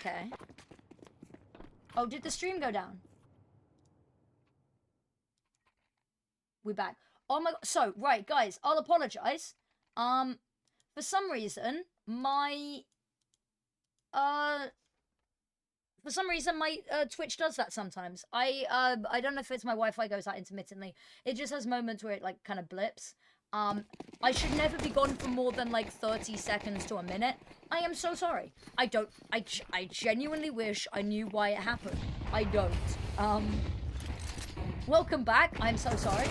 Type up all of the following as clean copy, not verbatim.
Okay. Oh, did the stream go down? We back. Oh my god. So, right, guys, I'll apologize. For some reason, my Twitch does that sometimes. I don't know if it's my Wi-Fi goes out intermittently. It just has moments where it like kind of blips. I should never be gone for more than like 30 seconds to a minute. I am so sorry. I genuinely wish I knew why it happened. I don't. Welcome back. I'm so sorry.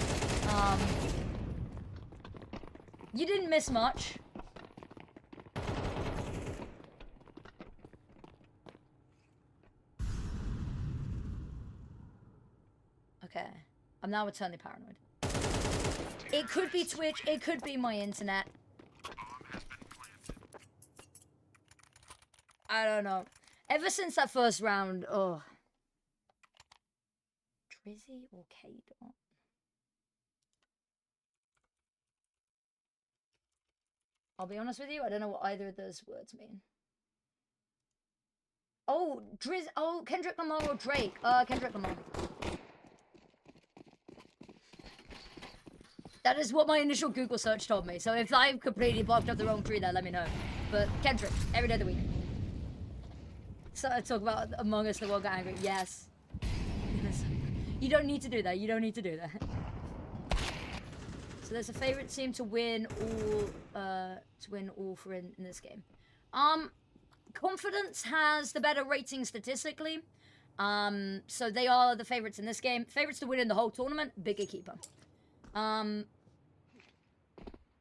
You didn't miss much. Okay. I'm now eternally paranoid. It could be Twitch, it could be my internet. I don't know. Ever since that first round, oh. Drizzy or K-Dot? I'll be honest with you, I don't know what either of those words mean. Oh, Kendrick Lamar or Drake? Kendrick Lamar. That is what my initial Google search told me. So if I've completely blocked up the wrong tree there, let me know. But Kendrick, every day of the week. So I talk about Among Us, the world got angry. Yes. You don't need to do that. You don't need to do that. So there's a favorite team to win all for in this game. Confidence has the better rating statistically. So they are the favorites in this game. Favorites to win in the whole tournament, Bigger Keeper.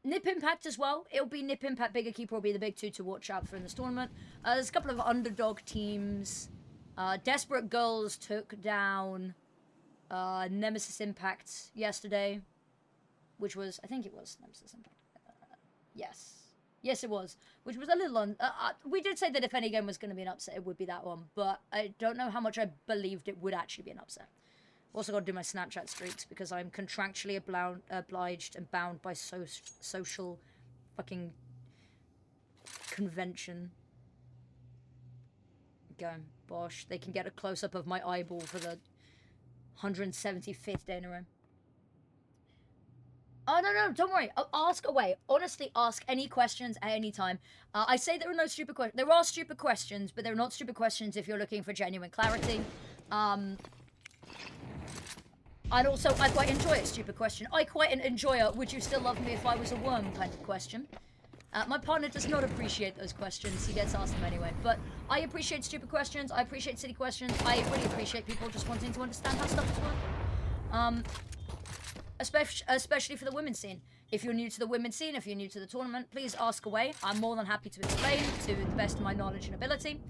Nip Impact as well. It'll be Nip Impact, Bigger Keeper will be the big two to watch out for in this tournament. There's a couple of underdog teams. Desperate Girls took down Nemesis Impact yesterday, which was, I think it was Nemesis Impact. Yes. Yes, it was. Which was a little we did say that if any game was going to be an upset, it would be that one. But I don't know how much I believed it would actually be an upset. Also got to do my Snapchat streaks because I'm contractually obliged and bound by social fucking convention. Go, Bosh. They can get a close-up of my eyeball for the 175th day in a row. Oh, no, don't worry. Ask away. Honestly, ask any questions at any time. I say there are no stupid questions. There are stupid questions, but they're not stupid questions if you're looking for genuine clarity. And also, I quite enjoy a stupid question. I quite enjoy a would you still love me if I was a worm kind of question. My partner does not appreciate those questions. He gets asked them anyway. But I appreciate stupid questions. I appreciate silly questions. I really appreciate people just wanting to understand how stuff is working. Especially for the women's scene. If you're new to the women's scene, if you're new to the tournament, please ask away. I'm more than happy to explain to the best of my knowledge and ability.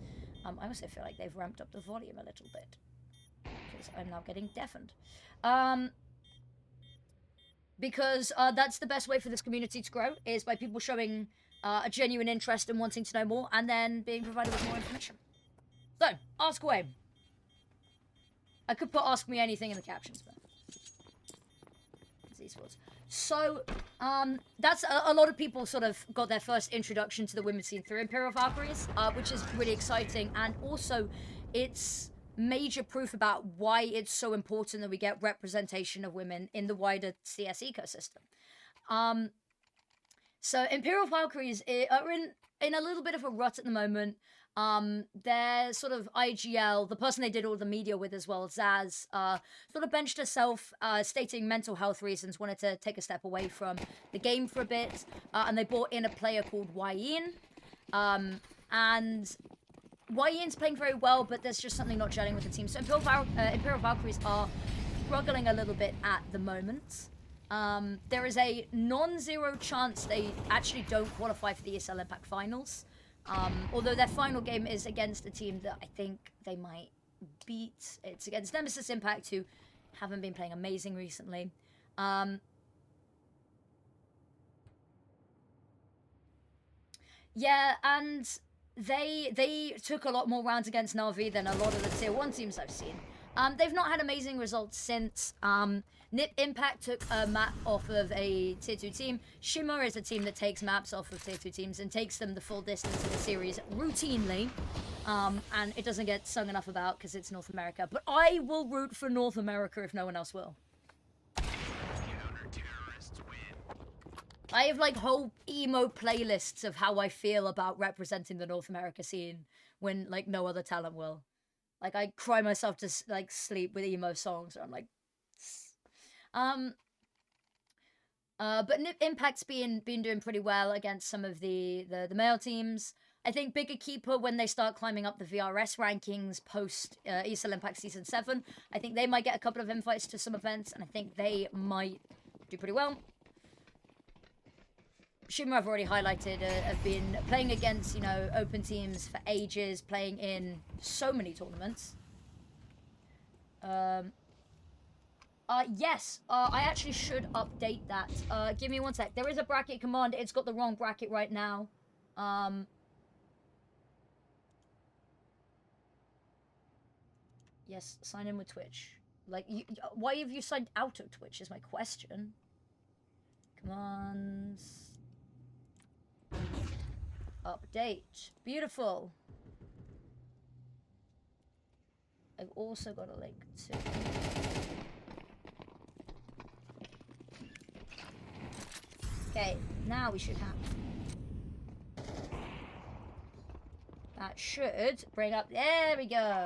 I also feel like they've ramped up the volume a little bit. Because I'm now getting deafened. Because that's the best way for this community to grow, is by people showing a genuine interest and wanting to know more, and then being provided with more information. So, ask away. I could put ask me anything in the captions, but these words. So, that's a lot of people sort of got their first introduction to the women's scene through Imperial Valkyries, which is really exciting, and also it's major proof about why it's so important that we get representation of women in the wider CS ecosystem. So Imperial Valkyries are in a little bit of a rut at the moment. Their sort of IGL, the person they did all the media with as well, Zaz, sort of benched herself, stating mental health reasons, wanted to take a step away from the game for a bit, and they brought in a player called Wyin, and Yin's playing very well, but there's just something not gelling with the team. So Imperial Valkyries are struggling a little bit at the moment. There is a non-zero chance they actually don't qualify for the ESL Impact Finals. Although their final game is against a team that I think they might beat. It's against Nemesis Impact, who haven't been playing amazing recently. Yeah, and they took a lot more rounds against Na'Vi than a lot of the tier 1 teams I've seen. They've not had amazing results since. Nip Impact took a map off of a tier 2 team. Shimmer is a team that takes maps off of tier 2 teams and takes them the full distance in the series routinely. And it doesn't get sung enough about because it's North America. But I will root for North America if no one else will. I have like whole emo playlists of how I feel about representing the North America scene when like no other talent will. Like I cry myself to like sleep with emo songs. I'm like, but Impact's been doing pretty well against some of the male teams. I think Bigger Keeper, when they start climbing up the VRS rankings post ESL Impact Season 7, I think they might get a couple of invites to some events, and I think they might do pretty well. Shuma, I've already highlighted, have been playing against, you know, open teams for ages, playing in so many tournaments. Yes, I actually should update that. Give me one sec. There is a bracket command. It's got the wrong bracket right now. Yes, sign in with Twitch. Like, why have you signed out of Twitch is my question. Commands. Update. Beautiful. I've also got a link to... Okay, now we should have... That should bring up... There we go.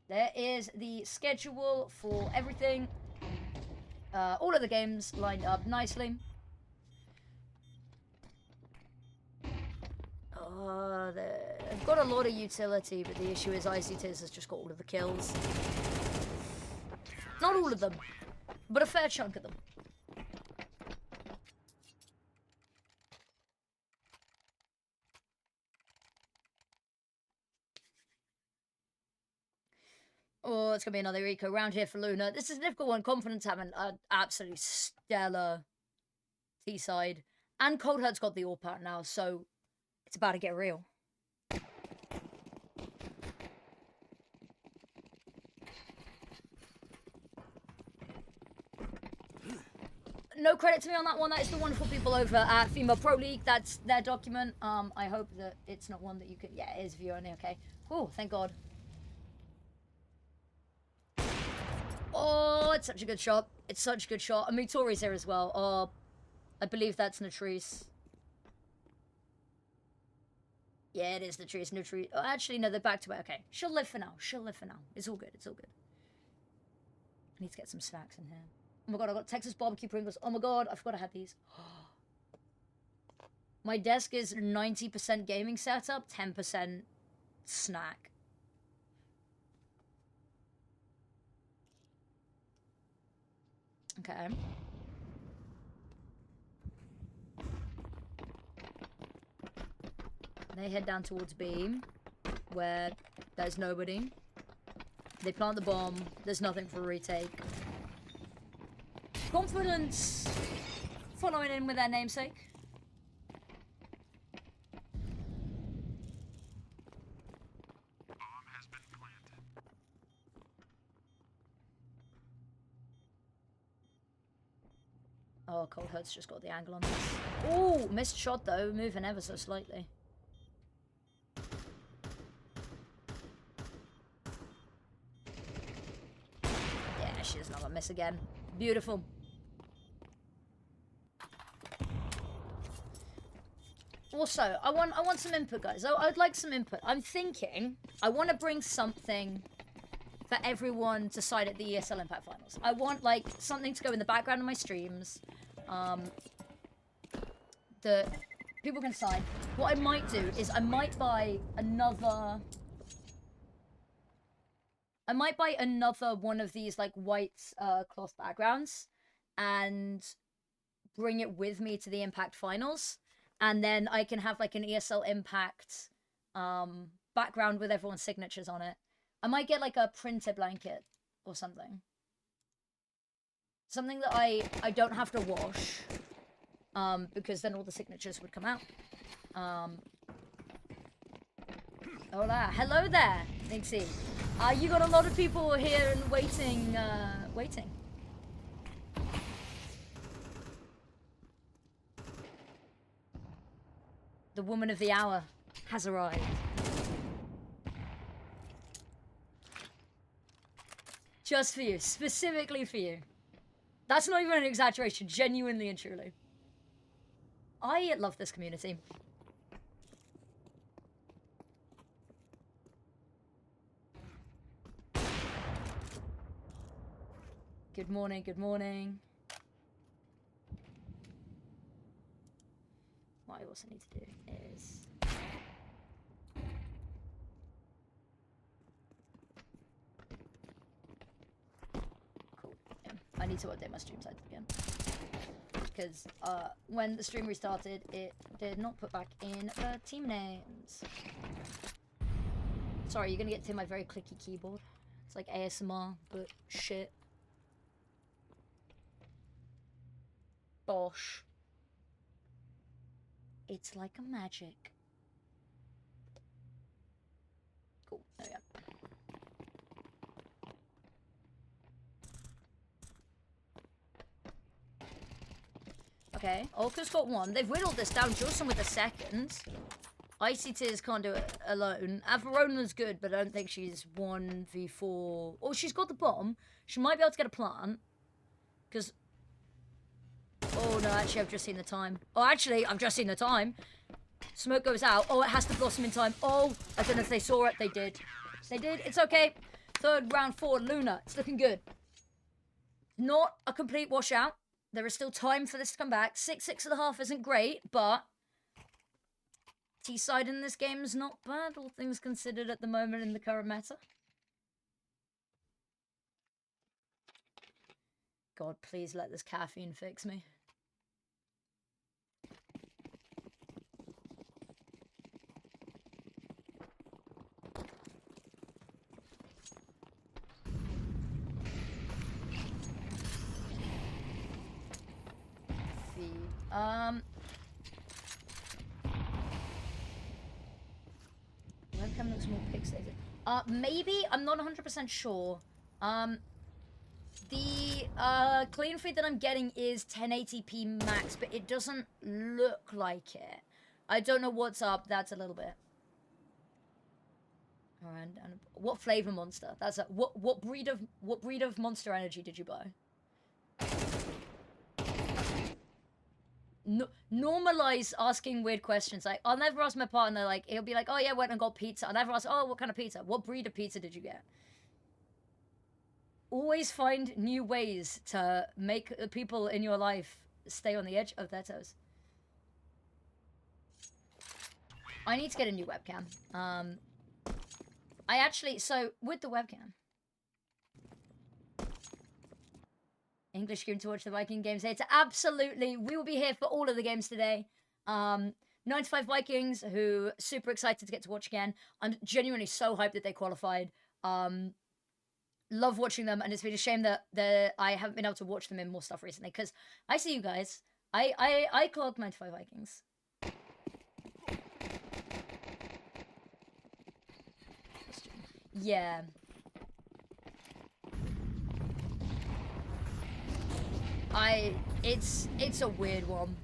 There is the schedule for everything. All of the games lined up nicely. They've got a lot of utility, but the issue is ICTs has just got all of the kills. Not all of them, but a fair chunk of them. Oh, it's going to be another eco round here for Luna. This is a difficult one. Confidence having an absolutely stellar T-side. And Cold Heart's got the AWP out now, so it's about to get real. No credit to me on that one. That is the wonderful people over at Female Pro League. That's their document. I hope that it's not one that you could... Yeah, it is view only, okay. Oh, thank God. Oh, it's such a good shot. It's such a good shot. And Mutori's here as well. Oh, I believe that's Nutrice. Yeah, it is Nutrice. Nutrice. Oh, actually, no, they're back to it. Okay. She'll live for now. She'll live for now. It's all good. It's all good. I need to get some snacks in here. Oh my God, I got Texas barbecue Pringles. Oh my God, I forgot I had these. My desk is 90% gaming setup, 10% snack. Okay. They head down towards B, where there's nobody. They plant the bomb. There's nothing for a retake. Confidence following in with their namesake. Bomb has been planted. Oh, Cold Heart's just got the angle on this. Oh, missed shot though, moving ever so slightly. Yeah, she does not gonna miss again. Beautiful. Also, I want some input, guys. I'd like some input. I'm thinking I want to bring something for everyone to side at the ESL Impact Finals. I want, like, something to go in the background of my streams. That people can side. What I might do is I might buy another one of these, like, white cloth backgrounds and bring it with me to the Impact Finals. And then I can have, like, an ESL Impact background with everyone's signatures on it. I might get, like, a printer blanket or something. Something that I don't have to wash. Because then all the signatures would come out. Hola. Hello there, Nixie. You got a lot of people here and waiting, waiting. The woman of the hour has arrived. Just for you. Specifically for you. That's not even an exaggeration. Genuinely and truly. I love this community. Good morning, good morning. What I also need to do is... Cool. Yeah. I need to update my stream site again. Because when the stream restarted, it did not put back in the team names. Sorry, you're gonna get to my very clicky keyboard. It's like ASMR, but shit. Bosh. It's like a magic. Cool, there we go. Okay, Olka's got one. They've whittled this down. Jawson with a second. Icy Tears can't do it alone. Avarona's good, but I don't think she's 1v4. Oh, she's got the bomb. She might be able to get a plant. Because... Oh, no, actually, I've just seen the time. Oh, actually, I've just seen the time. Smoke goes out. Oh, it has to blossom in time. Oh, I don't know if they saw it. They did. They did. It's okay. Third round for LUNAR. It's looking good. Not a complete washout. There is still time for this to come back. 6.5 isn't great, but... T-side in this game is not bad, all things considered at the moment in the current meta. God, please let this caffeine fix me. Webcam looks more pixelated. Maybe? I'm not 100% sure. The clean feed that I'm getting is 1080p max, but it doesn't look like it. I don't know what's up. That's a little bit. And what flavor monster? That's a what breed of Monster Energy did you buy? No, normalize asking weird questions. Like, I'll never ask my partner, like, he'll be like, oh yeah, went and got pizza. I'll never ask, oh, what kind of pizza? What breed of pizza did you get? Always find new ways to make the people in your life stay on the edge of their toes. I need to get a new webcam. I actually, so, with the webcam, English game to watch the Viking games here. It's absolutely, we will be here for all of the games today. 95 Vikings, who super excited to get to watch again. I'm genuinely so hyped that they qualified. Love watching them, and it's been a shame that I haven't been able to watch them in more stuff recently, because I see you guys. I clogged 95 Vikings. Yeah. It's a weird one.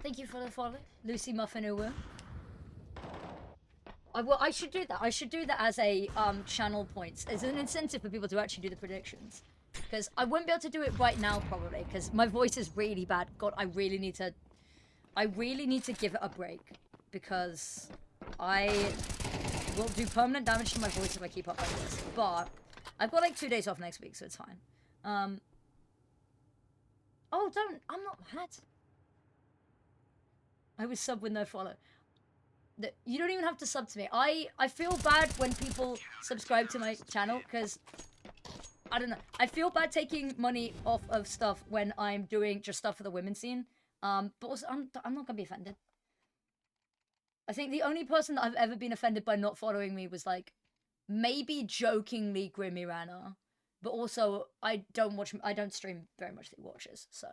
Thank you for the follow, Lucy Muffin Uwu. I should do that. I should do that as a channel points, as an incentive for people to actually do the predictions. Because I wouldn't be able to do it right now, probably, because my voice is really bad. God, I really need to give it a break, because I will do permanent damage to my voice if I keep up like this. But I've got like 2 days off next week, so it's fine. Oh, I'm not mad. I was sub with no follow. You don't even have to sub to me. I feel bad when people subscribe to my channel, because I don't know. I feel bad taking money off of stuff when I'm doing just stuff for the women's scene. But also, I'm not gonna be offended. I think the only person that I've ever been offended by not following me was, like, maybe jokingly Grimmy Rana. But also, I don't stream very much that he watches, so.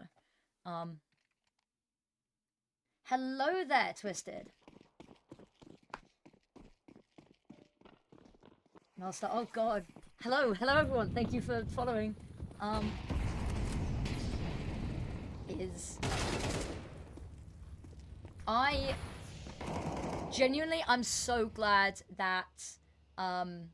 Hello there, Twisted. And I'll start, oh god. Hello everyone, thank you for following. is... Genuinely, I'm so glad that, I'm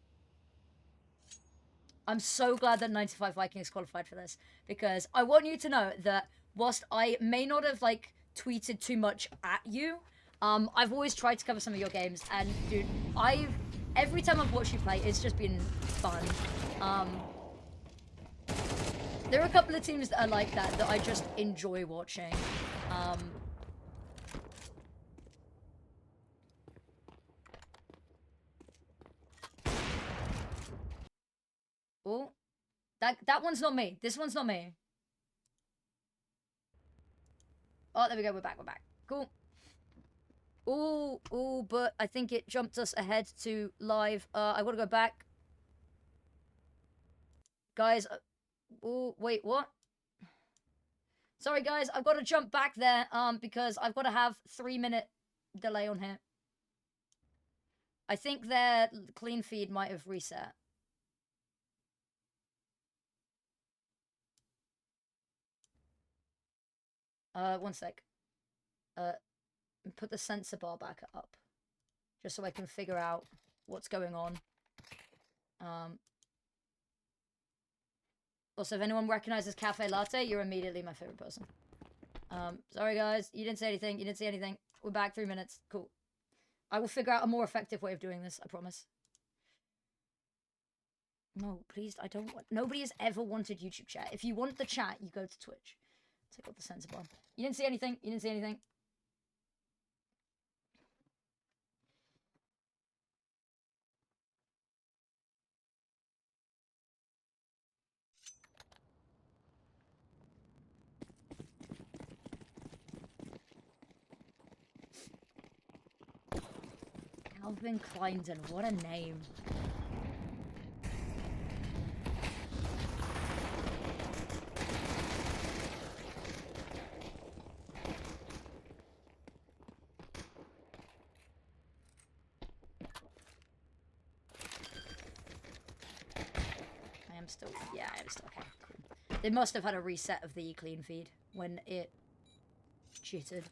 so glad that 95 Vikings qualified for this, because I want you to know that whilst I may not have, like, tweeted too much at you, I've always tried to cover some of your games, and, dude, every time I've watched you play, it's just been fun. There are a couple of teams that are like that I just enjoy watching. Oh, that one's not me. This one's not me. Oh, there we go. We're back. Cool. Ooh, but I think it jumped us ahead to live. I gotta go back. Guys, oh, wait, what? Sorry, guys, I've got to jump back there, because I've got to have 3-minute delay on here. I think their clean feed might have reset. One sec. Put the sensor bar back up, just so I can figure out what's going on. Also, if anyone recognizes Cafe Latte, you're immediately my favorite person. Sorry guys, you didn't say anything, you didn't see anything. We're back 3 minutes, cool. I will figure out a more effective way of doing this, I promise. No, please, I don't want... Nobody has ever wanted YouTube chat. If you want the chat, you go to Twitch. Take off the sensor bar. You didn't see anything, you didn't see anything. Calvin Kleinden, what a name. I'm still okay. Cool. They must have had a reset of the clean feed when it cheated.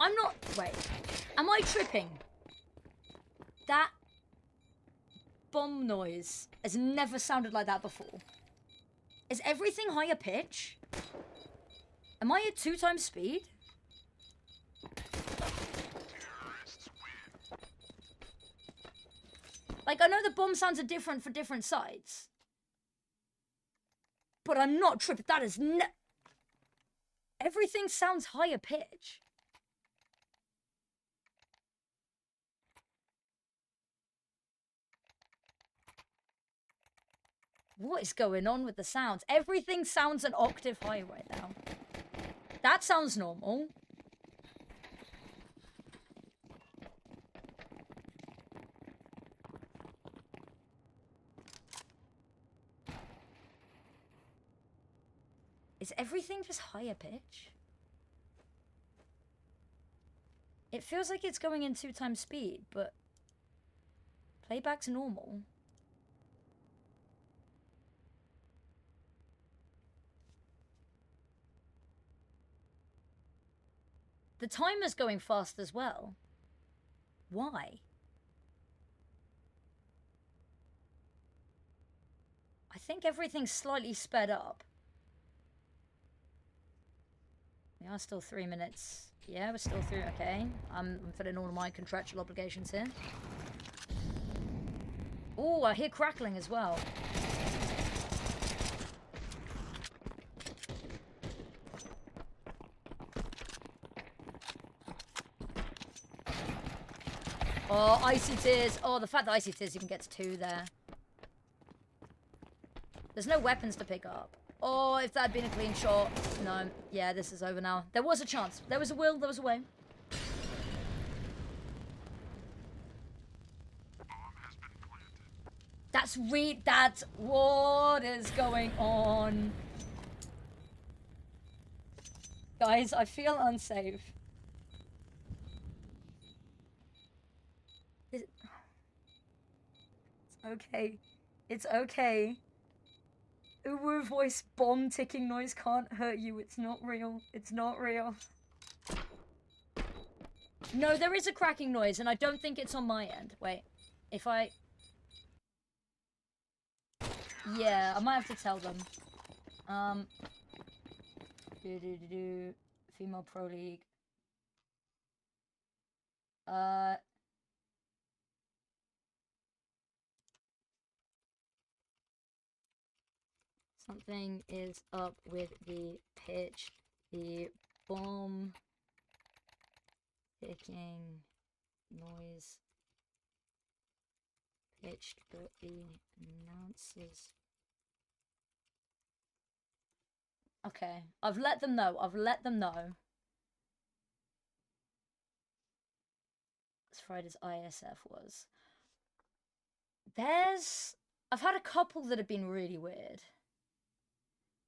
I'm not... Wait. Am I tripping? That bomb noise has never sounded like that before. Is everything higher pitch? Am I at 2 times speed? Like, I know the bomb sounds are different for different sides. But I'm not tripping. That is everything sounds higher pitch. What is going on with the sounds? Everything sounds an octave higher right now. That sounds normal. Is everything just higher pitch? It feels like it's going in 2 times speed, but playback's normal. The timer's going fast as well. Why? I think everything's slightly sped up. We are still 3 minutes. Yeah, we're still through. Okay. I'm filling all of my contractual obligations here. Oh, I hear crackling as well. Oh, Icy Tears. Oh, the fact that Icy Tears even gets 2 there. There's no weapons to pick up. Oh, if that had been a clean shot. No. Yeah, this is over now. There was a chance. There was a will. There was a way. That's what is going on. Guys, I feel unsafe. okay. It's okay. Uwu voice bomb ticking noise can't hurt you. It's not real. It's not real. No, there is a cracking noise, and I don't think it's on my end. Wait. If I... Yeah, I might have to tell them. Female Pro League. Something is up with the pitch. The bomb ticking noise pitched, but the announcers... Okay, I've let them know. I've let them know. As Friday's ISF was. I've had a couple that have been really weird.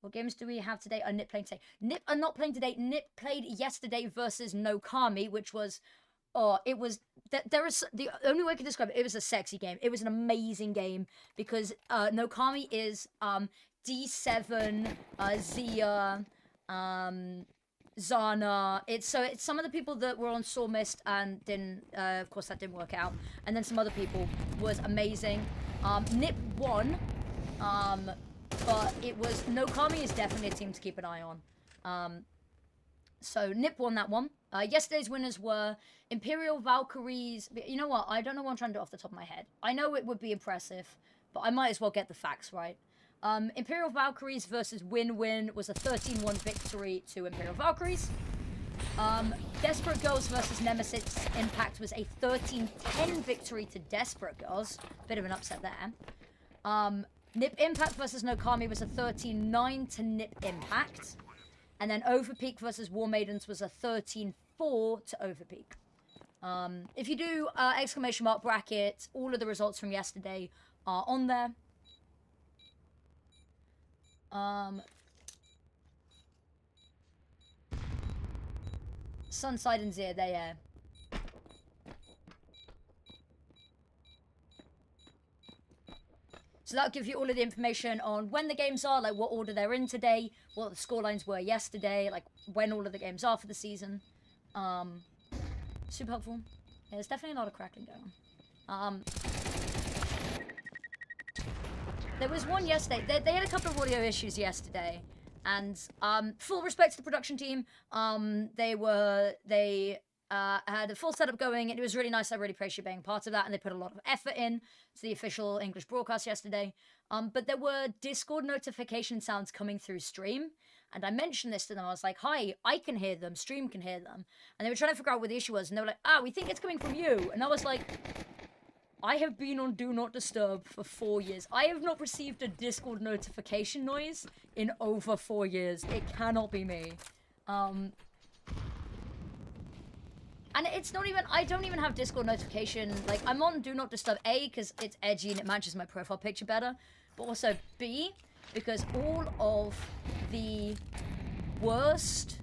What games do we have today? Nip playing today. Nip are not playing today. Nip played yesterday versus Nokami, which was... Oh, it was... There is... The only way I can describe it, it was a sexy game. It was an amazing game because Nokami is D7, Zia, Zana. It's some of the people that were on Saw Mist and didn't... of course, that didn't work out. And then some other people was amazing. Nip won. But it was... Nokami is definitely a team to keep an eye on. So Nip won that one. Yesterday's winners were Imperial Valkyries. You know what? I don't know what I'm trying to do off the top of my head. I know it would be impressive, but I might as well get the facts right. Imperial Valkyries versus Win-Win was a 13-1 victory to Imperial Valkyries. Desperate Girls versus Nemesis Impact was a 13-10 victory to Desperate Girls. Bit of an upset there. Nip Impact versus Nokami was a 13-9 to Nip Impact. And then Overpeak versus War Maidens was a 13-4 to Overpeak. If you do exclamation mark bracket, all of the results from yesterday are on there. Sunside and Zia, they So that'll give you all of the information on when the games are, like what order they're in today, what the scorelines were yesterday, like when all of the games are for the season. Super helpful. Yeah, there's definitely a lot of crackling going on. There was one yesterday. They had a couple of audio issues yesterday. And full respect to the production team. They had a full setup going, and it was really nice. I really appreciate you being part of that, and they put a lot of effort in to the official English broadcast yesterday. But there were Discord notification sounds coming through stream, and I mentioned this to them. I was like, hi, I can hear them, stream can hear them. And they were trying to figure out what the issue was, and they were like, we think it's coming from you. And I was like, I have been on Do Not Disturb for 4 years. I have not received a Discord notification noise in over 4 years. It cannot be me. And it's not even, I don't even have Discord notification. Like, I'm on Do Not Disturb, A, because it's edgy and it matches my profile picture better. But also, B, because all of the worst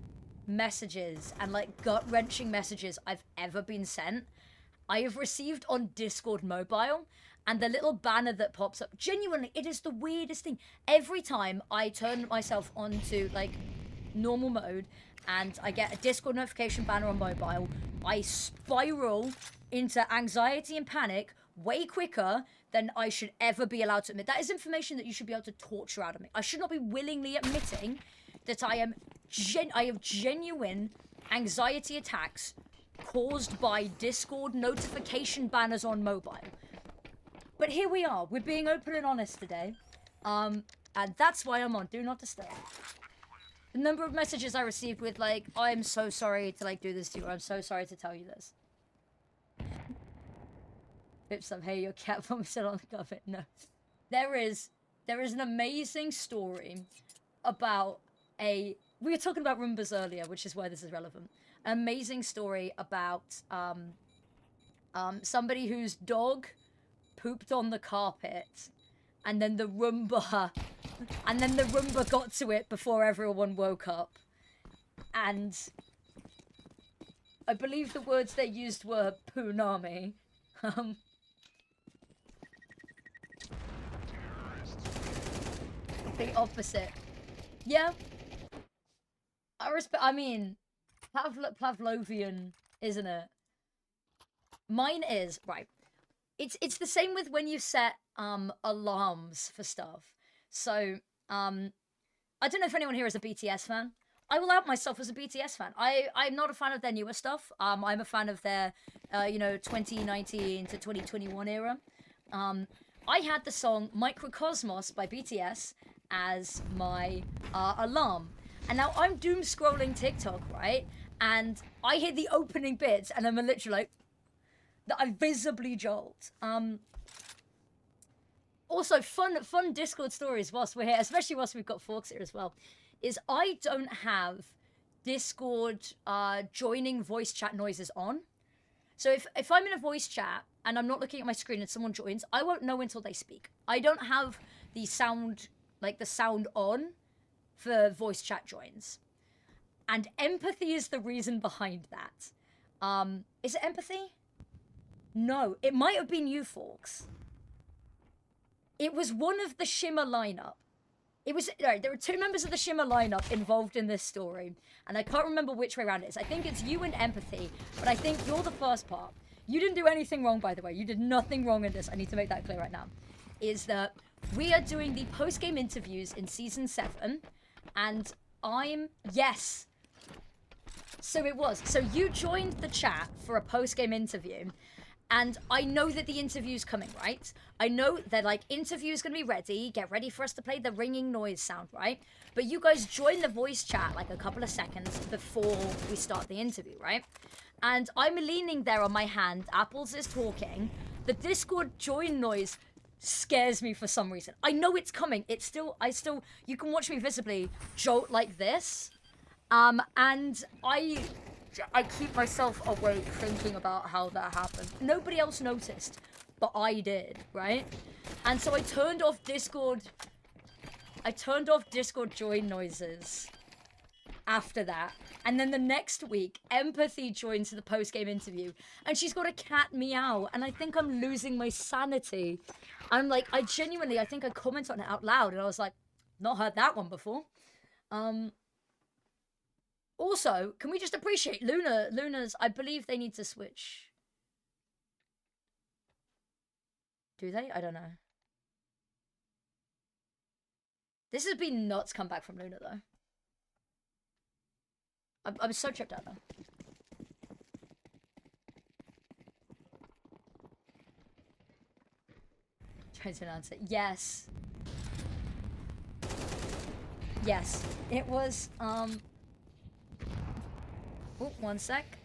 messages and, like, gut-wrenching messages I've ever been sent, I have received on Discord mobile. And the little banner that pops up, genuinely, it is the weirdest thing. Every time I turn myself onto, like, normal mode, and I get a Discord notification banner on mobile, I spiral into anxiety and panic way quicker than I should ever be allowed to admit. That is information that you should be able to torture out of me. I should not be willingly admitting that I have genuine anxiety attacks caused by Discord notification banners on mobile. But here we are. We're being open and honest today. And that's why I'm on Do Not Disturb. The number of messages I received with, like, I'm so sorry to, like, do this to you, or I'm so sorry to tell you this. Pips up, hey, your cat vomited on the carpet. No. There is an amazing story about we were talking about Roombas earlier, which is why this is relevant. An amazing story about, somebody whose dog pooped on the carpet, and then the Roomba got to it before everyone woke up. And I believe the words they used were Poonami. complete opposite. Yeah. I mean, Pavlovian, isn't it? Mine is, right. It's the same with when you set alarms for stuff. So, I don't know if anyone here is a BTS fan. I will out myself as a BTS fan. I'm not a fan of their newer stuff. I'm a fan of their 2019 to 2021 era. I had the song Microcosmos by BTS as my alarm. And now I'm doom scrolling TikTok, right? And I hear the opening bits and I'm literally like, that I visibly jolt. Also, fun Discord stories whilst we're here, especially whilst we've got Forks here as well, is I don't have Discord joining voice chat noises on. So if I'm in a voice chat and I'm not looking at my screen and someone joins, I won't know until they speak. I don't have the sound, like the sound on for voice chat joins. And empathy is the reason behind that. Is it empathy? No, it might have been you, Forks. It was one of the Shimmer lineup. It was, right, there were two members of the Shimmer lineup involved in this story, and I can't remember which way around it is. I think it's you and Empathy, but I think you're the first part. You didn't do anything wrong, by the way. You did nothing wrong in this. I need to make that clear right now. Is that we are doing the post-game interviews in Season 7, and yes. So it was. So you joined the chat for a post-game interview, and I know that the interview's coming, right? I know that, like, interview's gonna be ready. Get ready for us to play the ringing noise sound, right? But you guys join the voice chat, like, a couple of seconds before we start the interview, right? And I'm leaning there on my hand. Apples is talking. The Discord join noise scares me for some reason. I know it's coming. You can watch me visibly jolt like this. And I keep myself awake thinking about how that happened. Nobody else noticed, but I did, right? And so I turned off Discord join noises after that. And then the next week, Empathy joins the post-game interview, and she's got a cat meow, and I think I'm losing my sanity. I'm like, I think I commented on it out loud, and I was like, not heard that one before. Also, can we just appreciate Luna's, I believe they need to switch. Do they? I don't know. This has been nuts come back from Luna, though. I'm so tripped out, though. Trying to announce it. Yes. Yes. It was, Oh, one sec.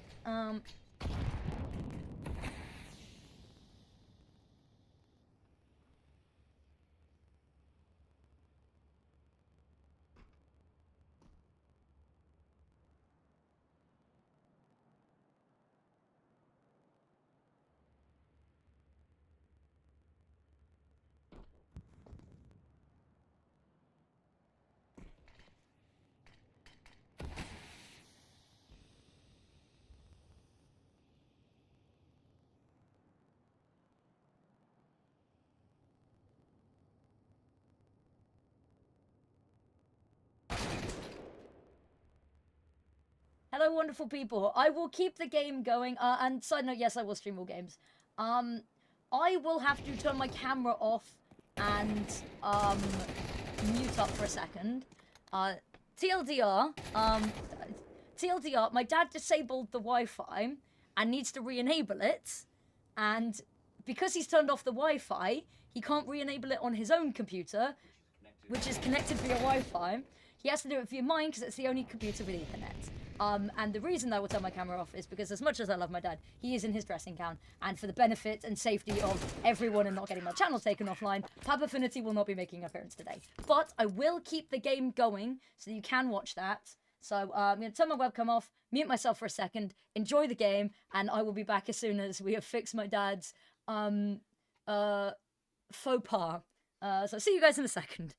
Hello, wonderful people. I will keep the game going. And side note, yes, I will stream more games. I will have to turn my camera off and mute up for a second. TLDR, my dad disabled the Wi-Fi and needs to re-enable it. And because he's turned off the Wi-Fi, he can't re-enable it on his own computer, which is connected via Wi-Fi. He has to do it via mine because it's the only computer with Ethernet. And the reason I will turn my camera off is because as much as I love my dad, he is in his dressing gown, and for the benefit and safety of everyone and not getting my channel taken offline, Pab Affinity will not be making an appearance today. But I will keep the game going so that you can watch that. So I'm going to turn my webcam off, mute myself for a second, enjoy the game, and I will be back as soon as we have fixed my dad's faux pas. So see you guys in a second.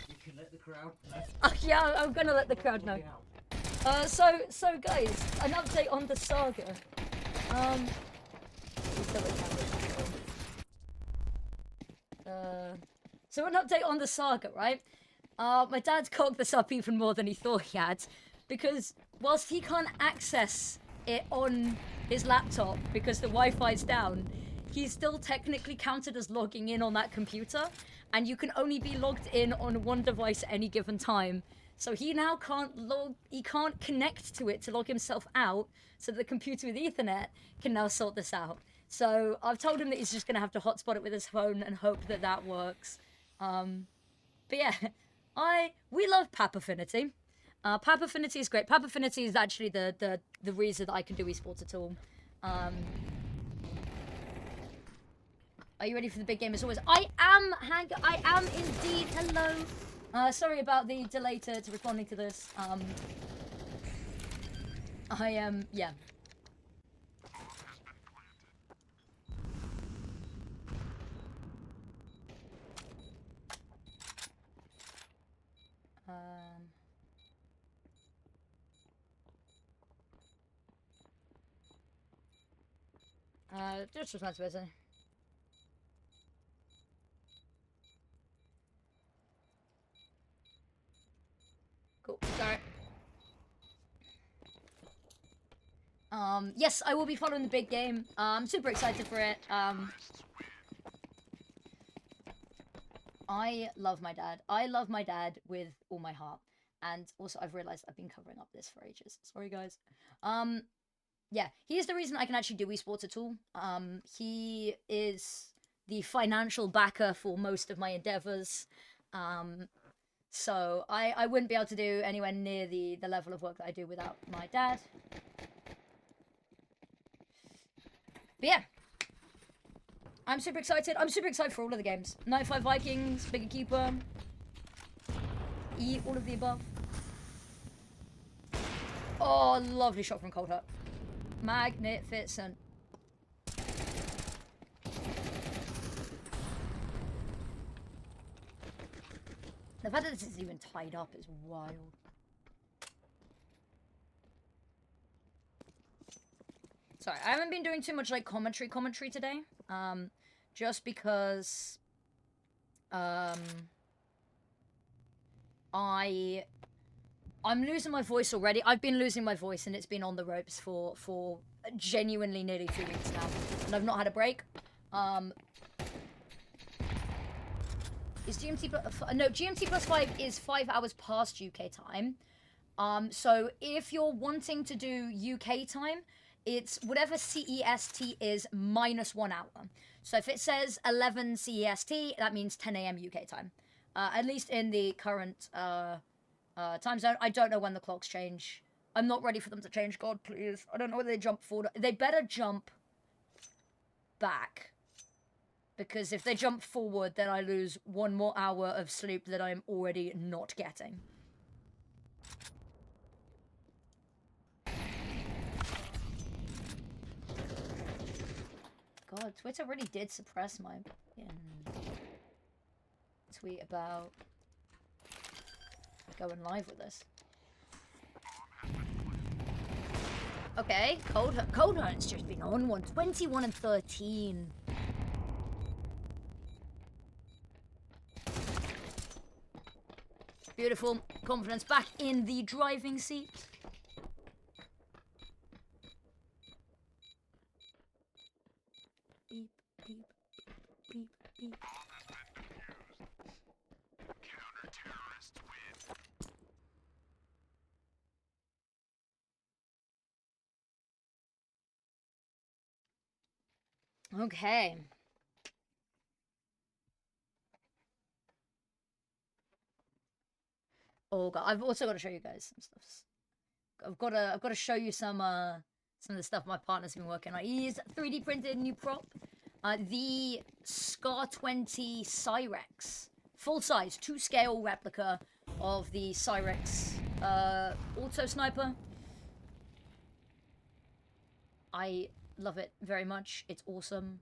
You can let the crowd know. Oh, yeah, I'm gonna let the crowd know. So guys, an update on the saga. So an update on the saga, right? My dad's cocked this up even more than he thought he had, because whilst he can't access it on his laptop because the Wi-Fi's down, he's still technically counted as logging in on that computer, and you can only be logged in on one device at any given time. So he now can't connect to it to log himself out, so the computer with Ethernet can now sort this out. So I've told him that he's just gonna have to hotspot it with his phone and hope that that works. But yeah, we love Pap Affinity. Pap Affinity is great. Pap Affinity is actually the reason that I can do esports at all. Are you ready for the big game as always? I am, Hank. I am indeed. Hello. Sorry about the delay to responding to this. I am, yeah. Just was not busy. Cool. Sorry. Yes, I will be following the big game. I'm super excited for it. I love my dad. I love my dad with all my heart. And also, I've realized I've been covering up this for ages. Sorry, guys. Yeah, he is the reason I can actually do esports at all. He is the financial backer for most of my endeavors. So I wouldn't be able to do anywhere near the level of work that I do without my dad. But yeah. I'm super excited. I'm super excited for all of the games. 95 Vikings, Bigger Keeper, all of the above. Oh, lovely shot from Cold Heart. Magnificent. The fact that this is even tied up is wild. Sorry, I haven't been doing too much like commentary today. Just because I'm losing my voice already. I've been losing my voice and it's been on the ropes for genuinely nearly 2 weeks now. And I've not had a break. Is GMT no, GMT plus 5 is 5 hours past UK time. So if you're wanting to do UK time, it's whatever CEST is minus 1 hour. So if it says 11 CEST, that means 10 a.m. UK time. At least in the current time zone. I don't know when the clocks change. I'm not ready for them to change. God, please. I don't know whether they jump forward. They better jump back. Because if they jump forward, then I lose 1 more hour of sleep that I'm already not getting. God, Twitter really did suppress my tweet about going live with this. Okay, Cold Heart's just been on one. 21 and 13. Beautiful. Confidence back in the driving seat. Beep, beep, beep, beep. Okay. Oh god, I've also got to show you guys some stuff. I've got to show you some of the stuff my partner's been working on. He's 3D printed a new prop. The Scar 20 Cyrex. Full size, 2-scale replica of the Cyrex auto sniper. I love it very much. It's awesome.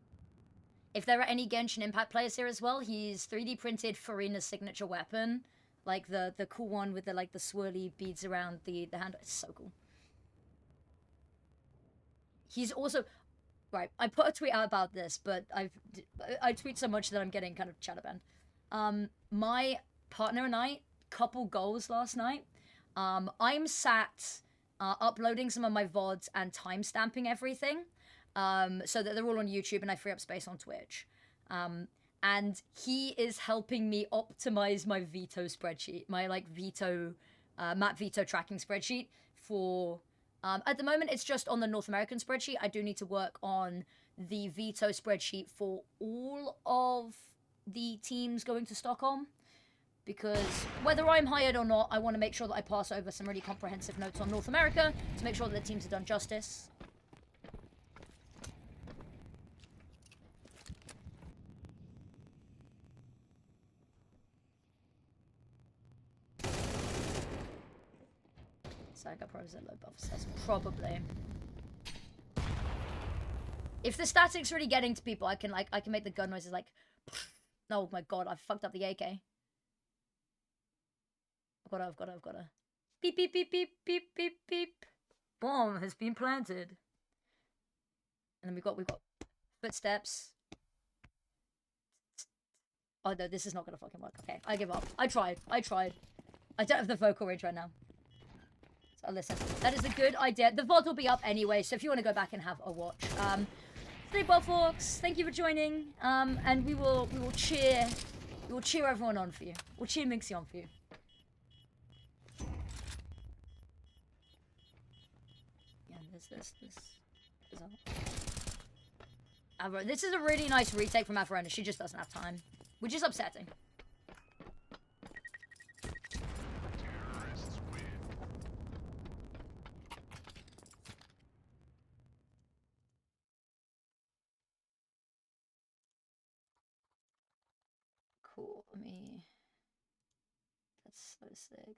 if there are any Genshin Impact players here as well, he's 3D printed Farina's signature weapon, like the cool one with the like the swirly beads around the handle. It's so cool. He's also right. I put a tweet out about this, but I tweet so much that I'm getting kind of shadow banned. My partner and I couple goals last night. I'm sat uploading some of my VODs and timestamping everything, so that they're all on YouTube and I free up space on Twitch. And he is helping me optimize my veto spreadsheet, my like veto, map veto tracking spreadsheet for. At the moment, it's just on the North American spreadsheet. I do need to work on the veto spreadsheet for all of the teams going to Stockholm. Because whether I'm hired or not, I want to make sure that I pass over some really comprehensive notes on North America to make sure that the teams are done justice. So I got pros at low buffs. That's probably. If the static's really getting to people, I can make the gun noises like. Oh my god, I fucked up the AK. I've got to. Beep, beep, beep, beep, beep, beep, beep. Bomb has been planted. And then we've got footsteps. Oh no, this is not gonna fucking work. Okay, I give up. I tried. I don't have the vocal range right now. So listen, that is a good idea. The VOD will be up anyway, so if you want to go back and have a watch. Sleep well, folks. Thank you for joining. And we will cheer everyone on for you. We'll cheer Minxie on for you. This this is a really nice retake from Averona. She just doesn't have time, which is upsetting. Cool. That's so sick.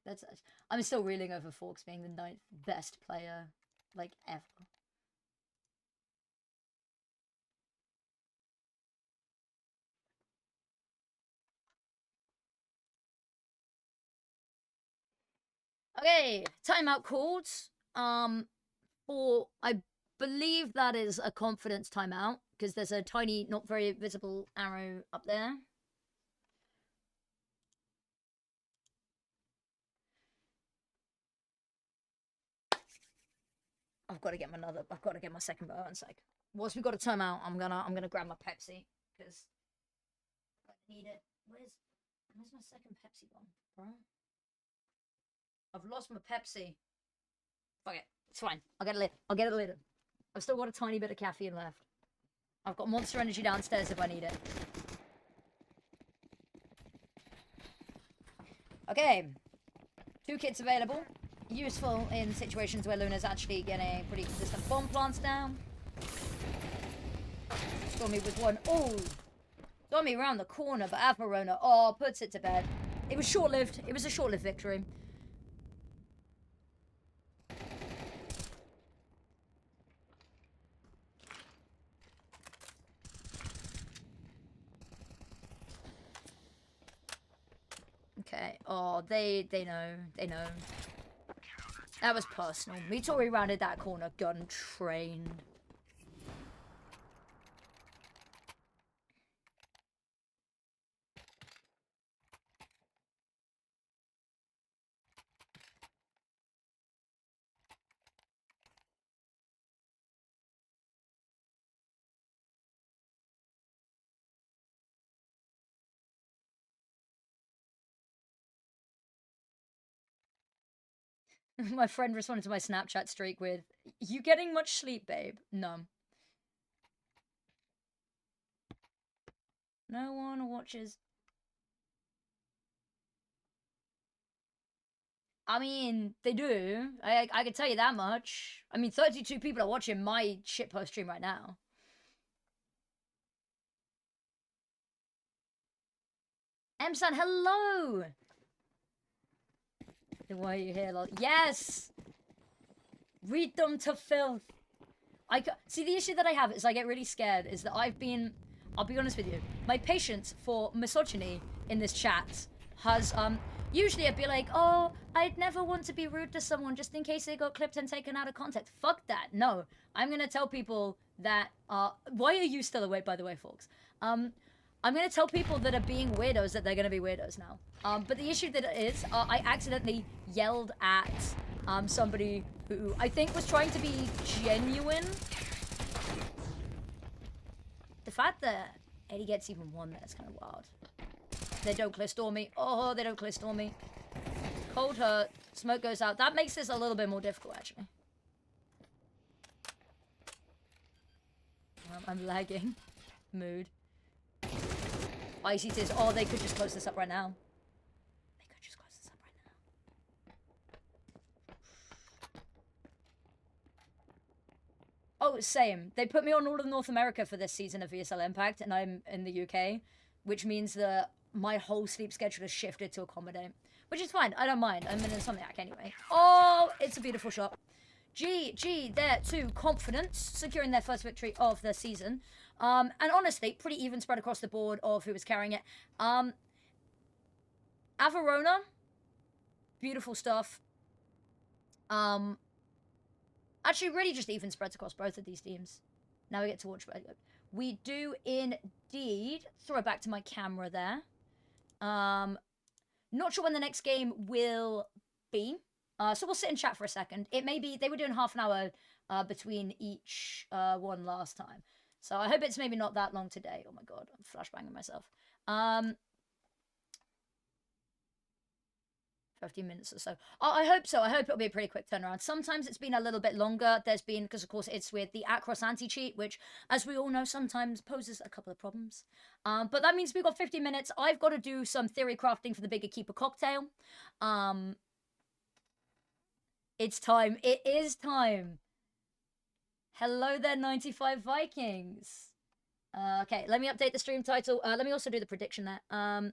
I'm still reeling over Forks being the 9th best player like ever. Okay, timeout called. For I believe that is a confidence timeout because there's a tiny, not very visible arrow up there. I've got to get my second bow in a sec. Once we've got a timeout, I'm gonna grab my Pepsi because I need it. Where's my second Pepsi gone, bro? I've lost my Pepsi. Fuck it. It's fine. I'll get it later. I've still got a tiny bit of caffeine left. I've got Monster Energy downstairs if I need it. Okay. 2 kits available. Useful in situations where Luna's actually getting pretty consistent bomb plants down. Stormy with one. Oh! Stormy around the corner, but Averona, puts it to bed. It was short-lived. It was a short-lived victory. Okay. Oh, they know. They know. That was personal. Mitori rounded that corner gun trained. My friend responded to my Snapchat streak with, "You getting much sleep, babe?" No. No one watches. I mean, they do. I can tell you that much. I mean, 32 people are watching my shitpost stream right now. M-San, hello! Why are you here? Yes! Read them to filth. See, the issue that I have is I get really scared is that I've been I'll be honest with you. My patience for misogyny in this chat has, usually I'd be like, oh, I'd never want to be rude to someone just in case they got clipped and taken out of context. Fuck that. No. I'm gonna tell people that, why are you still awake, by the way, folks? I'm gonna tell people that are being weirdos that they're gonna be weirdos now. But the issue that it is, I accidentally yelled at, somebody who I think was trying to be genuine. The fact that Eddie gets even one there is kind of wild. They don't clear storm me. Oh, they don't clear storm me. Cold hurt. Smoke goes out. That makes this a little bit more difficult, actually. I'm lagging. Mood. Icy tears. Oh, they could just close this up right now. They could just close this up right now. Oh, same. They put me on all of North America for this season of VSL Impact, and I'm in the UK, which means that my whole sleep schedule has shifted to accommodate, which is fine. I don't mind. I'm in Insomniac anyway. Oh, it's a beautiful shot. GG there to Confidence, securing their first victory of the season. And honestly, pretty even spread across the board of who was carrying it. Averona, beautiful stuff. Actually, really just even spreads across both of these teams. Now we get to watch. We do indeed throw it back to my camera there. Not sure when the next game will be. So we'll sit and chat for a second. It may be, they were doing half an hour between each one last time. So I hope it's maybe not that long today. Oh my god, I'm flashbanging myself. 15 minutes or so. I hope so. I hope it'll be a pretty quick turnaround. Sometimes it's been a little bit longer. There's been, because of course it's with the Acros anti-cheat, which, as we all know, sometimes poses a couple of problems. But that means we've got 50 minutes. I've got to do some theory crafting for the Bigger Keeper cocktail. It's time. It is time. Hello there, 95 Vikings. Okay, let me update the stream title. Let me also do the prediction there.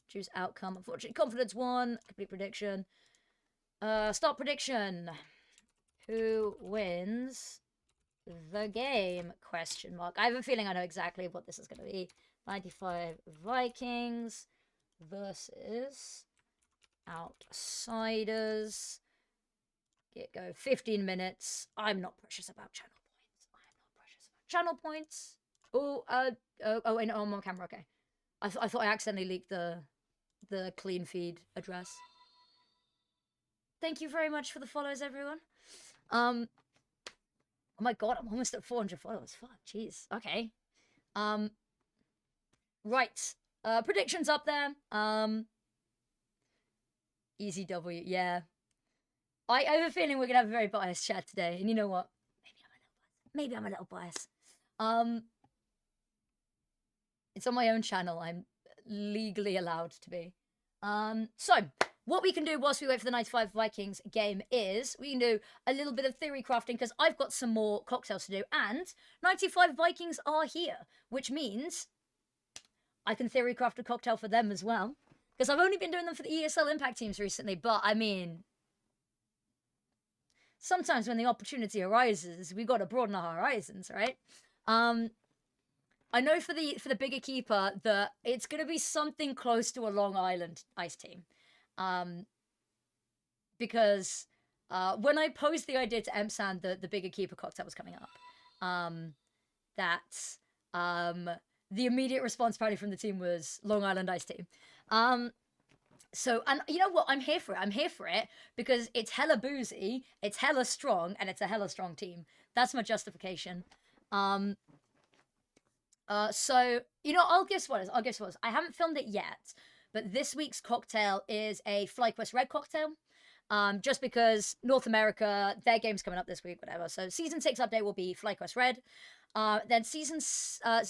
Choose outcome. Unfortunately, confidence 1. Complete prediction. Start prediction. Who wins the game? Question mark. I have a feeling I know exactly what this is going to be. 95 Vikings versus Outsiders. Get go. 15 minutes. I'm not precious about channel points. I'm not precious about channel points. Oh, and on camera. Okay. I thought I accidentally leaked the clean feed address. Thank you very much for the follows, everyone. Oh my god, I'm almost at 400 followers. Fuck, jeez. Okay. Right. Predictions up there. Easy W. Yeah. I have a feeling we're gonna have a very biased chat today, and you know what? Maybe I'm a little biased. It's on my own channel. I'm legally allowed to be. So what we can do whilst we wait for the 95 Vikings game is we can do a little bit of theory crafting because I've got some more cocktails to do, and 95 Vikings are here, which means I can theory craft a cocktail for them as well. Because I've only been doing them for the ESL Impact teams recently, but I mean, sometimes when the opportunity arises, we got to broaden our horizons, right? I know for the Bigger Keeper that it's going to be something close to a Long Island ice team. Because when I posed the idea to Emsan that the Bigger Keeper cocktail was coming up, the immediate response apparently from the team was Long Island ice team. So, and you know what? I'm here for it. I'm here for it because it's hella boozy, it's hella strong, and it's a hella strong team. That's my justification. So, you know, I'll give spoilers. I haven't filmed it yet, but this week's cocktail is a FlyQuest Red cocktail. Just because North America, their game's coming up this week, whatever. So Season 6 update will be FlyQuest Red. Then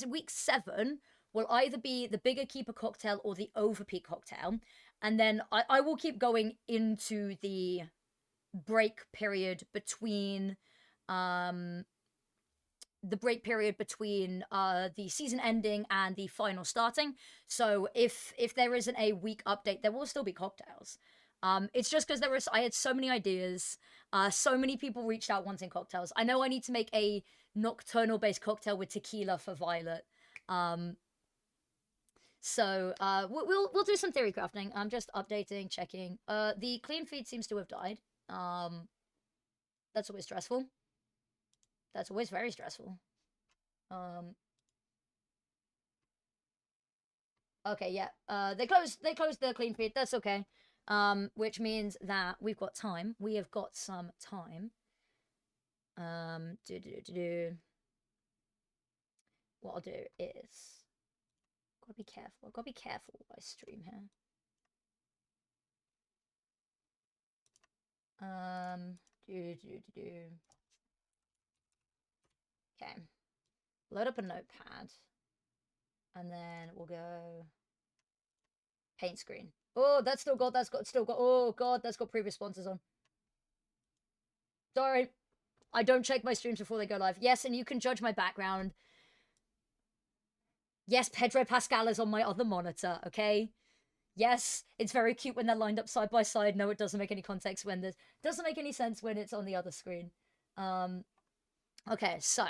week 7 will either be the Bigger Keeper cocktail or the Overpeak cocktail. And then I will keep going into the break period between the season ending and the final starting. So if there isn't a week update, there will still be cocktails. It's just because I had so many ideas. So many people reached out wanting cocktails. I know I need to make a nocturnal based cocktail with tequila for Violet. Um, we'll do some theory crafting. I'm just updating, checking. The clean feed seems to have died. That's always stressful. That's always very stressful. Um, okay, yeah. They closed the clean feed. That's okay. Which means that we've got time. We have got some time. What I'll do is gotta be careful. I've gotta be careful while I stream here. Um, do do do do. Okay, load up a notepad, and then we'll go paint screen. Oh, that's still got. That's got still got. Oh god, that's got previous sponsors on. Sorry, I don't check my streams before they go live. Yes, and you can judge my background. Yes, Pedro Pascal is on my other monitor. Okay. Yes, it's very cute when they're lined up side by side. No, it doesn't make any context when there's doesn't make any sense when it's on the other screen. Okay, so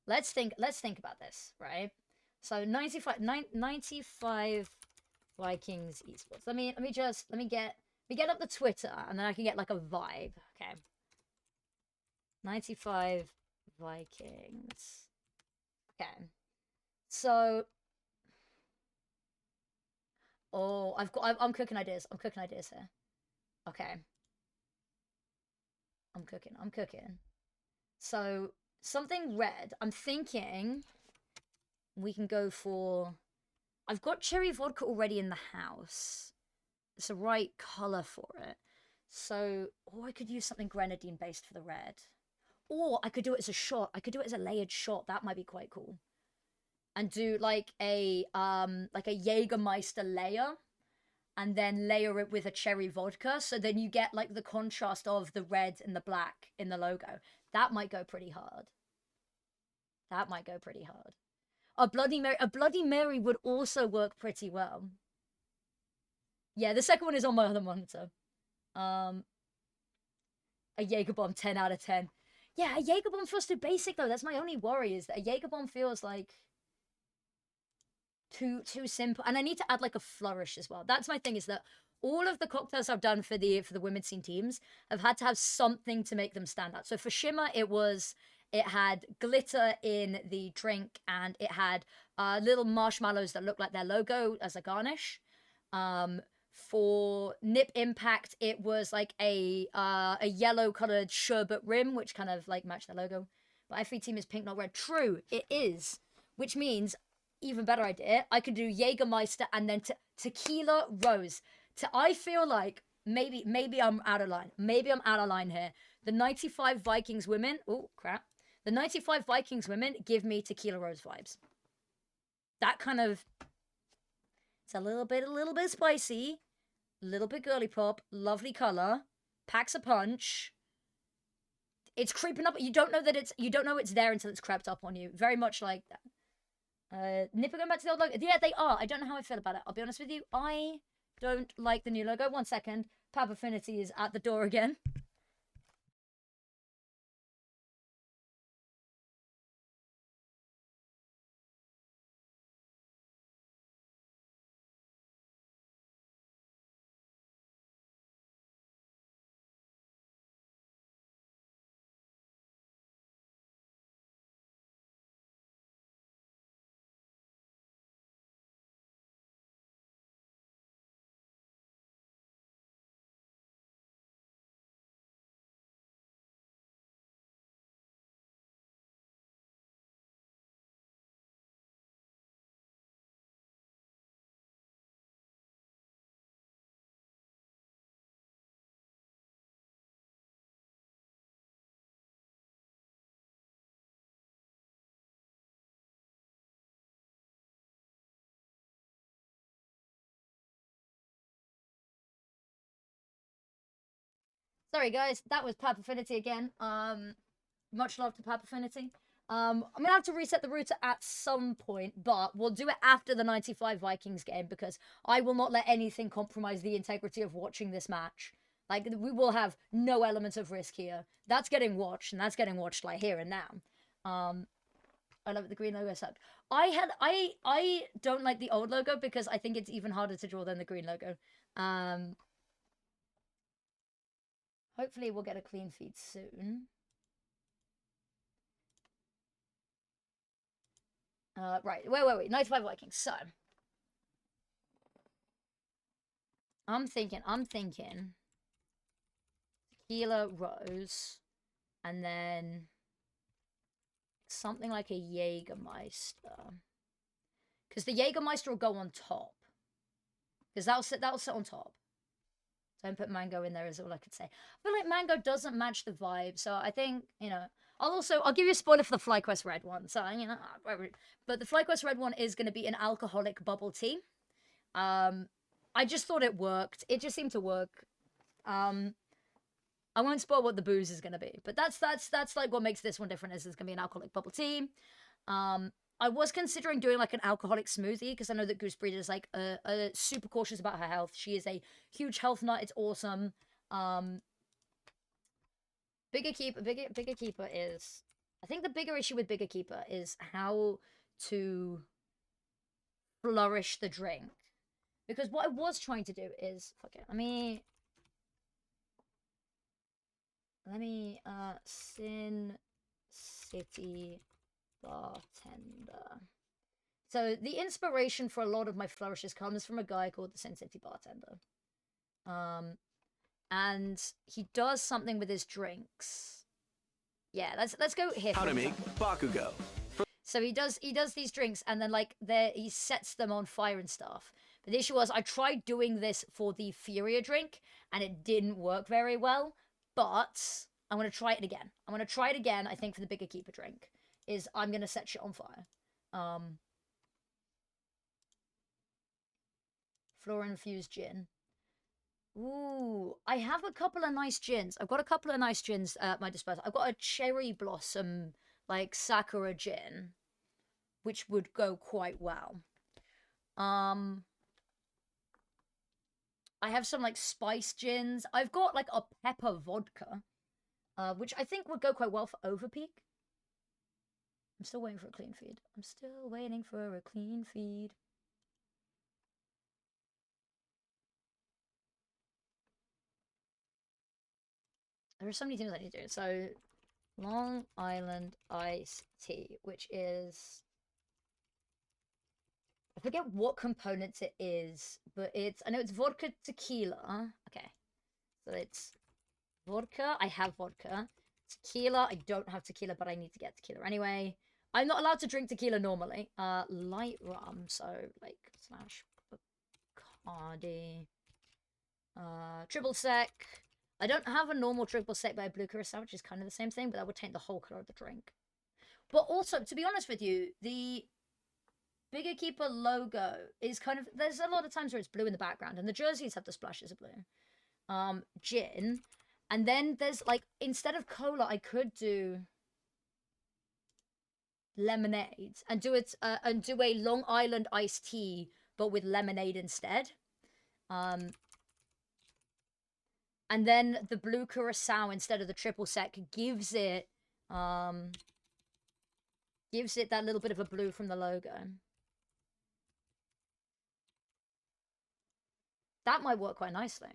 let's think about this, right? So 95 Vikings esports. Let me get up the Twitter and then I can get like a vibe. Okay. 95 Vikings. Okay. So oh, I'm cooking ideas. I'm cooking ideas here. Okay. I'm cooking. So, something red. I'm thinking we can go for. I've got cherry vodka already in the house. It's the right color for it. So, or I could use something grenadine based for the red. Or I could do it as a shot. I could do it as a layered shot. That might be quite cool. And do like a Jägermeister layer and then layer it with a cherry vodka. So then you get like the contrast of the red and the black in the logo. That might go pretty hard. That might go pretty hard. A Bloody Mary would also work pretty well. Yeah, the second one is on my other monitor. A Jaeger bomb 10 out of 10. Yeah, a Jaeger bomb feels too basic though. That's my only worry is that a Jaeger bomb feels like too simple. And I need to add like a flourish as well. That's my thing is that all of the cocktails I've done for the women's teams have had to have something to make them stand out. So for Shimmer, it had glitter in the drink and it had little marshmallows that look like their logo as a garnish. For Nip Impact, it was like a yellow colored sherbet rim, which kind of like matched the logo. But FE team is pink, not red. True, it is. Which means, even better idea, I could do Jägermeister and then tequila rose. I feel like maybe I'm out of line. Maybe I'm out of line here. The 95 Vikings women. Oh crap. The 95 Vikings women give me tequila rose vibes. That kind of. It's a little bit spicy, a little bit girly pop, lovely color, packs a punch. It's creeping up. You don't know it's there until it's crept up on you. Very much like that. Nipper going back to the old logo. Yeah, they are. I don't know how I feel about it. I'll be honest with you. I don't like the new logo. 1 second. Pab Affinity is at the door again. Sorry, guys. That was Pab Affinity again. Much love to Pab Affinity. I'm gonna have to reset the router at some point, but we'll do it after the 95 Vikings game because I will not let anything compromise the integrity of watching this match. Like we will have no element of risk here. That's getting watched, and that's getting watched like here and now. I love it. The green logo sucked. I don't like the old logo because I think it's even harder to draw than the green logo. Hopefully we'll get a clean feed soon. Right. Wait. 95 Vikings. So I'm thinking Tequila Rose, and then something like a Jägermeister. Because the Jägermeister will go on top. Because that'll sit on top. Don't put mango in there is all I could say. I feel like mango doesn't match the vibe, so I think, you know, I'll give you a spoiler for the FlyQuest Red one. So, you know, but the FlyQuest Red one is going to be an alcoholic bubble tea. I just thought it worked. It just seemed to work. I won't spoil what the booze is going to be, but that's like what makes this one different is it's going to be an alcoholic bubble tea. I was considering doing like an alcoholic smoothie because I know that Goose Breeder is like super cautious about her health. She is a huge health nut. It's awesome. Bigger Keeper is, I think the bigger issue with Bigger Keeper is how to flourish the drink. Because what I was trying to do is, fuck it, let me Sin City Bartender. So the inspiration for a lot of my flourishes comes from a guy called the Sin City Bartender. And he does something with his drinks. Yeah, let's go here. How to make Bakugo. So he does these drinks and then like he sets them on fire and stuff. But the issue was I tried doing this for the Furia drink and it didn't work very well. But I'm going to try it again. I think, for the Bigger Keeper drink. Is I'm going to set shit on fire. Flora-infused gin. Ooh, I have a couple of nice gins. I've got a couple of nice gins at my disposal. I've got a cherry blossom, like, Sakura gin, which would go quite well. I have some, like, spice gins. I've got, like, a pepper vodka, which I think would go quite well for Overpeak. I'm still waiting for a clean feed. There are so many things I need to do. So, Long Island iced tea, which is... I forget what components it is, but I know it's vodka tequila. Okay. So it's vodka. I have vodka. Tequila. I don't have tequila, but I need to get tequila anyway. I'm not allowed to drink tequila normally. Light rum. So, like, slash Bacardi. Triple sec. I don't have a normal triple sec by Blue Curacao, which is kind of the same thing, but that would taint the whole color of the drink. But also, to be honest with you, the Bigger Keeper logo is kind of... There's a lot of times where it's blue in the background, and the jerseys have the splashes of blue. Gin. And then there's, like, instead of cola, I could do lemonade and do a Long Island iced tea, but with lemonade instead. And then the blue curacao instead of the triple sec gives it that little bit of a blue from the logo. That might work quite nicely.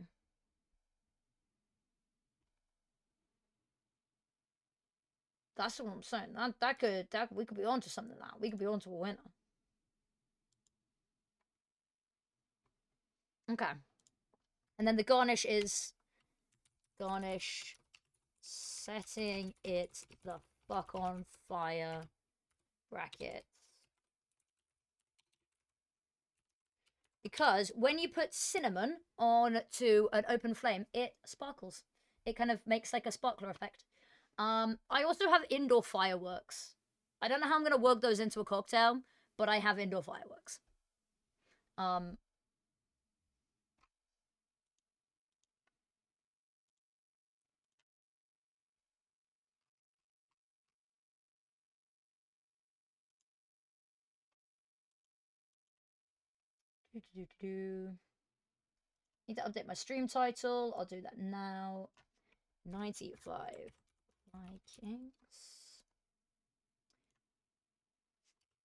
That's what I'm saying. We could be onto something now. We could be onto a winner. Okay. And then the garnish is setting it the fuck on fire. Brackets. Because when you put cinnamon on to an open flame, it sparkles. It kind of makes like a sparkler effect. I also have indoor fireworks. I don't know how I'm going to work those into a cocktail, but I have indoor fireworks. Need to update my stream title. I'll do that now. 95 Vikings.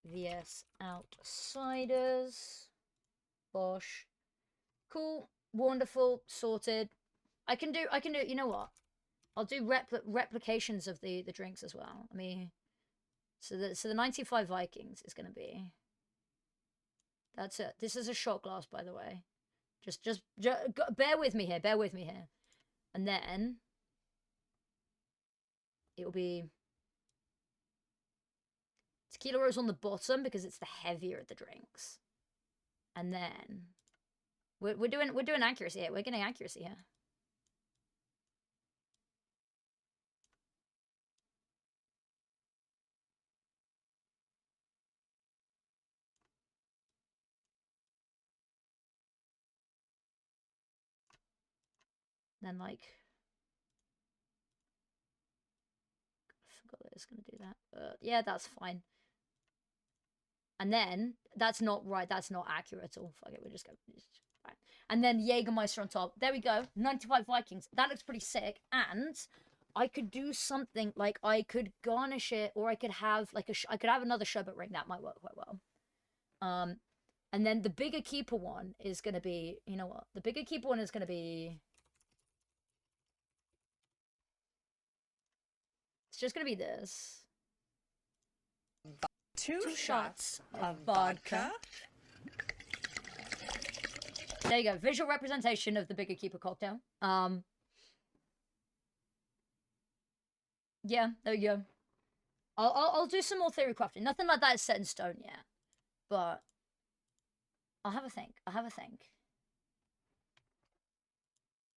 VS Outsiders. Bosh. Cool. Wonderful. Sorted. I can do, you know what? I'll do replications of the drinks as well. I mean, so the 95 Vikings is going to be, that's it. This is a shot glass, by the way. Just bear with me here. Bear with me here. And then it'll be tequila rose on the bottom because it's the heavier of the drinks. And then we're doing accuracy here. We're getting accuracy here. Then like, I forgot that it's gonna do that. Yeah, that's fine. And then that's not right. That's not accurate at all. Fuck it. We're just going. Right. And then Jägermeister on top. There we go. 95 Vikings. That looks pretty sick. And I could do something like I could garnish it, or I could have like I could have another sherbet ring that might work quite well. And then the bigger keeper one is gonna be. You know what? The bigger keeper one is gonna be. It's just gonna be this. Two shots of vodka. There you go. Visual representation of the bigger keeper cocktail. Yeah, there you go. I'll do some more theory crafting. Nothing like that is set in stone yet, but I'll have a think. I'll have a think.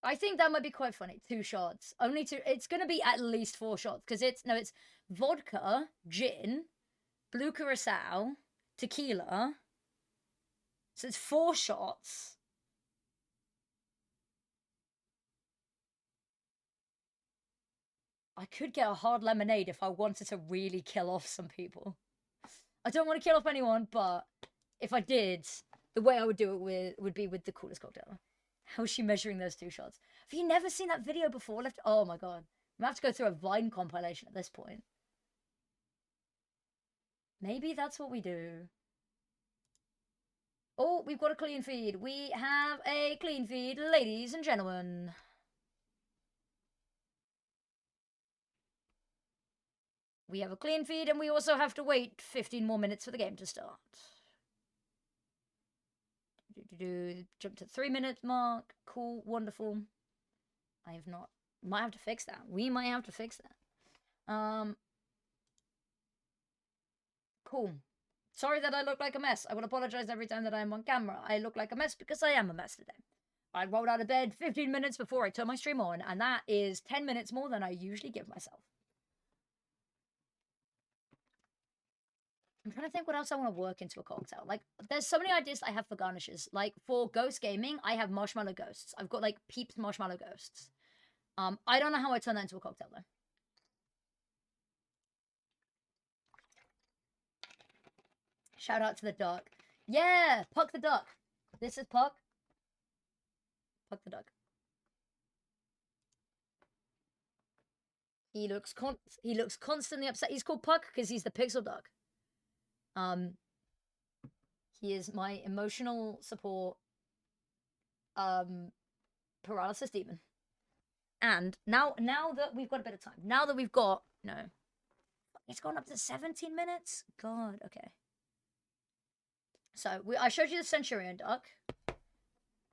I think that might be quite funny. 2 shots. Only 2. It's gonna be at least 4 shots because it's vodka, gin, blue curacao, tequila. So it's 4 shots. I could get a hard lemonade if I wanted to really kill off some people. I don't want to kill off anyone, but if I did, the way I would do it would be with the coolest cocktail. How is she measuring those 2 shots? Have you never seen that video before? Oh my god. I'm gonna have to go through a Vine compilation at this point. Maybe that's what we do. Oh, we've got a clean feed. We have a clean feed, ladies and gentlemen. We have a clean feed, and we also have to wait 15 more minutes for the game to start. Jump to 3-minute mark. Cool, wonderful. I have not. Might have to fix that. We might have to fix that. Cool. Sorry that I look like a mess. I will apologize every time that I am on camera. I look like a mess because I am a mess today. I rolled out of bed 15 minutes before I turned my stream on, and that is 10 minutes more than I usually give myself. I'm trying to think what else I want to work into a cocktail. Like, there's so many ideas I have for garnishes. Like, for Ghost Gaming, I have Marshmallow Ghosts. I've got, like, Peeps Marshmallow Ghosts. I don't know how I turn that into a cocktail, though. Shout out to the duck. Yeah! Puck the duck. This is Puck. Puck the duck. He looks constantly upset. He's called Puck because he's the pixel duck. He is my emotional support paralysis demon. And now that we've got a bit of time, now that we've got, it's gone up to 17 minutes. God, okay. So I showed you the Centurion duck, and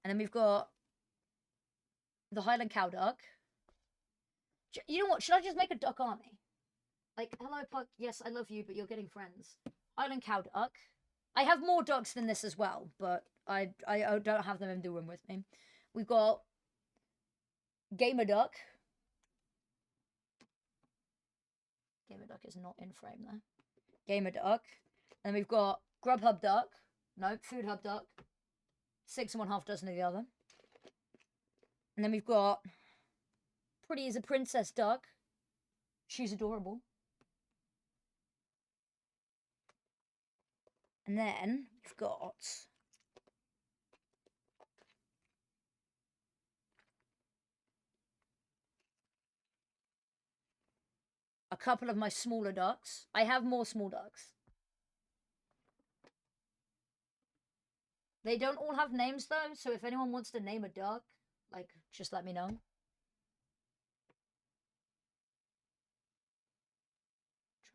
then we've got the Highland cow duck. You know what? Should I just make a duck army? Like, hello, Puck. Yes, I love you, but you're getting friends. Highland cow duck. I have more ducks than this as well, but I don't have them in the room with me. We've got Gamer Duck. Gamer Duck is not in frame there. Gamer Duck. And then we've got Grubhub Duck. No, Food Hub Duck. 6 1/2 dozen of the other. And then we've got Pretty as a Princess Duck. She's adorable. And then we've got a couple of my smaller ducks. I have more small ducks. They don't all have names though, so if anyone wants to name a duck, like, just let me know.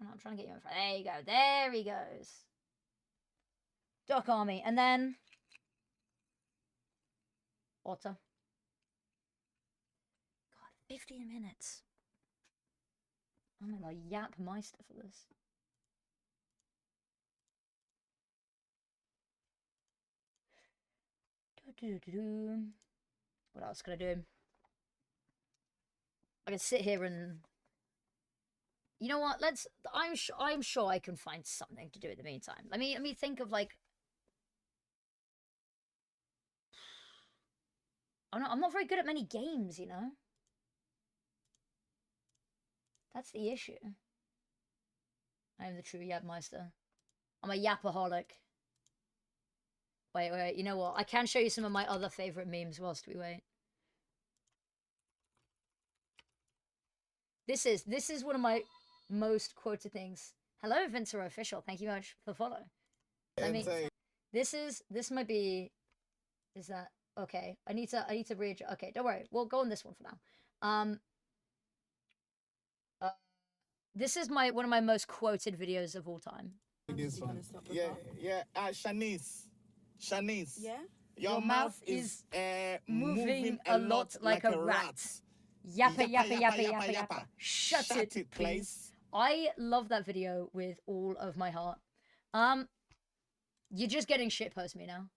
I'm trying to get you in front. There you go. There he goes. Duck Army. And then Otter. God, 15 minutes. I'm gonna yap Meister for this. What else can I do? I can sit here and, you know what? I'm sure I can find something to do in the meantime. Let me think of like. I'm not very good at many games, you know. That's the issue. I am the true Yapmeister. I'm a yapaholic. Wait. You know what? I can show you some of my other favorite memes whilst we wait. This is one of my most quoted things. Hello, Vincero Official. Thank you much for the follow. This might be. Is that okay? I need to read. Okay, don't worry. We'll go on this one for now. This is one of my most quoted videos of all time. This one. Yeah. Shanice. Yeah. Your mouth is moving a lot like a rat. Yappa. Shut it, please. I love that video with all of my heart. You're just getting shitpost me now.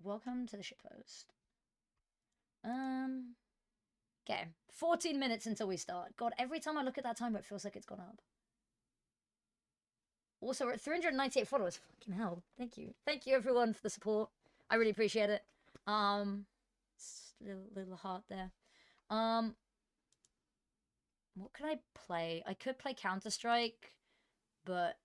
Welcome to the shitpost. Okay, 14 minutes until we start. God, every time I look at that timer, it feels like it's gone up. Also, we're at 398 followers. Fucking hell. Thank you. Thank you, everyone, for the support. I really appreciate it. Little heart there. What can I play? I could play Counter-Strike, but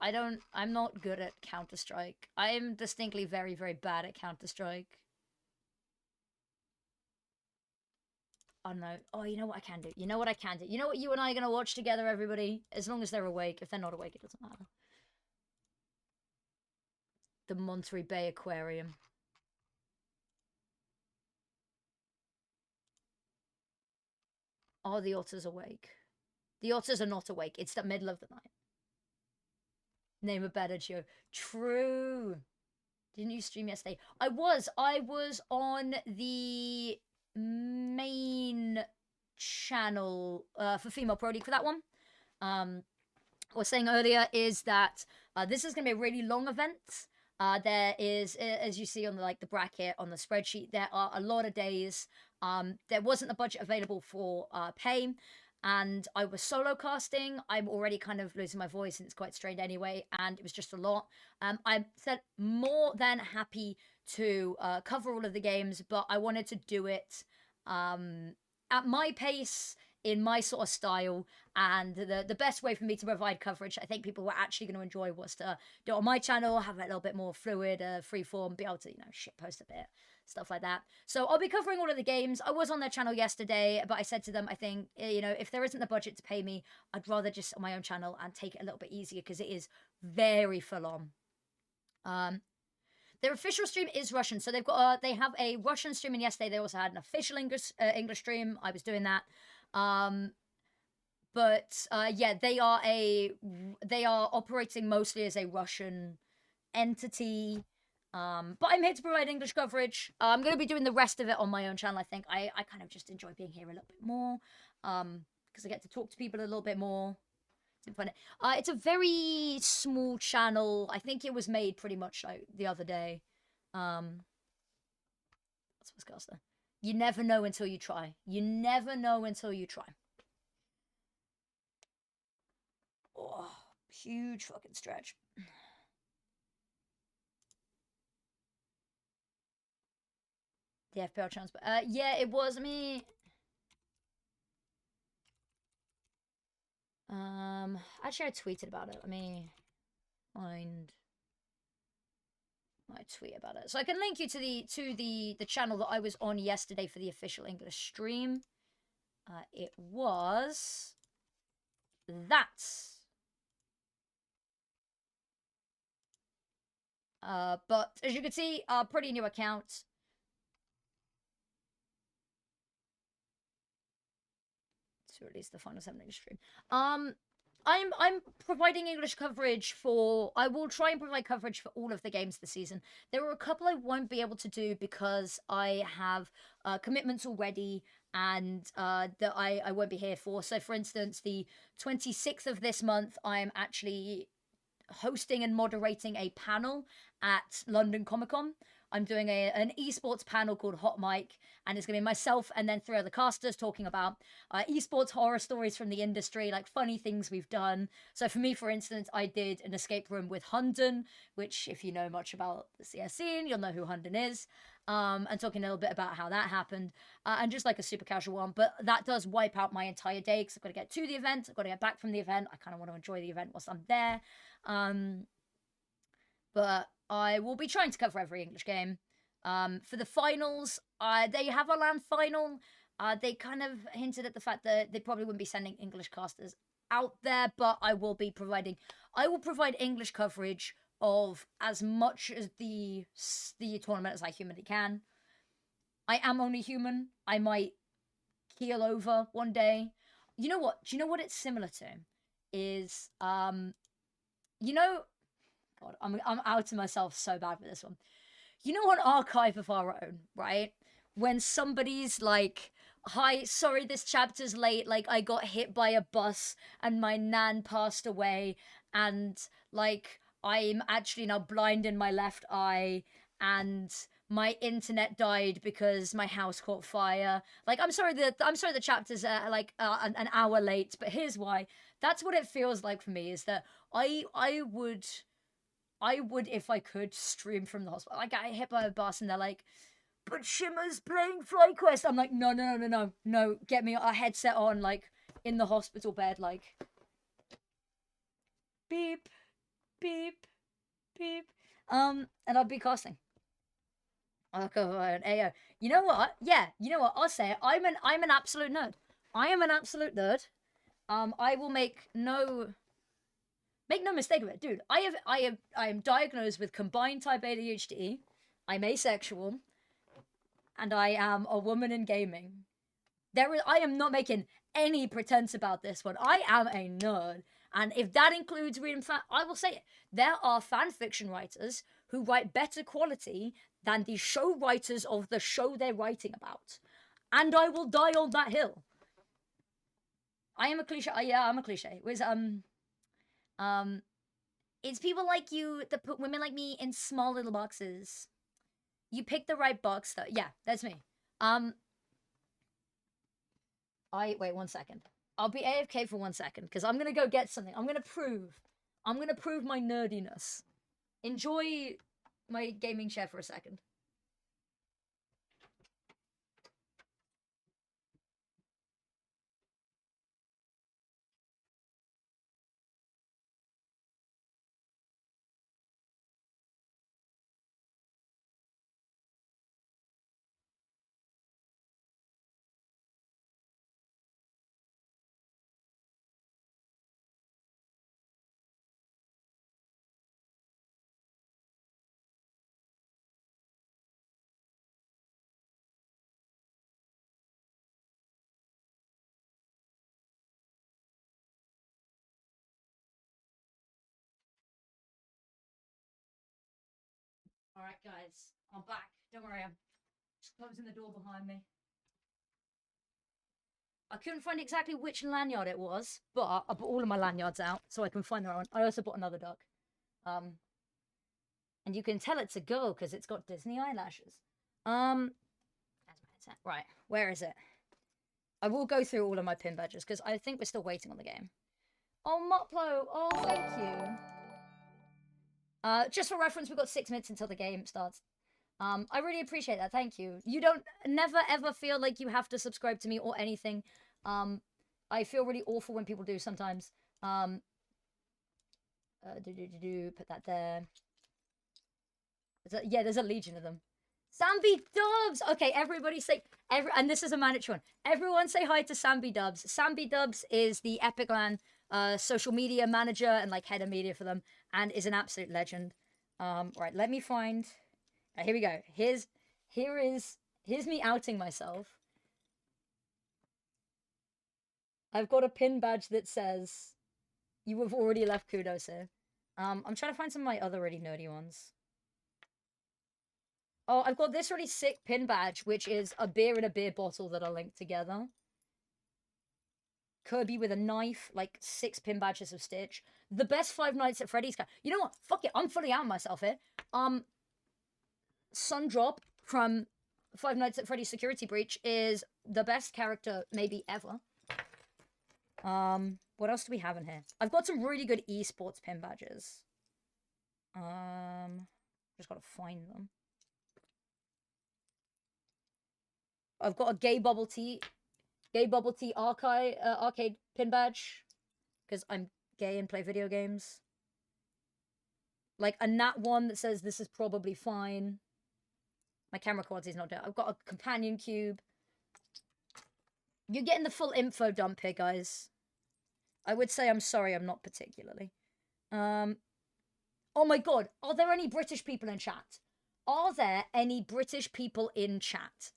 I'm not good at Counter-Strike. I am distinctly very, very bad at Counter-Strike. I don't know. Oh, you know what I can do? You know what I can do? You know what you and I are going to watch together, everybody? As long as they're awake. If they're not awake, it doesn't matter. The Monterey Bay Aquarium. Are the otters awake? The otters are not awake. It's the middle of the night. Name a better show. True. Didn't you stream yesterday? I was on the main channel for Female Pro League for that one. What I was saying earlier is that this is going to be a really long event. There is, as you see on the bracket on the spreadsheet, there are a lot of days. There wasn't the budget available for pay, and I was solo casting. I'm already kind of losing my voice, and it's quite strained anyway, and it was just a lot. I said more than happy to cover all of the games, but I wanted to do it at my pace, in my sort of style, and the best way for me to provide coverage I think people were actually going to enjoy was to do it on my channel, have it a little bit more fluid, freeform, be able to, shitpost a bit, stuff like that. So I'll be covering all of the games. I was on their channel yesterday, but I said to them, I think, if there isn't the budget to pay me, I'd rather just on my own channel and take it a little bit easier, because it is very full on. Their official stream is Russian, so they have a Russian stream, and yesterday they also had an official English stream. I was doing that. But yeah, they are operating mostly as a Russian entity. But I'm here to provide English coverage. I'm going to be doing the rest of it on my own channel, I think. I kind of just enjoy being here a little bit more, because I get to talk to people a little bit more. It's a very small channel. I think it was made pretty much like the other day. That's what's Costa. You never know until you try. You never know until you try. Oh, huge fucking stretch. The FPL chance, but yeah, it was me. Actually, I tweeted about it. Let me find my tweet about it, so I can link you to the channel that I was on yesterday for the official English stream. It was that. But as you can see, pretty new account. To release the final 7 stream. I'm providing English coverage for. I will try and provide coverage for all of the games this season. There are a couple I won't be able to do because I have commitments already and that I won't be here for. So, for instance, the 26th of this month, I'm actually hosting and moderating a panel at London Comic Con. I'm doing an esports panel called Hot Mic, and it's going to be myself and then 3 other casters talking about esports horror stories from the industry, like funny things we've done. So for me, for instance, I did an escape room with Hunden, which if you know much about the CS scene, you'll know who Hunden is. And talking a little bit about how that happened, and just like a super casual one, but that does wipe out my entire day because I've got to get to the event, I've got to get back from the event, I kind of want to enjoy the event whilst I'm there. But I will be trying to cover every English game. For the finals, they have a LAN final. They kind of hinted at the fact that they probably wouldn't be sending English casters out there, but I will provide English coverage of as much as the tournament as I humanly can. I am only human. I might keel over one day. You know what? Do you know what it's similar to? Is you know, God, I'm outing myself so bad with this one. You know, on Archive of Our Own, right? When somebody's like, "Hi, sorry, this chapter's late. Like, I got hit by a bus and my nan passed away, and like, I'm actually now blind in my left eye, and my internet died because my house caught fire. Like, I'm sorry the chapter's an hour late, but here's why." That's what it feels like for me. Is that I would if I could stream from the hospital. Like, I get hit by a bus and they're like, "But Shimmer's playing FlyQuest." I'm like, no, get me a headset on, like in the hospital bed, like beep, beep, beep. And I'll be casting. I'll go an AO. You know what? Yeah, you know what? I'll say it. I'm an absolute nerd. I am an absolute nerd. I will make no mistake of it, dude. I am diagnosed with combined type ADHD. I'm asexual, and I am a woman in gaming. I am not making any pretense about this one. I am a nerd, and if that includes reading I will say it. There are fan fiction writers who write better quality than the show writers of the show they're writing about, and I will die on that hill. I am a cliche. Yeah, I'm a cliche. It's people like you that put women like me in small little boxes. You pick the right box, though. Yeah, that's me. Wait 1 second. I'll be AFK for 1 second because I'm gonna go get something. I'm gonna prove my nerdiness. Enjoy my gaming chair for a second. All right, guys, I'm back. Don't worry, I'm just closing the door behind me. I couldn't find exactly which lanyard it was, but I put all of my lanyards out so I can find the right one. I also bought another duck. And you can tell it's a girl because it's got Disney eyelashes. Right, where is it? I will go through all of my pin badges because I think we're still waiting on the game. Oh, Moplo! Oh, thank you. Just for reference, we've got 6 minutes until the game starts. I really appreciate that. Thank you. You don't never ever feel like you have to subscribe to me or anything. I feel really awful when people do sometimes. Put that there. Yeah, there's a legion of them. Samby Dubs. Okay, everybody say and this is a mandatory one. Everyone say hi to Samby Dubs. Samby Dubs is the Epic Land social media manager and like head of media for them, and is an absolute legend. Right, let me find. Here we go. Here's me outing myself. I've got a pin badge that says you have already left kudos here. I'm trying to find some of my other really nerdy ones. Oh, I've got this really sick pin badge, which is a beer and a beer bottle that are linked together. Kirby with a knife, like 6 pin badges of Stitch. The best Five Nights at Freddy's. You know what? Fuck it. I'm fully out myself here. Sundrop from Five Nights at Freddy's Security Breach is the best character maybe ever. What else do we have in here? I've got some really good esports pin badges. Just gotta find them. I've got a gay bubble tea arcade pin badge because I'm gay and play video games. Like a nat one that says this is probably fine. My camera quality is not down. I've got a companion cube. You're getting the full info dump here, guys. I would say I'm sorry, I'm not particularly. Oh my god, are there any British people in chat? Are there any British people in chat?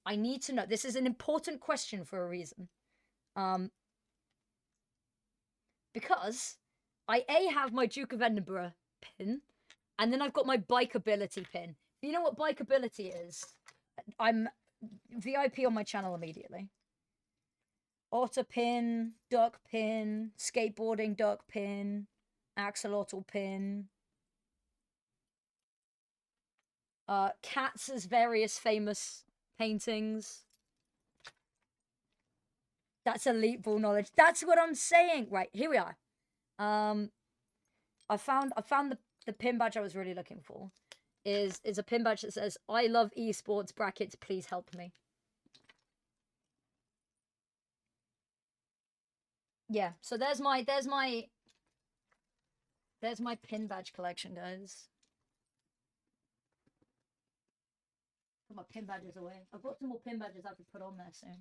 I need to know. This is an important question for a reason. Because I have my Duke of Edinburgh pin, and then I've got my bikeability pin. If you know what bikeability is, I'm VIP on my channel immediately. Otter pin, duck pin, skateboarding duck pin, axolotl pin. Cats' various famous paintings. That's elite ball knowledge. That's what I'm saying. Right, here we are. I found the pin badge I was really looking for. Is a pin badge that says I love esports brackets, please help me. Yeah, so there's my pin badge collection, guys. Put my pin badges away. I've got some more pin badges I could put on there soon.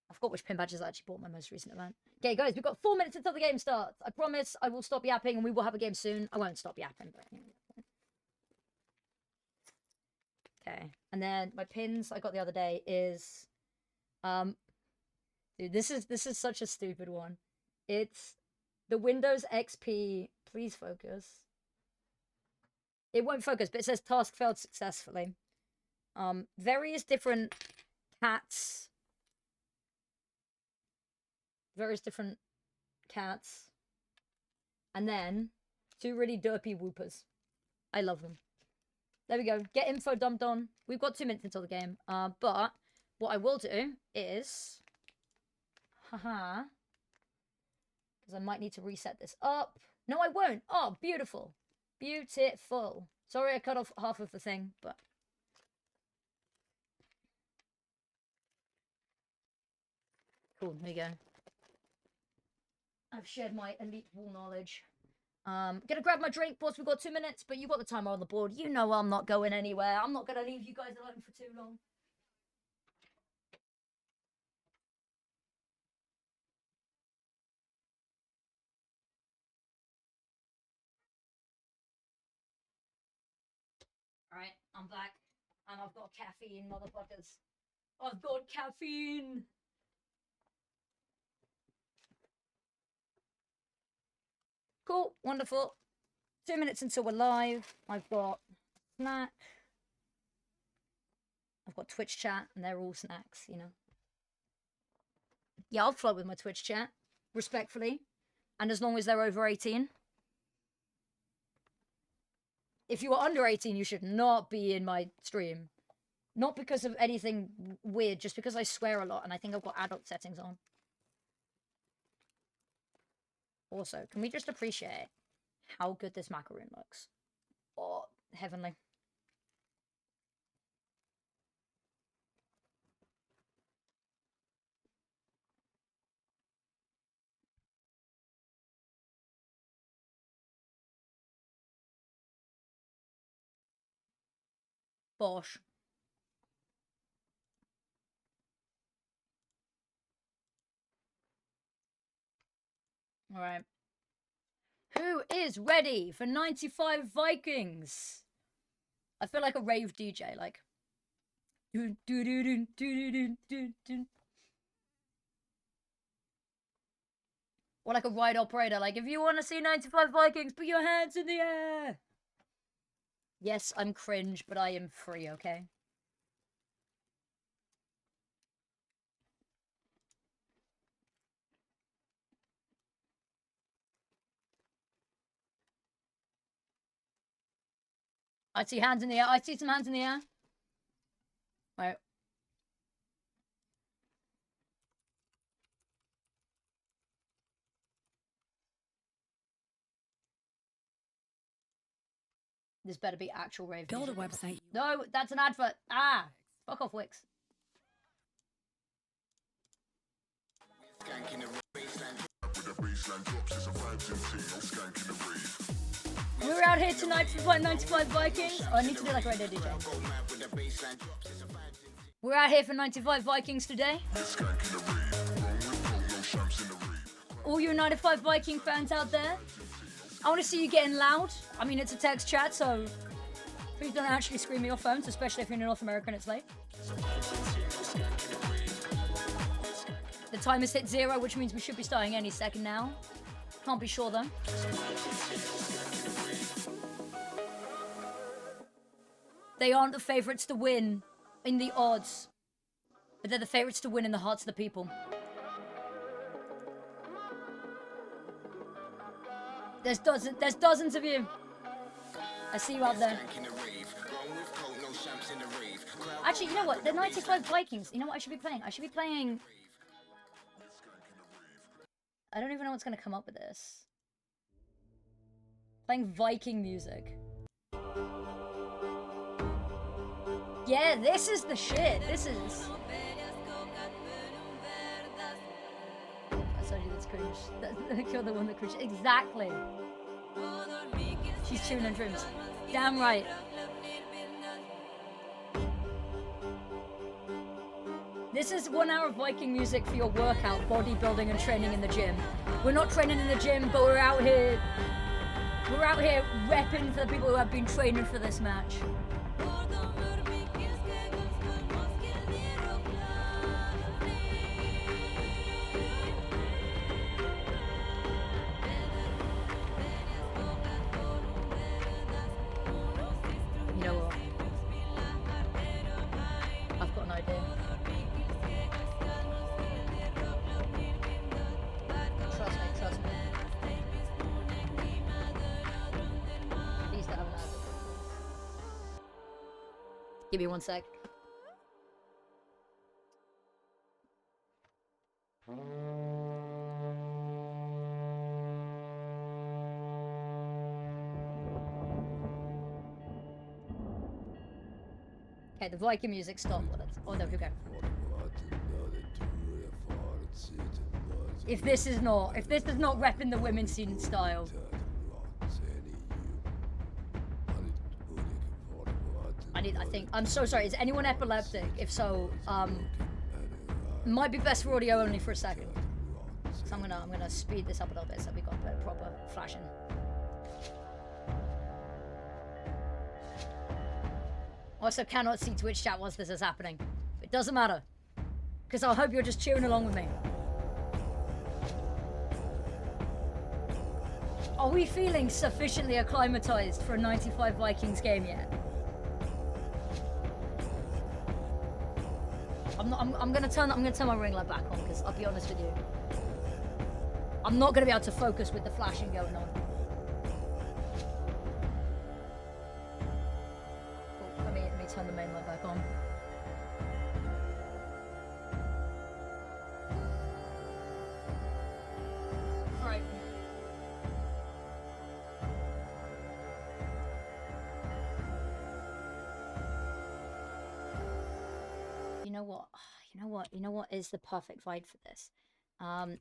I forgot which pin badges I actually bought my most recent event. Okay, guys, we've got 4 minutes until the game starts. I promise I will stop yapping and we will have a game soon. I won't stop yapping, but okay. And then my pins I got the other day is dude, this is such a stupid one. It's the Windows XP, please focus. It won't focus, but it says task failed successfully. Various different cats. Various different cats. And then 2 really derpy whoopers. I love them. There we go. Get info dumped on. We've got 2 minutes until the game. But what I will do is... Haha. Because I might need to reset this up. No, I won't. Oh, beautiful. Beautiful. Sorry I cut off half of the thing, but... Cool, there you go. I've shared my elite wall knowledge. Gonna grab my drink, boss. We've got 2 minutes, but you got the timer on the board. You know I'm not going anywhere. I'm not gonna leave you guys alone for too long. Alright, I'm back. And I've got caffeine, motherfuckers. I've got caffeine! Cool, wonderful. 2 minutes until we're live. I've got snack. I've got Twitch chat, and they're all snacks, you know. Yeah, I'll float with my Twitch chat, respectfully. And as long as they're over 18. If you are under 18, you should not be in my stream. Not because of anything weird, just because I swear a lot, and I think I've got adult settings on. Also, can we just appreciate how good this macaroon looks? Oh, heavenly. Bosh. All right. Who is ready for 95 Vikings? I feel like a rave DJ, like. Or like a ride operator, like, if you want to see 95 Vikings, put your hands in the air. Yes, I'm cringe, but I am free, okay? I see hands in the air. I see some hands in the air. Right. This better be actual rave. Go to website. No, that's an advert. Ah, fuck off, Wix. We're out here tonight for 95 Vikings. Oh, I need to do like a radio DJ. We're out here for 95 Vikings today. All you 95 Viking fans out there, I want to see you getting loud. I mean, it's a text chat, so please don't actually scream at your phones, especially if you're in North America and it's late. The time has hit 0, which means we should be starting any second now. Can't be sure though. They aren't the favourites to win in the odds, but they're the favourites to win in the hearts of the people. There's dozens of you. I see you out there. Actually, you know what? The 95 Vikings. You know what I should be playing? I should be playing... I don't even know what's going to come up with this. Playing Viking music. Yeah, this is the shit. This is... I told you that's cringe. You're the one that cringe. Exactly. She's tuning dreams. Damn right. This is 1 hour of Viking music for your workout, bodybuilding and training in the gym. We're not training in the gym, but we're out here repping for the people who have been training for this match. You know what? I've got an idea. Trust me. Please don't have an ad. Give me 1 sec. Okay, the Viking music stopped. Oh, there we go. If this is not repping the women's scene style. I'm so sorry, is anyone epileptic? If so, might be best for audio only for a second. So I'm gonna speed this up a little bit so we got a proper flashing. Also cannot see Twitch chat whilst this is happening. It doesn't matter. Because I hope you're just cheering along with me. Are we feeling sufficiently acclimatized for a 95 Vikings game yet? I'm gonna turn my ring light back on because I'll be honest with you, I'm not gonna be able to focus with the flashing going on. Oh, let me turn the main light back on. All right. You know what is the perfect vibe for this? The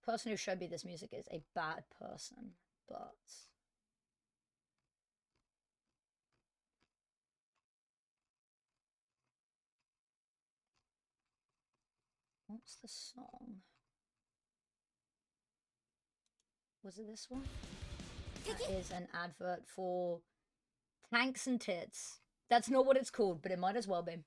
person who showed me this music is a bad person, but What's the song? Was it this one? That is an advert for Tanks and Tits. That's not what it's called, but it might as well be.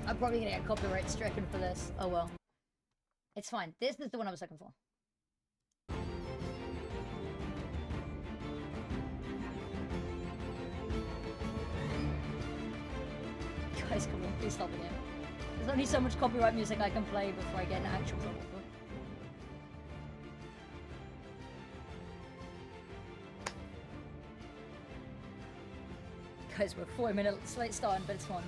I'm probably gonna get copyright stricken for this. Oh well. It's fine. This is the one I was looking for. Guys, come on, please stop it. There's only so much copyright music I can play before I get in actual trouble for it. Guys, we're 4 minutes late starting, but it's fun.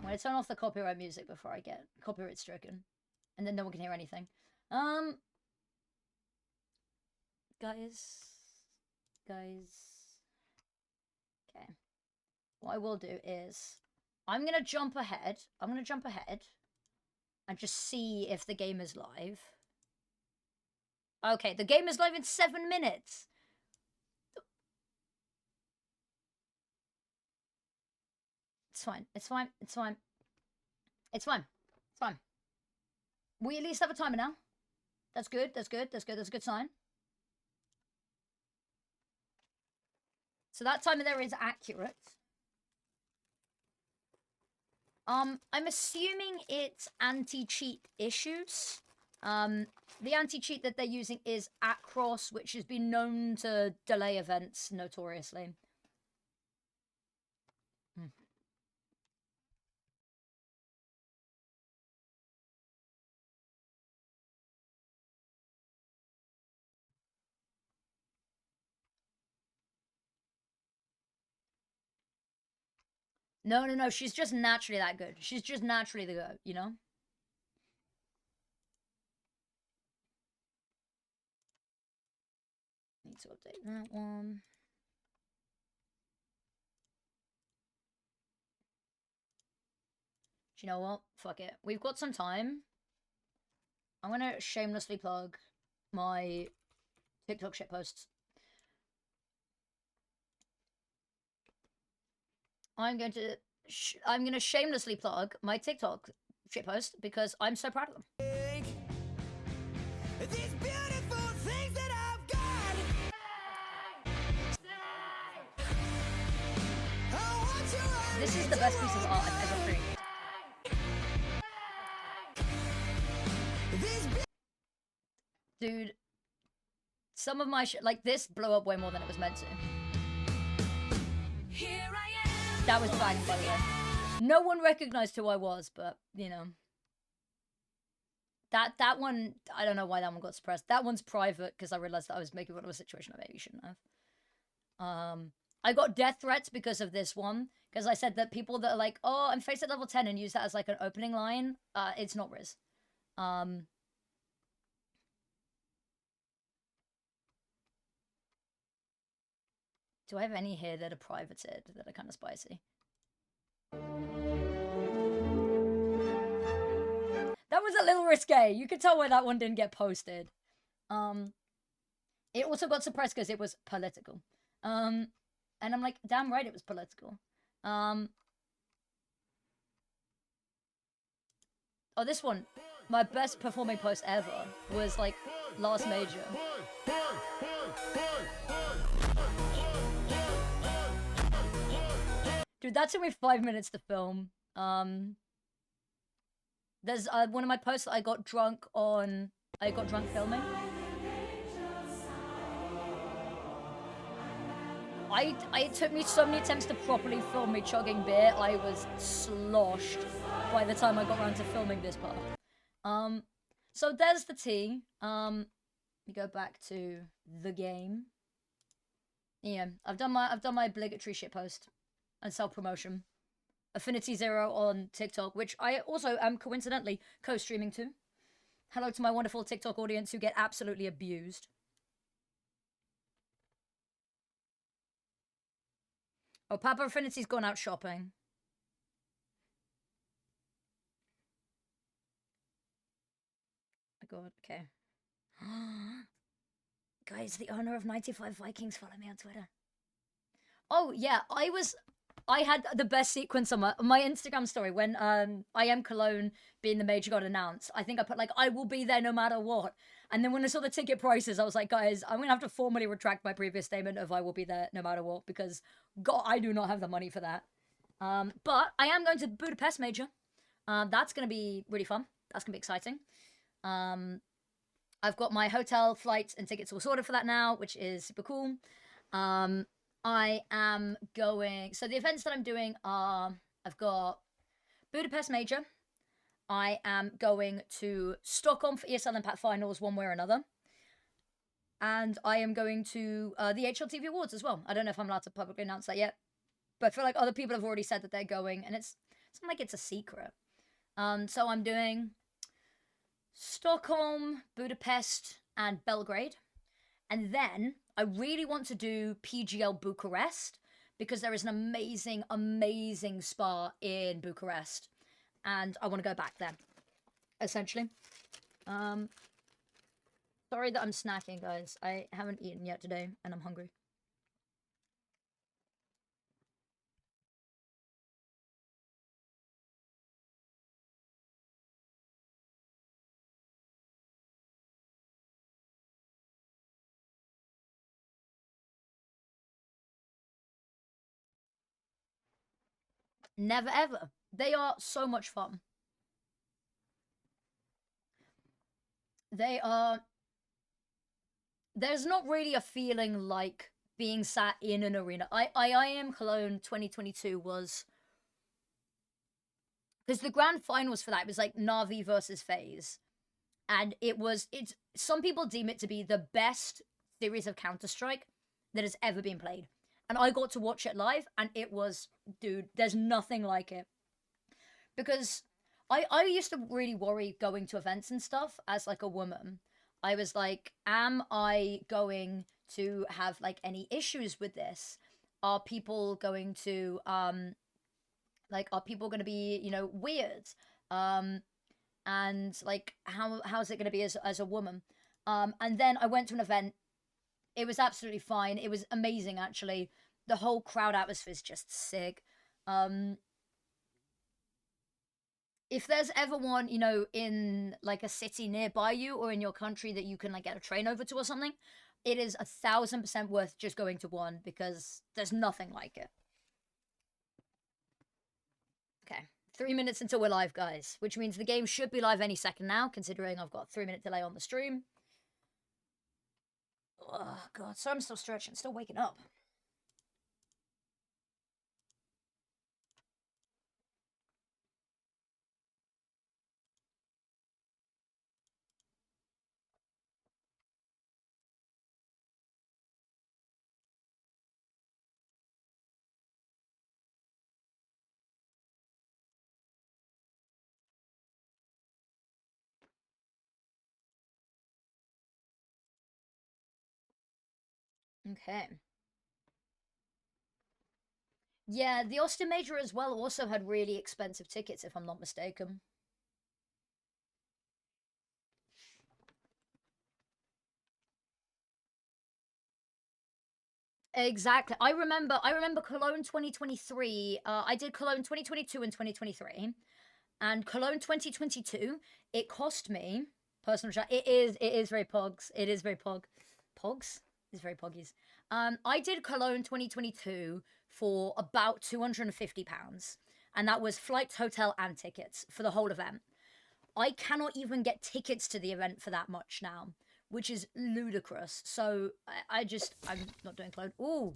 I'm gonna turn off the copyright music before I get copyright stricken. And then no one can hear anything. Guys. Okay. What I will do is, I'm gonna jump ahead. And just see if the game is live. Okay, the game is live in 7 minutes. It's fine. We at least have a timer now. That's good. That's a good sign. So that timer there is accurate. I'm assuming it's anti-cheat issues. The anti-cheat that they're using is @cross, which has been known to delay events notoriously. No, she's just naturally that good. She's just naturally the good, you know? Need to update that one. Do you know what? Fuck it. We've got some time. I'm gonna shamelessly plug my TikTok shit posts. I'm gonna shamelessly plug my TikTok shit post because I'm so proud of them. These beautiful things that I've got. This is the best piece of art I've ever created. Dude, some of my shit, like this, blew up way more than it was meant to. Here I am. That was bang, by the way. No one recognized who I was, but, you know. That one, I don't know why that one got suppressed. That one's private, because I realized that I was making fun of a situation I maybe shouldn't have. I got death threats because of this one, because I said that people that are like, oh, I'm faced at level 10 and use that as like an opening line, it's not Riz. Do I have any here that are privated, that are kind of spicy? That was a little risque. You can tell why that one didn't get posted. It also got suppressed because it was political. And I'm like, damn right it was political. Oh, this one. My best performing post ever was like last major. Dude, that took me 5 minutes to film. There's one of my posts that I got drunk filming. It took me so many attempts to properly film me chugging beer. I was sloshed by the time I got around to filming this part. So there's the tea. We go back to the game. Yeah, I've done my obligatory shitpost and self-promotion Affinity Zero on TikTok, which I also am coincidentally co-streaming to. Hello to my wonderful TikTok audience who get absolutely abused. Oh, Papa Affinity's gone out shopping. Oh my god, okay. Guys, the owner of 95 Vikings, follow me on Twitter. Oh, yeah, I had the best sequence on my Instagram story when I Am Cologne being the major got announced. I think I put like, I will be there no matter what. And then when I saw the ticket prices, I was like, guys, I'm gonna have to formally retract my previous statement of I will be there no matter what, because God, I do not have the money for that. But I am going to Budapest major. That's gonna be really fun. That's gonna be exciting. I've got my hotel, flights, and tickets all sorted for that now, which is super cool. I am going. So the events that I'm doing are I've got Budapest Major. I am going to Stockholm for ESL Impact Finals one way or another. And I am going to the HLTV Awards as well. I don't know if I'm allowed to publicly announce that yet. But I feel like other people have already said that they're going, and it's not like it's a secret. So I'm doing Stockholm, Budapest, and Belgrade. And then I really want to do PGL Bucharest because there is an amazing, amazing spa in Bucharest. And I want to go back there, essentially. Sorry that I'm snacking, guys. I haven't eaten yet today, and I'm hungry. Never ever. They are so much fun. They are. There's not really a feeling like being sat in an arena. I Am Cologne 2022 was. Because the grand finals for that was like Navi versus FaZe. And it's. Some people deem it to be the best series of Counter-Strike that has ever been played. And I got to watch it live, and it was, dude, there's nothing like it. Because I used to really worry going to events and stuff as like a woman. I was like, am I going to have like any issues with this? Are people going to like are people going to be, weird? And like how's it going to be as a woman? And then I went to an event. It was absolutely fine. It was amazing actually. The whole crowd atmosphere is just sick. If there's ever one, in like a city nearby you or in your country that you can like get a train over to or something, it is 1,000% worth just going to one because there's nothing like it. Okay, 3 minutes until we're live, guys, which means the game should be live any second now, considering I've got a 3-minute delay on the stream. Oh god, so I'm still stretching, still waking up. Okay. Yeah, the Austin Major as well also had really expensive tickets, if I'm not mistaken. Exactly. I remember Cologne 2023. I did Cologne 2022 and 2023. And Cologne 2022, it cost me personal it is very pogs. It is very pogs. It's very poggies. I did Cologne 2022 for about £250, and that was flight, hotel, and tickets for the whole event. I cannot even get tickets to the event for that much now, which is ludicrous. So I'm not doing Cologne. Ooh.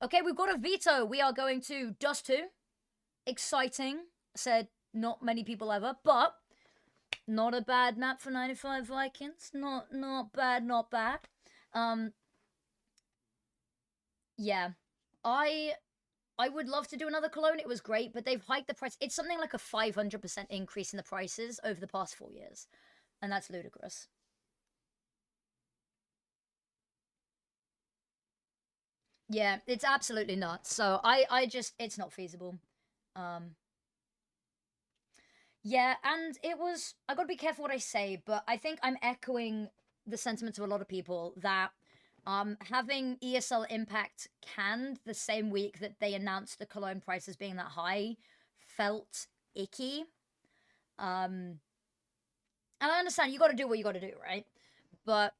Okay, we've got a veto. We are going to Dust 2. Exciting. Said not many people ever, but not a bad map for 95 Vikings. Not bad, not bad. Yeah. I would love to do another cologne. It was great, but they've hiked the price. It's something like a 500% increase in the prices over the past 4 years. And that's ludicrous. Yeah, it's absolutely nuts. So I just, it's not feasible. Um, yeah, and it was, I gotta be careful what I say, but I think I'm echoing the sentiments of a lot of people that having ESL Impact canned the same week that they announced the cologne prices being that high felt icky. And I understand you gotta do what you gotta do, right? But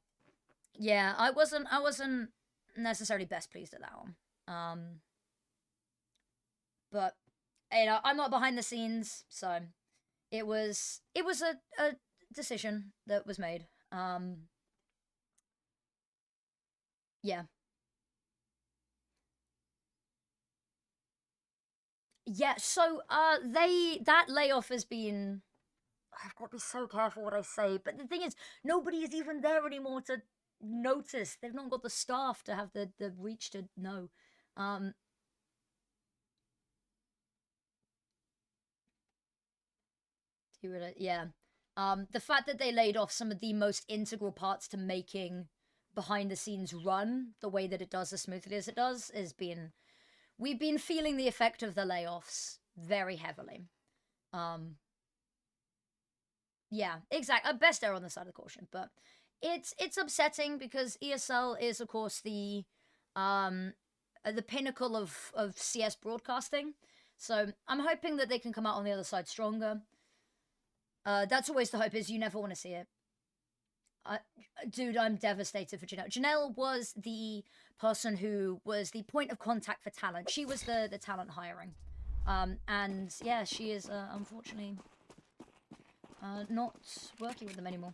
yeah, I wasn't necessarily best pleased at that one. But you know, I'm not behind the scenes, so it was a decision that was made. Yeah. Yeah, so they that layoff has been, I've got to be so careful what I say, but the thing is nobody is even there anymore to notice. They've not got the staff to have the reach to know. Um yeah. The fact that they laid off some of the most integral parts to making behind the scenes run the way that it does as smoothly as it does has been, we've been feeling the effect of the layoffs very heavily. Um yeah, exactly. Best error on the side of the caution, but it's upsetting because ESL is of course the pinnacle of CS broadcasting. So I'm hoping that they can come out on the other side stronger. That's always the hope. Is you never want to see it. Uh, Dude, I'm devastated for Janelle. Janelle was the person who was the point of contact for talent. She was the talent hiring. And yeah, she is unfortunately not working with them anymore.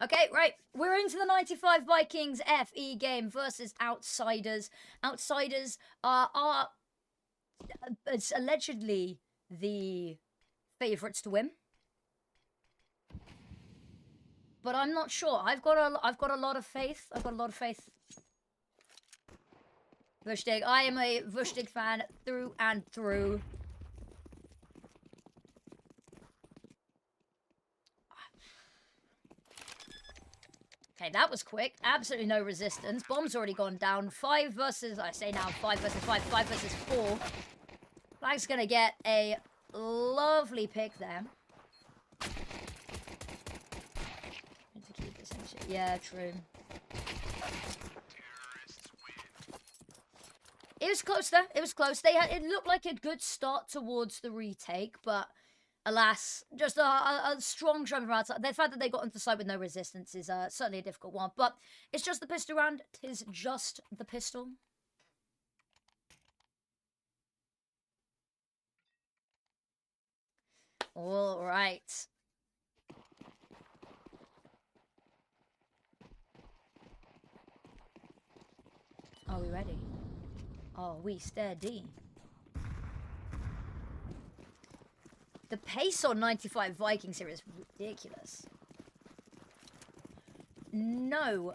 Okay, right. We're into the 95 Vikings FE game versus Outsiders. Outsiders are it's allegedly the favorites to win. But I'm not sure. I've got a lot of faith. I've got a lot of faith. Vushtig. I am a Vushtig fan through and through. Okay, that was quick. Absolutely no resistance. Bomb's already gone down. 5 versus, I say now 5 versus 5, 5 versus 4. Flag's gonna get a lovely pick there. Need to keep this in shit. Yeah, true. It was close though. It was close. It looked like a good start towards the retake, but alas, just a strong jump from outside. The fact that they got into the side with no resistance is certainly a difficult one, but it's just the pistol round. Tis just the pistol. All right. Are we ready? Are we steady? The pace on 95 Vikings here is ridiculous. No,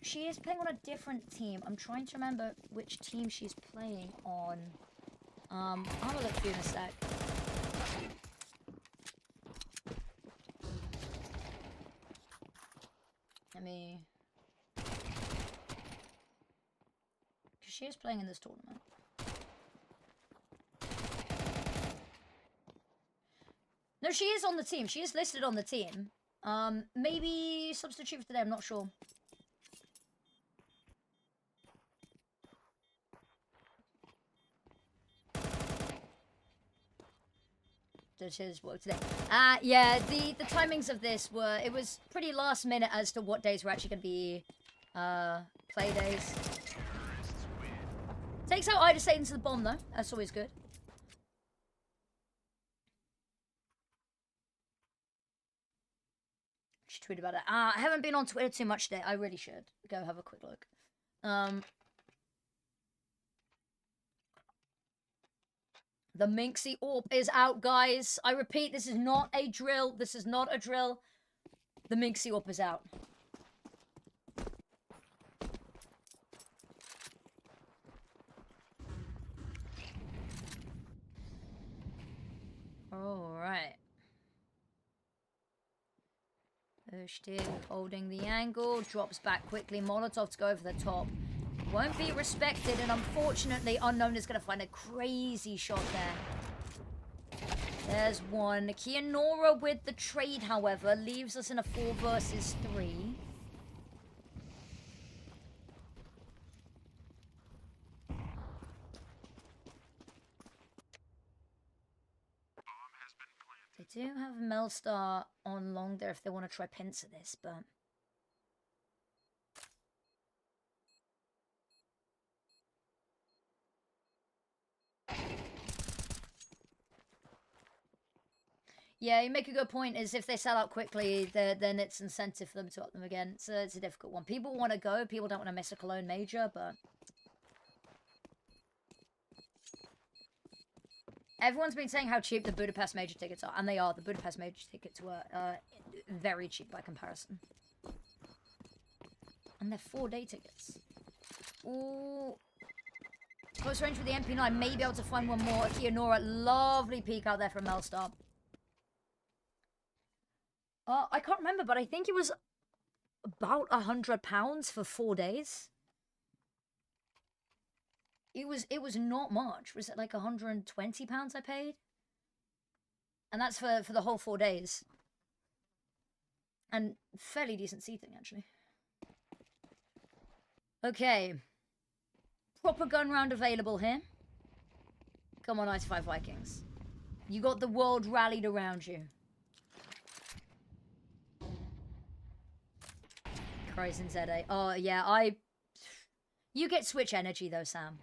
she is playing on a different team. I'm trying to remember which team she's playing on. I'll have a look for you in a sec. Let me... She is playing in this tournament. No, she is on the team. She is listed on the team. Maybe substitute for today, I'm not sure. Does his work today? Yeah, the timings of this were, it was pretty last minute as to what days were actually going to be, play days. Takes out Ida Satan to the bomb, though. That's always good. She tweeted about it. I haven't been on Twitter too much today. I really should. Go have a quick look. The Minxie Orb is out, guys. I repeat, this is not a drill. This is not a drill. The Minxie Orb is out. Alright. Still holding the angle, drops back quickly. Molotov to go over the top. Won't be respected, and unfortunately, Unknown is going to find a crazy shot there. There's one. Kianora with the trade, however, leaves us in a 4 versus 3. They do have Melstar on long there if they want to try pincer this, but... Yeah, you make a good point, is if they sell out quickly, then it's incentive for them to up them again. So it's a difficult one. People want to go, people don't want to miss a Cologne Major, but... Everyone's been saying how cheap the Budapest Major tickets are, and they are. The Budapest Major tickets were very cheap by comparison. And they're 4-day tickets. Ooh. Close range with the MP9, may be able to find one more. Kianora, lovely peek out there from Melstar. I can't remember, but I think it was about £100 for 4 days. It was not much. Was it like £120 I paid? And that's for the whole 4 days. And fairly decent seating, actually. Okay. Proper gun round available here. Come on, 95 Vikings. You got the world rallied around you. Horizon ZA. Oh, yeah, You get switch energy, though, Sam.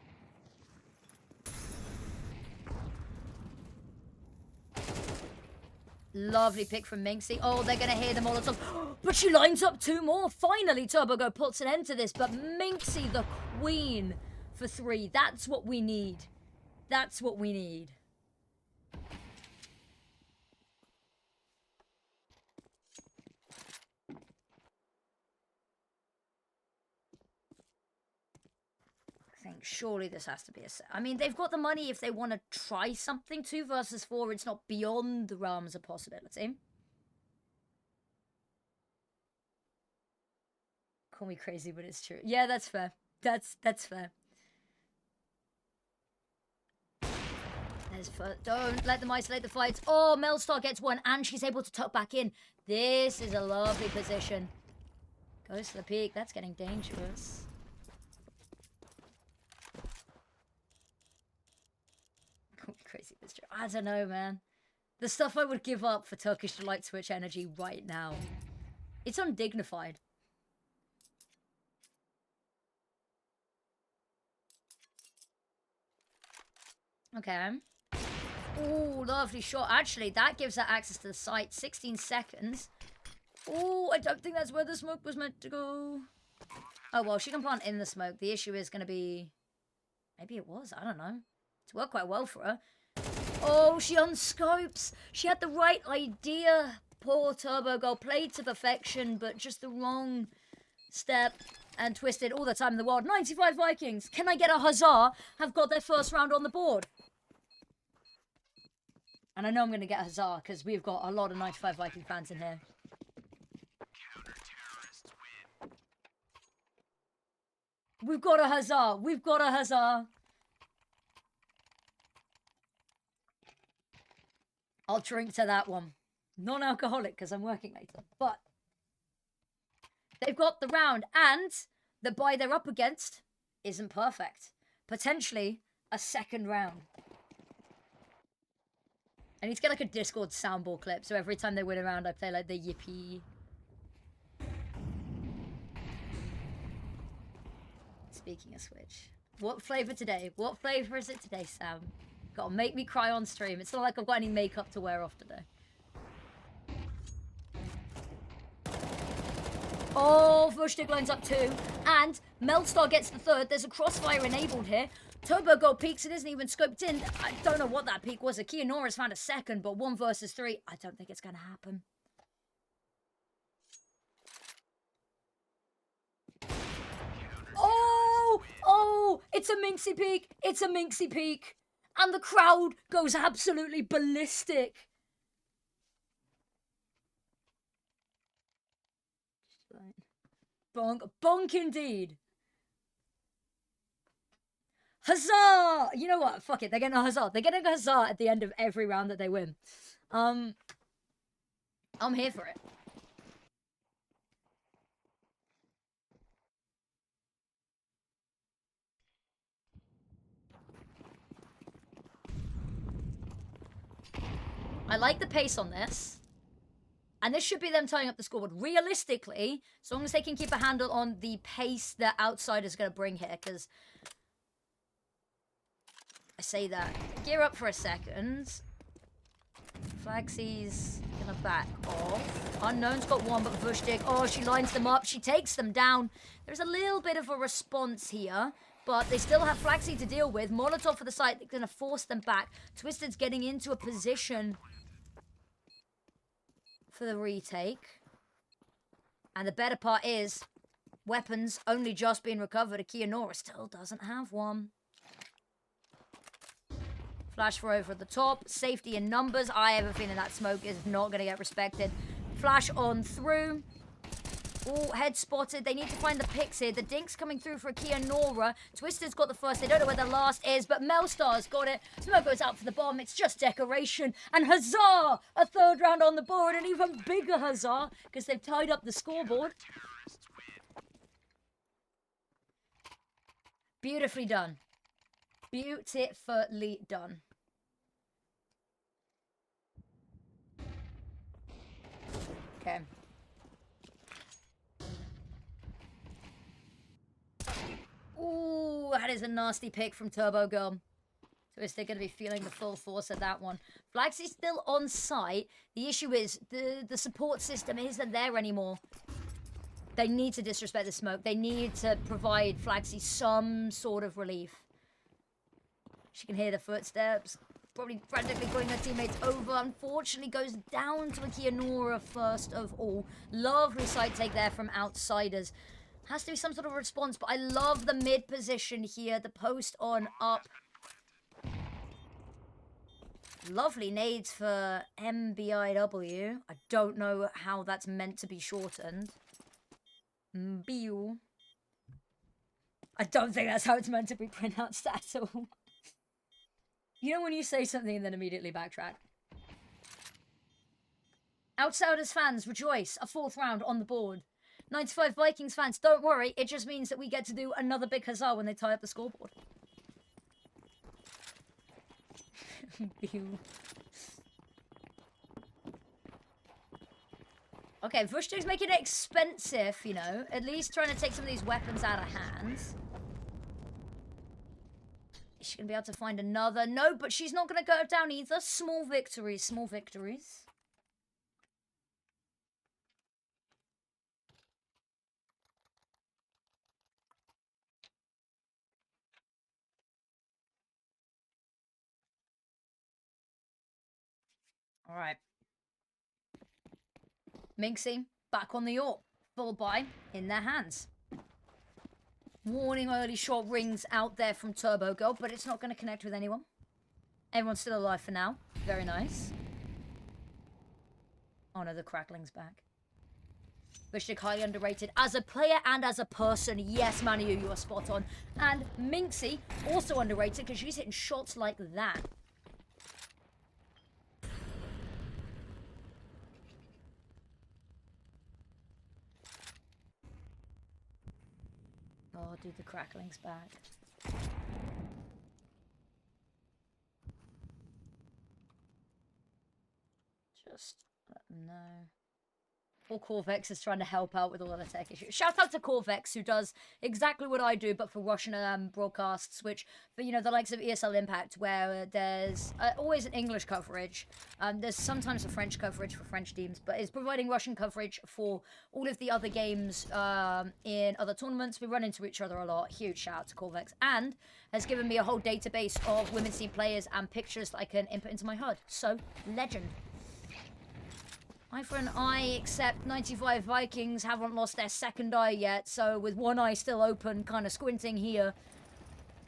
Lovely pick from Minxie. Oh, they're going to hear the Molotov. But she lines up 2 more. Finally, TurboGo puts an end to this. But Minxie, the queen, for 3. That's what we need. That's what we need. I think surely this has to be a set. I mean, they've got the money if they want to try something. 2 versus 4, it's not beyond the realms of possibility. Call me crazy, but it's true. Yeah, that's fair. That's fair. Don't let them isolate the fights. Oh, Melstar gets one, and she's able to tuck back in. This is a lovely position. Goes to the peak. That's getting dangerous. Crazy, Mr. I don't know, man. The stuff I would give up for Turkish Delight Switch energy right now. It's undignified. Okay. Ooh, lovely shot. Actually, that gives her access to the site. 16 seconds. Ooh, I don't think that's where the smoke was meant to go. Oh, well, she can plant in the smoke. The issue is going to be... Maybe it was. I don't know. It's worked quite well for her. Oh, she unscopes. She had the right idea. Poor TurboGo. Played to perfection, but just the wrong step and twisted all the time in the world. 95 Vikings. Can I get a huzzah? Have got their first round on the board. And I know I'm going to get a huzzah because we've got a lot of 95 Viking fans in here. We've got a huzzah. We've got a huzzah. I'll drink to that one. Non-alcoholic because I'm working later. But they've got the round, and the buy they're up against isn't perfect. Potentially a second round. I need to get like a Discord soundboard clip, so every time they win a round, I play like the yippee. Speaking of Switch, what flavor today? What flavor is it today, Sam? Gotta make me cry on stream. It's not like I've got any makeup to wear off today. Oh, Vushtik lines up 2. And Melstar gets the 3rd. There's a crossfire enabled here. TurboGo peeks. It isn't even scoped in. I don't know what that peek was. Kianora's found a 2nd, but 1 versus 3. I don't think it's going to happen. Oh, it's a Minxie peek. It's a Minxie peek. And the crowd goes absolutely ballistic. Bonk. Bonk indeed. Huzzah! You know what? Fuck it. They're getting a huzzah. They're getting a huzzah at the end of every round that they win. I'm here for it. I like the pace on this. And this should be them tying up the scoreboard. Realistically, as long as they can keep a handle on the pace that Outsider's going to bring here, because I say that. Gear up for a second. Flagsy's gonna back off. Unknown's got one, but Vushtik, oh, she lines them up. She takes them down. There's a little bit of a response here, but they still have Flagsy to deal with. Molotov for the site, they're gonna force them back. Twisted's getting into a position for the retake. And the better part is, weapons only just being recovered. Akianora still doesn't have one. Flash for over the top. Safety in numbers. I have a feeling that smoke is not going to get respected. Flash on through. Oh, head spotted. They need to find the picks here. The dink's coming through for Akianora. Twisted's got the first. They don't know where the last is, but Melstar's got it. Smoke goes out for the bomb. It's just decoration. And huzzah! A third round on the board. An even bigger huzzah, because they've tied up the scoreboard. Beautifully done. Beautifully done. Okay. Ooh, that is a nasty pick from Turbo Girl. So is they going to be feeling the full force of that one. Flagsy's still on site. The issue is the support system isn't there anymore. They need to disrespect the smoke. They need to provide Flagsy some sort of relief. She can hear the footsteps. Probably frantically calling her teammates over. Unfortunately, goes down to Akianora first of all. Lovely side take there from Outsiders. Has to be some sort of response, but I love the mid position here. The post on up. Lovely nades for MBIW. I don't know how that's meant to be shortened. Mbiu. I don't think that's how it's meant to be pronounced at all. You know when you say something and then immediately backtrack? Outsiders fans, rejoice. A fourth round on the board. 95 Vikings fans, don't worry. It just means that we get to do another big huzzah when they tie up the scoreboard. Okay, Vushtik's making it expensive, you know. At least trying to take some of these weapons out of hands. Is she going to be able to find another? No, but she's not going to go down either. Small victories, small victories. All right. Minxie, back on the AWP. Full buy in their hands. Warning early shot rings out there from Turbo Girl, but it's not going to connect with anyone. Everyone's still alive for now. Very nice. Oh no, the crackling's back. Vushtik highly underrated as a player and as a person. Yes, Manu, you are spot on. And Minxie, also underrated because she's hitting shots like that. Oh, dude, the crackling's back. Just let them know. Or Corvex is trying to help out with all the tech issues. Shout out to Corvex, who does exactly what I do, but for Russian broadcasts, which, for, you know, the likes of ESL Impact, where there's always an English coverage. There's sometimes a French coverage for French teams, but it's providing Russian coverage for all of the other games in other tournaments. We run into each other a lot. Huge shout out to Corvex. And has given me a whole database of women's team players and pictures that I can input into my HUD. So, legend. Eye for an eye, except 95 Vikings haven't lost their second eye yet, so with one eye still open, kind of squinting here.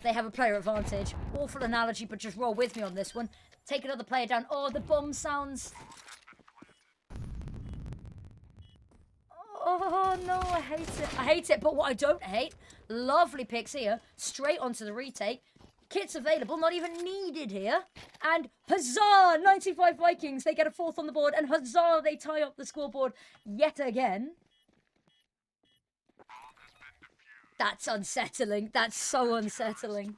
they have a player advantage. Awful analogy, but just roll with me on this one. Take another player down. Oh, the bomb sounds. Oh, no, I hate it. I hate it, but what I don't hate, lovely picks here. Straight onto the retake. Kits available, not even needed here. And huzzah! 95 Vikings, they get a 4th on the board. And huzzah, they tie up the scoreboard yet again. That's unsettling. That's so unsettling.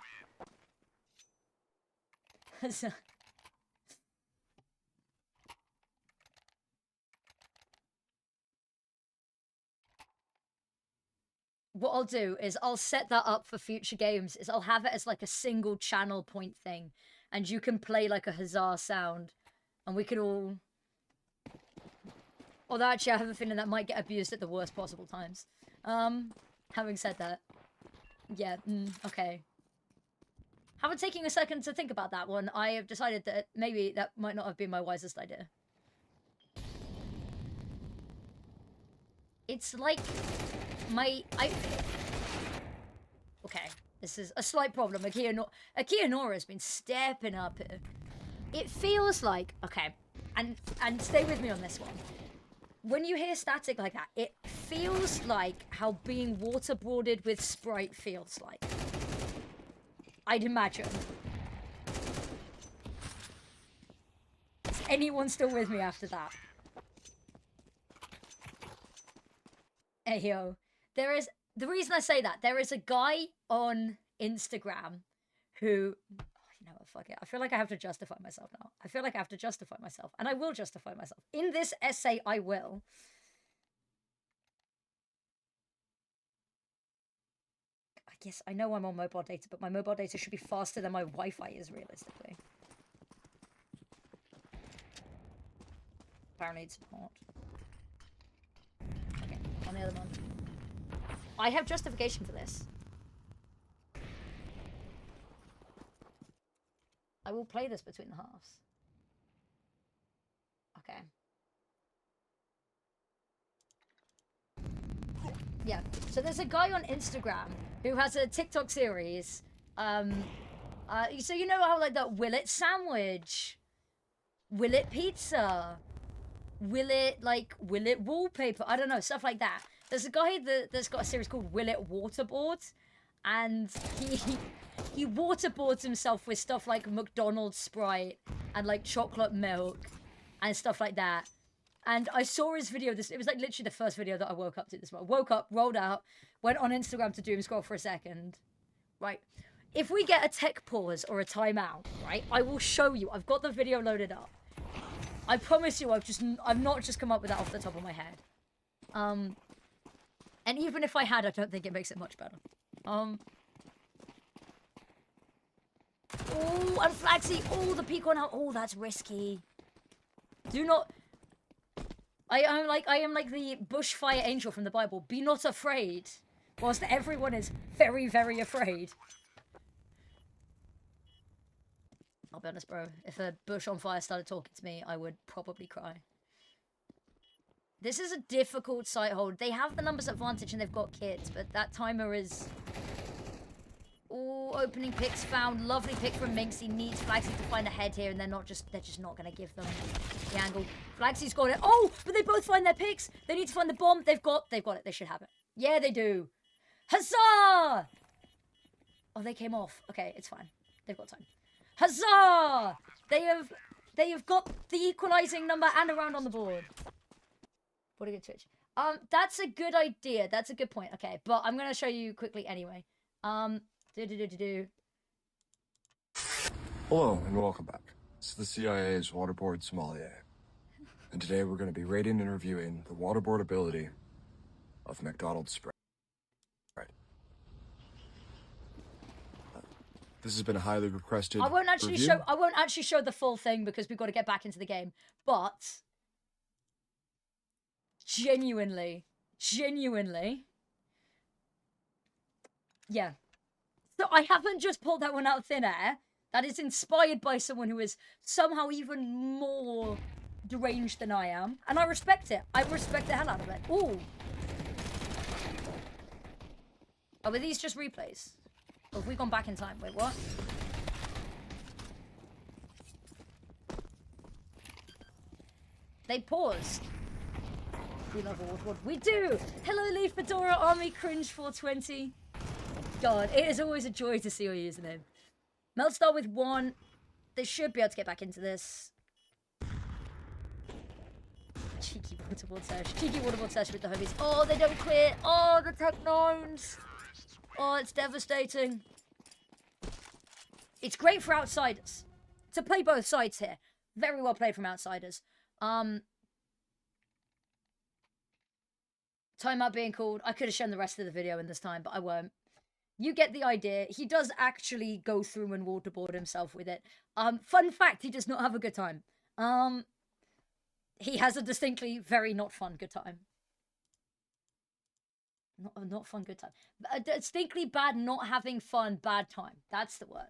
Huzzah. What I'll do is I'll set that up for future games. Is I'll have it as like a single channel point thing, and you can play like a huzzah sound, and we could all. Although actually, I have a feeling that might get abused at the worst possible times. Having said that, yeah, okay. Having taken a second to think about that one, I have decided that maybe that might not have been my wisest idea. It's like okay, this is a slight problem. Akia Nora has been stepping up here. It feels like, okay, and stay with me on this one. When you hear static like that, it feels like how being waterboarded with Sprite feels like. I'd imagine. Is anyone still with me after that? Hey, yo. There is, the reason I say that, there is a guy on Instagram who, oh, you know what, fuck it. I feel like I have to justify myself now. I feel like I have to justify myself, and I will justify myself. In this essay, I will. I guess I know I'm on mobile data, but my mobile data should be faster than my Wi-Fi is, realistically. Apparently it's not. Okay, on the other one. I have justification for this. I will play this between the halves. Okay. Yeah, so there's a guy on Instagram who has a TikTok series. So you know how like that will it sandwich? Will it pizza? Will it wallpaper? I don't know, stuff like that. There's a guy that's got a series called Will It Waterboard, and he waterboards himself with stuff like McDonald's Sprite and like chocolate milk and stuff like that. And I saw his video. It was like literally the first video that I woke up to this morning. Woke up, rolled out, went on Instagram to doom scroll for a second. Right. If we get a tech pause or a timeout, right, I will show you. I've got the video loaded up. I promise you, I've not just come up with that off the top of my head. And even if I had, I don't think it makes it much better. Oh, and Flagsy. Oh, the peak one out. Oh, that's risky. Do not. I am like the bushfire angel from the Bible. Be not afraid, whilst everyone is very, very afraid. I'll be honest, bro. If a bush on fire started talking to me, I would probably cry. This is a difficult site hold. They have the numbers advantage and they've got kits, but that timer is... Oh, opening picks found. Lovely pick from Minx. He needs Flagsy to find a head here, and they're just not going to give them the angle. Flagsy's got it. Oh, but they both find their picks. They need to find the bomb. They've got it. They should have it. Yeah, they do. Huzzah! Oh, they came off. Okay, it's fine. They've got time. Huzzah! They have got the equalizing number and a round on the board. What a good switch. That's a good idea. That's a good point. Okay, but I'm gonna show you quickly anyway. Hello and welcome back. This is the CIA's waterboard sommelier, and today we're going to be rating and reviewing the waterboard ability of McDonald's Sprite. This has been a highly requested. I won't actually show the full thing because we've got to get back into the game. But genuinely, yeah. So I haven't just pulled that one out of thin air. That is inspired by someone who is somehow even more deranged than I am. And I respect it. I respect the hell out of it. Ooh. Oh, were these just replays? Or have we gone back in time? Wait, what? They paused. We love Waterboard. We do! Hello, Lee Fedora Army Cringe 420. God, it is always a joy to see your username. Meltstar with 1. They should be able to get back into this. Cheeky waterboard sesh. Cheeky waterboard sesh with the homies. Oh, they don't quit. Oh, the Technones. Oh, it's devastating. It's great for outsiders. To play both sides here. Very well played from outsiders. Timeout being called. I could have shown the rest of the video in this time, but I won't. You get the idea. He does actually go through and waterboard himself with it. Fun fact, he does not have a good time. He has a distinctly very not fun good time. Not fun good time. A distinctly bad not having fun bad time. That's the words.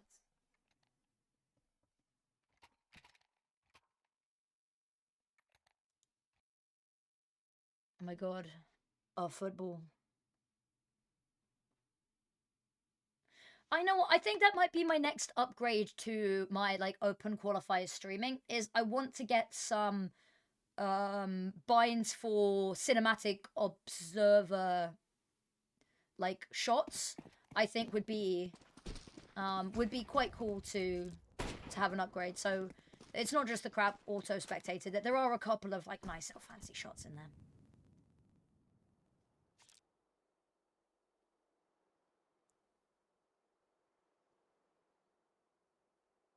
Oh my god. Oh, football. I know what, I think that might be my next upgrade to my, like, open qualifier streaming, is I want to get some, binds for cinematic observer, like, shots. I think would be quite cool to have an upgrade. So, it's not just the crap auto-spectated, that there are a couple of, like, nice little fancy shots in there.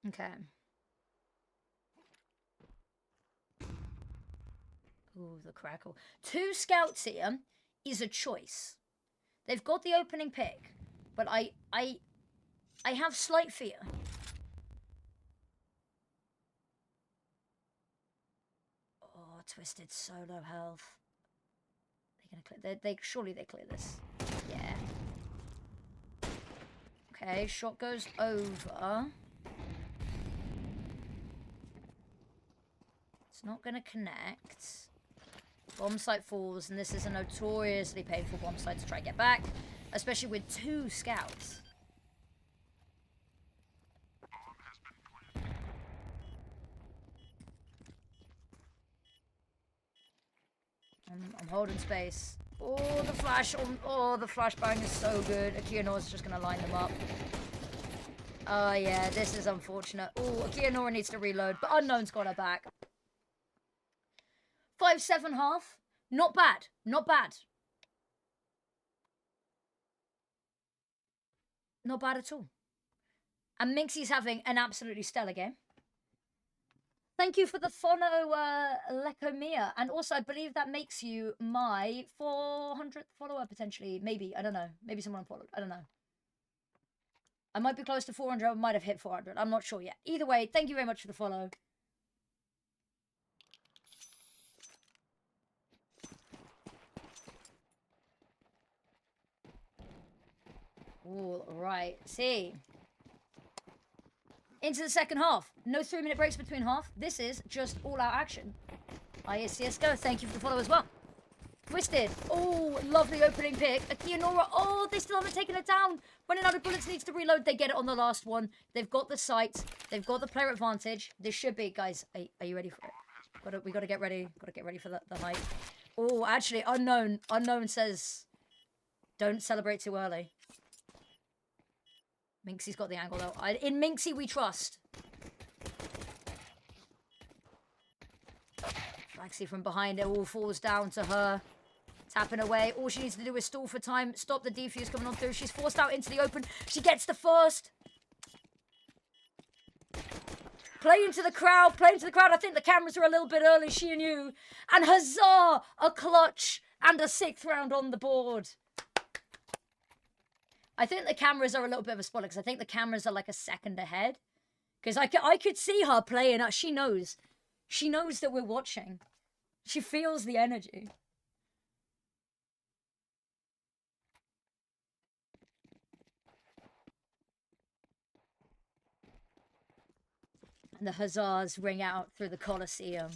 Okay. Ooh, the crackle. 2 scouts here is a choice. They've got the opening pick, but I have slight fear. Oh, Twisted solo health. They're gonna clear. Surely they clear this. Yeah. Okay, shot goes over. It's not going to connect. Bomb site falls, and this is a notoriously painful bomb site to try and get back, especially with 2 scouts. I'm holding space. Oh, the flash! Oh, the flashbang is so good. Akianora's just going to line them up. Oh, yeah, this is unfortunate. Oh, Akianora needs to reload, but Unknown's got her back. 5-7 half. Not bad. Not bad. Not bad at all. And Minxie's having an absolutely stellar game. Thank you for the follow, Lecomia. And also, I believe that makes you my 400th follower, potentially. Maybe. I don't know. Maybe someone followed. I don't know. I might be close to 400. I might have hit 400. I'm not sure yet. Either way, thank you very much for the follow. All right. See. Into the second half. No 3-minute breaks between half. This is just all-out action. ISCSGO, thank you for the follow as well. Twisted. Oh, lovely opening pick. Akianora. Oh, they still haven't taken it down. Running out of bullets, needs to reload. They get it on the last one. They've got the sight. They've got the player advantage. This should be, guys. Are you ready for it? We gotta get ready. Gotta get ready for the hype. Oh, actually, Unknown. Unknown says, don't celebrate too early. Minxie's got the angle, though. In Minxie, we trust. Flaxie from behind it all falls down to her. Tapping away. All she needs to do is stall for time. Stop the defuse coming on through. She's forced out into the open. She gets the first. Play into the crowd. Play into the crowd. I think the cameras are a little bit early, she and you. And huzzah! A clutch and a 6th round on the board. I think the cameras are a little bit of a spoiler because I think the cameras are like a second ahead. Because I could see her playing. She knows. She knows that we're watching. She feels the energy. And the huzzahs ring out through the Colosseum.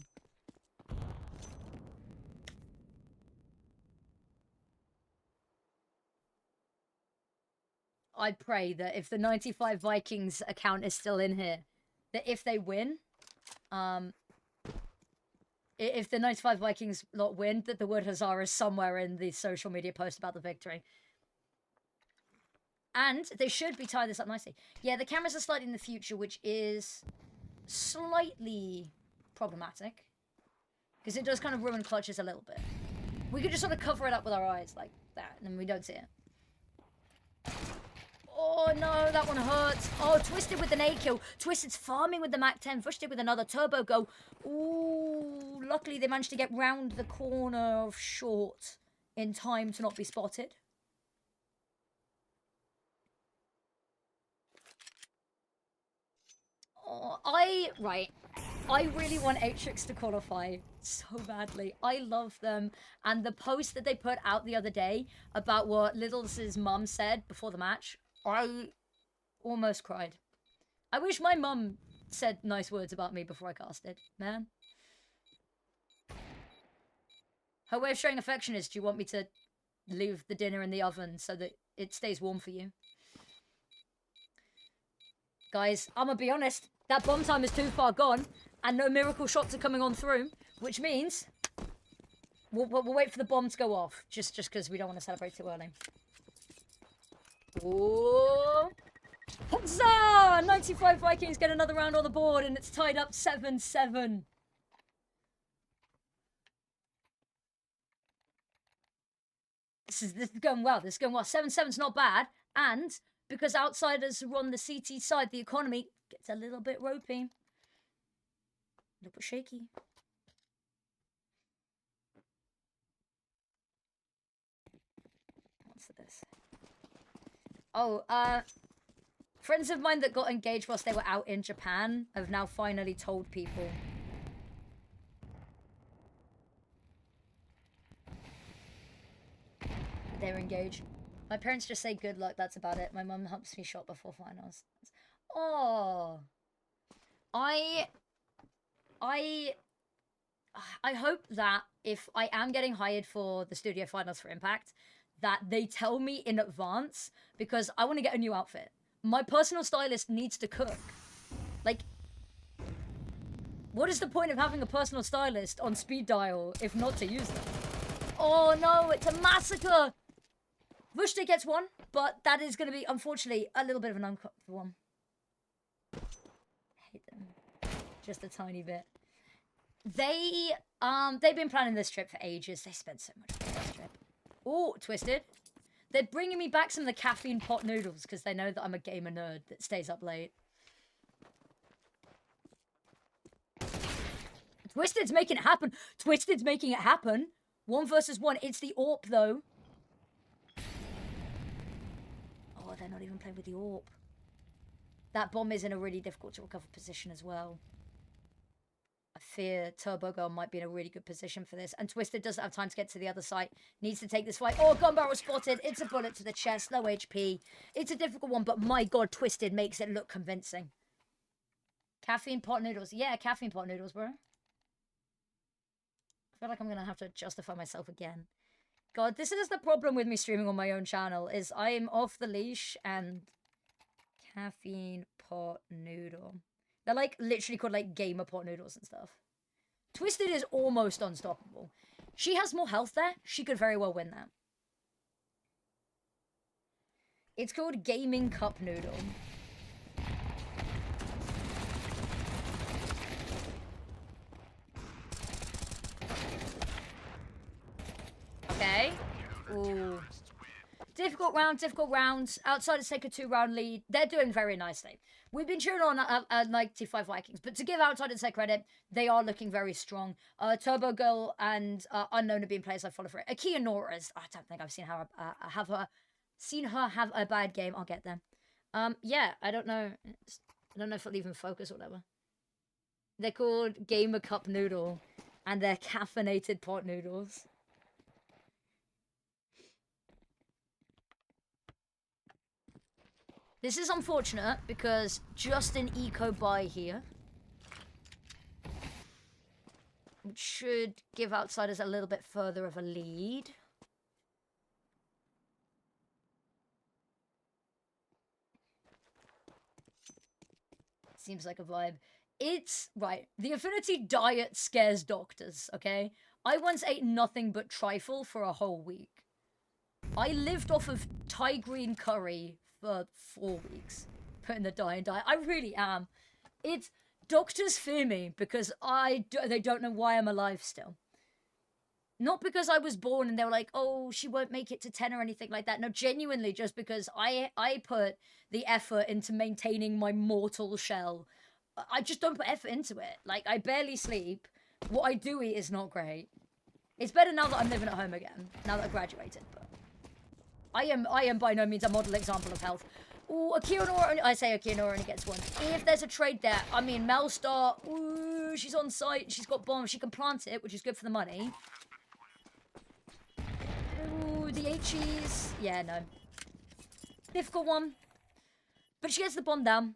I pray that if the 95 Vikings account is still in here, that if they win, if the 95 Vikings lot win, that the word huzzah is somewhere in the social media post about the victory. And they should be tying this up nicely. Yeah, the cameras are slightly in the future, which is slightly problematic. Because it does kind of ruin clutches a little bit. We could just sort of cover it up with our eyes like that, and then we don't see it. Oh no, that one hurts. Oh, Twisted with an A kill. Twisted's farming with the Mac-10. Twisted with another turbo go. Ooh, luckily they managed to get round the corner of short in time to not be spotted. Oh, I really want Atrix to qualify so badly. I love them. And the post that they put out the other day about what Littles' mum said before the match, I almost cried. I wish my mum said nice words about me before I casted, man. Her way of showing affection is, do you want me to leave the dinner in the oven so that it stays warm for you? Guys, I'm gonna be honest, that bomb time is too far gone, and no miracle shots are coming on through, which means we'll wait for the bomb to go off, just because we don't want to celebrate too early. Ooh. Huzzah! 95 Vikings get another round on the board, and it's tied up 7-7. This is going well. This is going well. 7-7's not bad, and because outsiders are on the CT side, the economy gets a little bit ropey. A little bit shaky. What's this? Oh, friends of mine that got engaged whilst they were out in Japan have now finally told people. They're engaged. My parents just say good luck, that's about it. My mum helps me shop before finals. Oh. I hope that if I am getting hired for the studio finals for Impact, that they tell me in advance, because I want to get a new outfit. My personal stylist needs to cook. Like, what is the point of having a personal stylist on speed dial if not to use them? Oh no, it's a massacre! Vushta gets one, but that is going to be, unfortunately, a little bit of an uncomfortable one. I hate them. Just a tiny bit. They've been planning this trip for ages. They spent so much on this trip. Oh, Twisted. They're bringing me back some of the caffeine pot noodles because they know that I'm a gamer nerd that stays up late. Twisted's making it happen. Twisted's making it happen. 1 versus 1. It's the AWP, though. Oh, they're not even playing with the AWP. That bomb is in a really difficult to recover position as well. I fear Turbo Girl might be in a really good position for this. And Twisted doesn't have time to get to the other side. Needs to take this fight. Oh, gun barrel spotted. It's a bullet to the chest. Low HP. It's a difficult one, but my god, Twisted makes it look convincing. Caffeine pot noodles. Yeah, caffeine pot noodles, bro. I feel like I'm going to have to justify myself again. God, this is the problem with me streaming on my own channel, is I'm off the leash and caffeine pot noodle. They're like literally called like gamer pot noodles and stuff. Twisted is almost unstoppable. She has more health there. She could very well win that. It's called gaming cup noodle. Okay. Ooh. Difficult rounds. Outsiders take a 2-round lead. They're doing very nicely. We've been cheering on 95 Vikings, but to give Outsiders their credit, they are looking very strong. Turbo Girl and Unknown have been players I follow for it. Akia Nora's, I don't think I've seen her have a bad game. I'll get them. Yeah, I don't know. I don't know if it'll even focus or whatever. They're called Gamer Cup Noodle, and they're caffeinated pot noodles. This is unfortunate because just an eco buy here, which should give Outsiders a little bit further of a lead. Seems like a vibe. It's right. The Affinity diet scares doctors, okay? I once ate nothing but trifle for a whole week. I lived off of Thai green curry for 4 weeks. Put in the diet. I really am. It's doctors fear me because they don't know why I'm alive still. Not because I was born and they were like, oh, she won't make it to 10 or anything like that. No, genuinely, just because I put the effort into maintaining my mortal shell. I just don't put effort into it. Like, I barely sleep. What I do eat is not great. It's better now that I'm living at home again, now that I graduated, but I am by no means a model example of health. Ooh, Akira Nora, I say Akira Nora only gets one. If there's a trade there, I mean, Melstar, ooh, she's on site, she's got bombs, she can plant it, which is good for the money. Ooh, the HEs, yeah, no. Difficult one. But she gets the bomb down.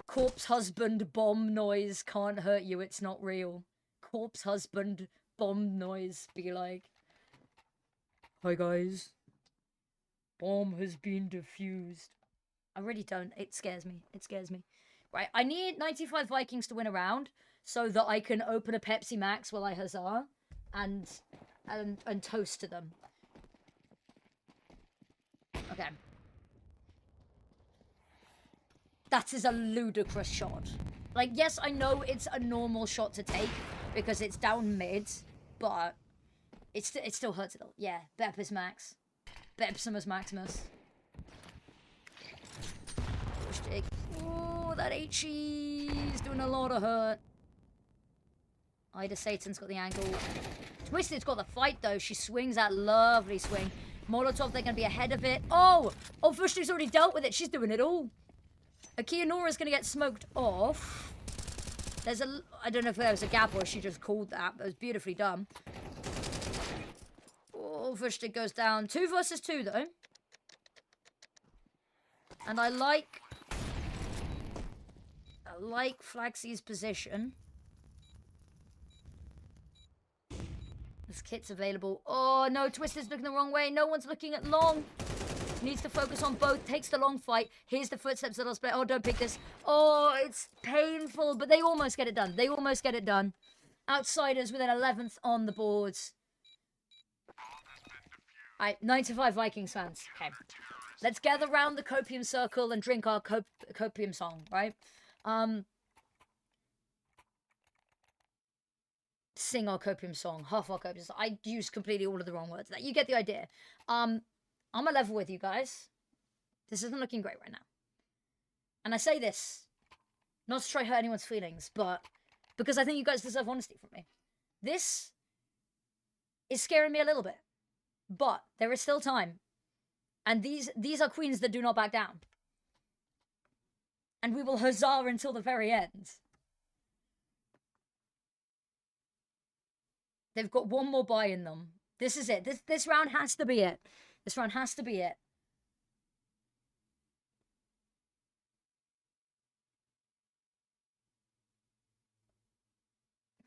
Corpse husband bomb noise can't hurt you, it's not real. Corpse husband bomb noise be like, hi guys, bomb has been defused. I really don't. It scares me. It scares me. Right, I need 95 Vikings to win a round so that I can open a Pepsi Max while I huzzah and toast to them. Okay. That is a ludicrous shot. Like, yes, I know it's a normal shot to take because it's down mid, but it still hurts a little. Yeah, Beppis Max. Bepsimus Maximus. Oh, that HE's doing a lot of hurt. Ida Satan's got the angle. Twisted's got the fight, though. She swings that lovely swing. Molotov, they're going to be ahead of it. Oh! Oh, Fushti's already dealt with it. She's doing it all. Akira Nora's going to get smoked off. There's a... I don't know if there was a gap or she just called that, but it was beautifully done. Oh, Fushti goes down. 2 versus 2, though. And I like Flaxy's position. This kit's available. Oh, no, Twister's looking the wrong way. No one's looking at long. Needs to focus on both. Takes the long fight. Here's the footsteps that I'll split. Oh, don't pick this. Oh, it's painful, but they almost get it done. They almost get it done. Outsiders with an 11th on the boards. All right, 95 Vikings fans. Okay. Let's gather round the copium circle and drink our copium song, right? Sing our copium song, half our copium song. I used completely all of the wrong words. You get the idea. I'm a level with you guys. This isn't looking great right now. And I say this, not to try hurt anyone's feelings, but because I think you guys deserve honesty from me. This is scaring me a little bit. But there is still time. And these are queens that do not back down. And we will huzzah until the very end. They've got one more buy in them. This is it. This round has to be it. This round has to be it.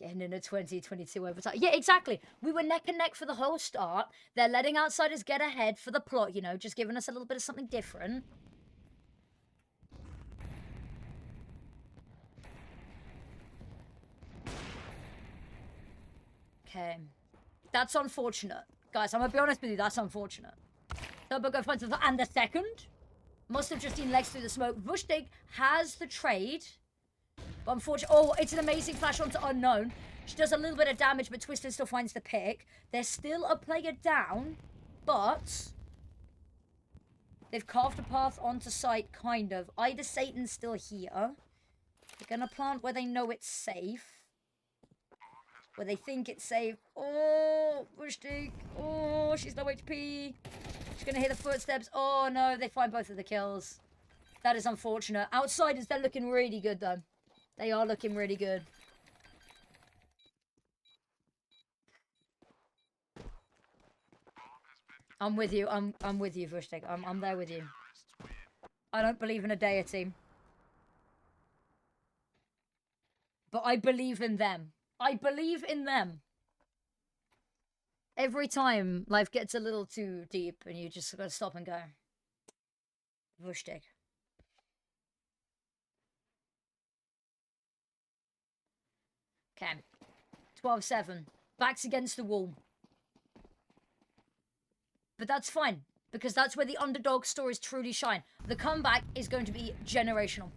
Getting in a 2022 overtime. Yeah, exactly. We were neck and neck for the whole start. They're letting outsiders get ahead for the plot, you know, just giving us a little bit of something different. Okay. That's unfortunate. Guys, I'm gonna be honest with you, that's unfortunate. Turbo go finds the... And the second? Must have just seen legs through the smoke. Vushtig has the trade. But unfortunately... Oh, it's an amazing flash onto Unknown. She does a little bit of damage, but Twister still finds the pick. There's still a player down, but... They've carved a path onto site, kind of. Ida Satan's still here. They're gonna plant where they know it's safe. Where they think it's safe. Oh, Vushtig. Oh, she's low HP. She's gonna hear the footsteps. Oh, no, they find both of the kills. That is unfortunate. Outsiders, they're looking really good, though. They are looking really good. I'm with you. I'm with you, Vushtig. I'm there with you. I don't believe in a deity. But I believe in them. I believe in them. Every time life gets a little too deep and you just gotta stop and go. Wushtig. Okay. 12-7. Backs against the wall. But that's fine, because that's where the underdog stories truly shine. The comeback is going to be generational.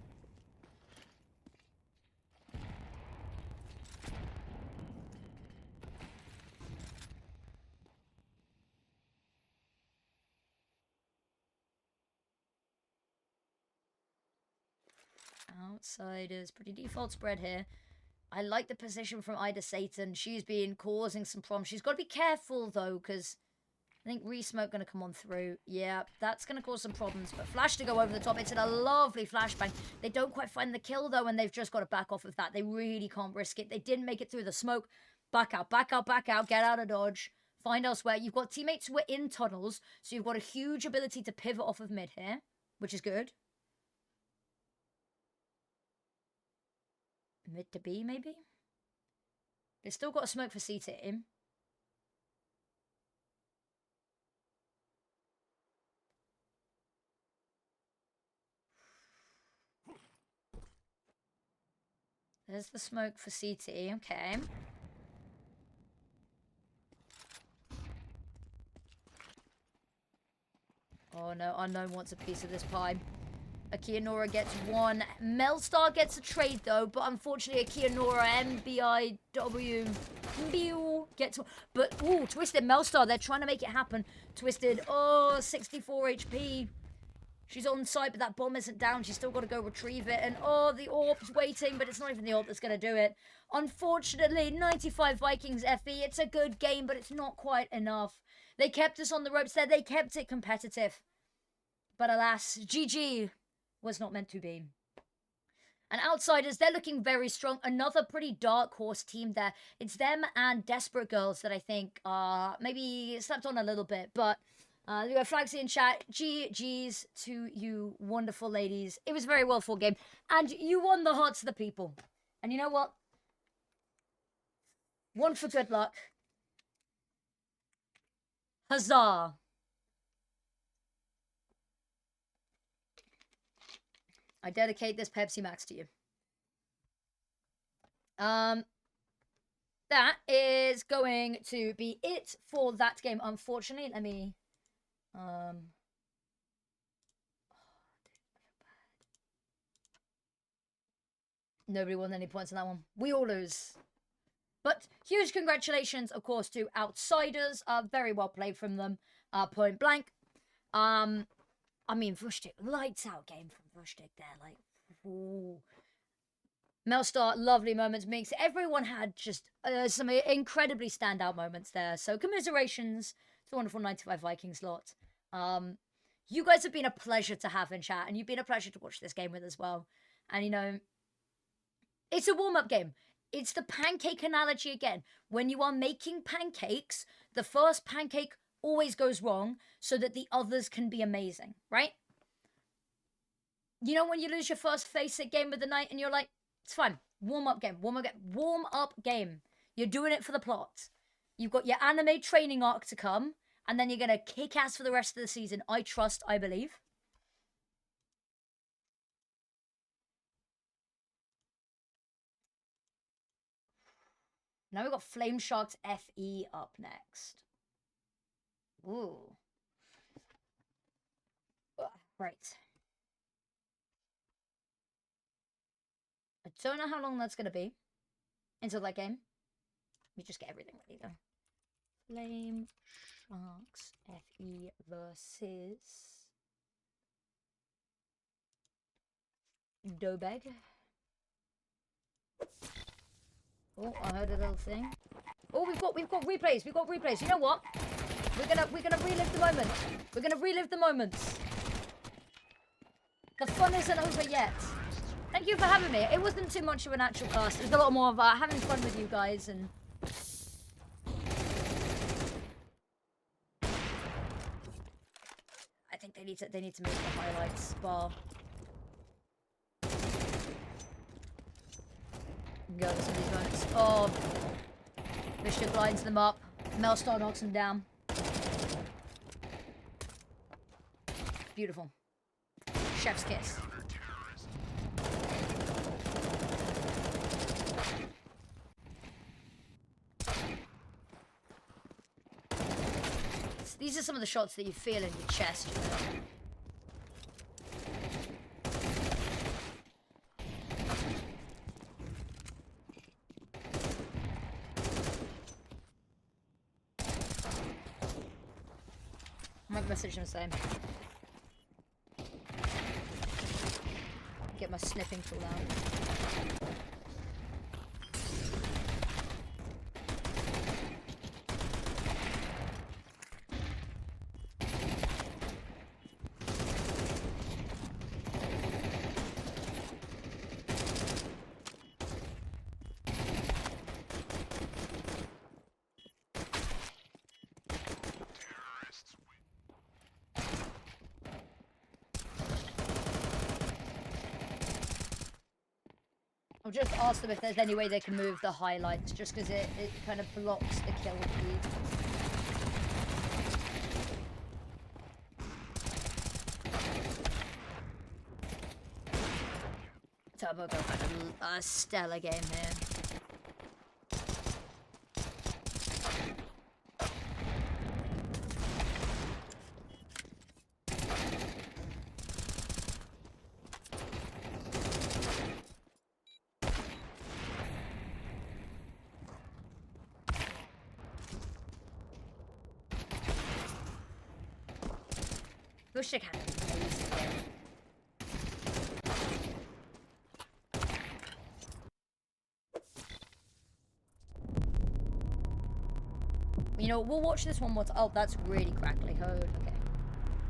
Outsiders. Pretty default spread here. I like the position from Ida Satan. She's been causing some problems. She's got to be careful, though, because I think Re-Smoke going to come on through. Yeah, that's going to cause some problems. But Flash to go over the top. It's in a lovely flashbang. They don't quite find the kill, though, and they've just got to back off of that. They really can't risk it. They didn't make it through the smoke. Back out, back out, back out. Get out of dodge. Find elsewhere. You've got teammates who are in tunnels, so you've got a huge ability to pivot off of mid here, which is good. Mid to B, maybe? They've still got a smoke for CT. There's the smoke for CT, okay. Oh no, Unknown wants a piece of this pie. Akianora gets one. Melstar gets a trade though, but unfortunately Akianora, MBIW, gets one. But, ooh, Twisted, Melstar, they're trying to make it happen. Twisted, oh, 64 HP. She's on site, but that bomb isn't down. She's still got to go retrieve it. And, oh, the AWP's waiting, but it's not even the AWP that's going to do it. Unfortunately, 95 Vikings FE. It's a good game, but it's not quite enough. They kept us on the ropes there. They kept it competitive. But alas, GG was not meant to be. And Outsiders, they're looking very strong. Another pretty dark horse team there. It's them and Desperate Girls that I think maybe slept on a little bit. But we got Flagsy in chat. GG's to you wonderful ladies. It was a very well fought game. And you won the hearts of the people. And you know what? One for good luck. Huzzah. I dedicate this Pepsi Max to you. That is going to be it for that game. Unfortunately, let me nobody won any points on that one. We all lose. But huge congratulations, of course, to Outsiders. Very well played from them. Point blank. I mean, Vushtik, lights out game from Vushtik there. Like, ooh. Melstar, lovely moments. Mix. Everyone had just some incredibly standout moments there. So commiserations to the wonderful 95 Vikings lot. You guys have been a pleasure to have in chat, and you've been a pleasure to watch this game with as well. And, you know, it's a warm-up game. It's the pancake analogy again. When you are making pancakes, the first pancake always goes wrong so that the others can be amazing, right? You know when you lose your first face-it game of the night and you're like, it's fine. Warm-up game, warm-up game, warm-up game. You're doing it for the plot. You've got your anime training arc to come, and then you're going to kick ass for the rest of the season. I trust, I believe. Now we've got Flame Sharks FE up next. Ooh. Right. I don't know how long that's going to be until that game. Let me just get everything ready, though. Flame Sharks FE versus Dobeg. Oh, I heard a little thing. Oh, we've got replays. We've got replays. You know what? We're gonna relive the moment. We're gonna relive the moments. The fun isn't over yet. Thank you for having me. It wasn't too much of an actual cast. It was a lot more of having fun with you guys and. I think they need to make the highlights bar. Go to some of these moments. Oh, Bishop lines them up. Melstar knocks him down. Beautiful. Chef's kiss. These are some of the shots that you feel in your chest, you know? I might message him the same. Get my sniffing tool out. I'll just ask them if there's any way they can move the highlights, just because it kind of blocks the kill feed. Turbo Go had a stellar game here. Bushik had an amazing game. You know, we'll watch this one more time. Oh, that's really crackly. Oh, okay.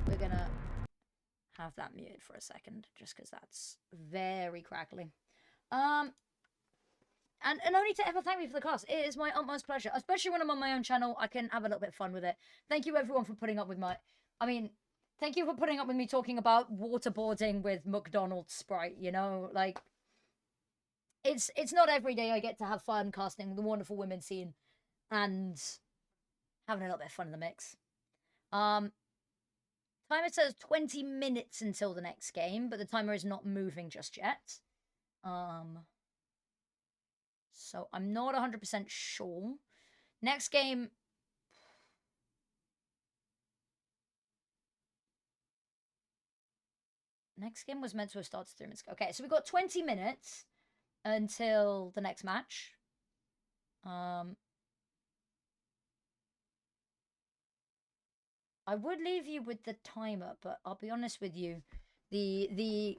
We're gonna have that muted for a second, just because that's very crackly. And only to ever thank me for the cast. It is my utmost pleasure. Especially when I'm on my own channel, I can have a little bit of fun with it. Thank you everyone for putting up with my... I mean, thank you for putting up with me talking about waterboarding with McDonald's Sprite, you know? Like, it's not every day I get to have fun casting the wonderful women scene and having a little bit of fun in the mix. Timer says 20 minutes until the next game, but the timer is not moving just yet. So I'm not 100% sure. Next game... Next game was meant to have started 3 minutes ago. Okay, so we've got 20 minutes until the next match. I would leave you with the timer, but I'll be honest with you. The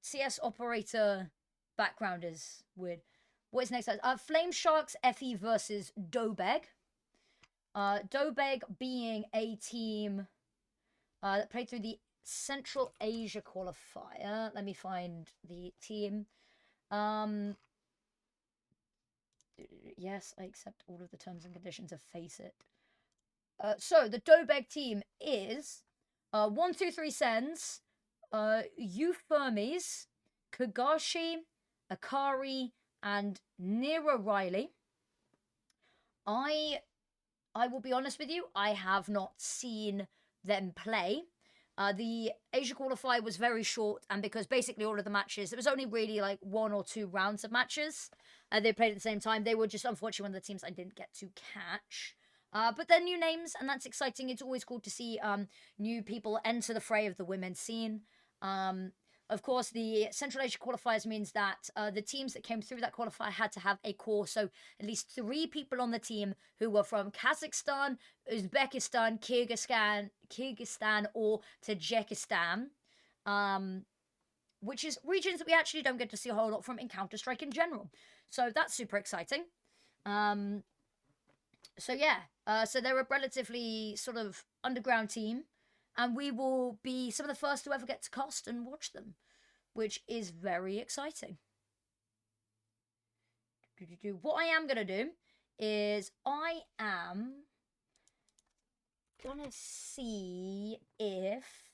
CS operator background is weird. What is next? Flame Sharks FE versus Dobeg. Dobeg being a team that played through the Central Asia qualifier. Let me find the team. Yes, I accept all of the terms and conditions of Face It. So the Dobeg team is 123 Sens, Eufermes, Kagashi, Akari, and Nira Riley. I will be honest with you, I have not seen them play. The Asia qualifier was very short, and because basically all of the matches, there was only really like 1 or 2 rounds of matches. They played at the same time. They were just unfortunately one of the teams I didn't get to catch. But they're new names, and that's exciting. It's always cool to see new people enter the fray of the women's scene. Of course, the Central Asia qualifiers means that the teams that came through that qualifier had to have a core. So at least 3 people on the team who were from Kazakhstan, Uzbekistan, Kyrgyzstan, or Tajikistan. Which is regions that we actually don't get to see a whole lot from in Counter-Strike in general. So that's super exciting. So yeah, so they're a relatively sort of underground team, and we will be some of the first to ever get to cast and watch them, which is very exciting. What I am going to do is I am going to see if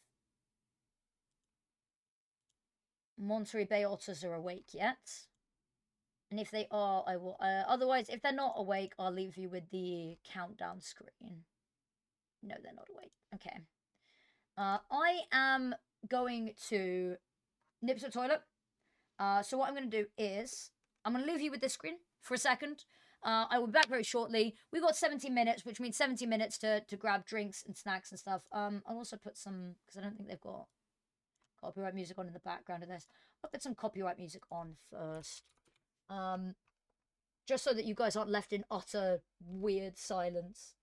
Monterey Bay Otters are awake yet. And if they are, I will... otherwise, if they're not awake, I'll leave you with the countdown screen. No, they're not awake. Okay. I am going to nip to the toilet. So what I'm going to do is... I'm going to leave you with this screen for a second. I will be back very shortly. We've got 17 minutes, which means 70 minutes to grab drinks and snacks and stuff. I'll also put some... Because I don't think they've got copyright music on in the background of this. I'll put some copyright music on first. Just so that you guys aren't left in utter weird silence.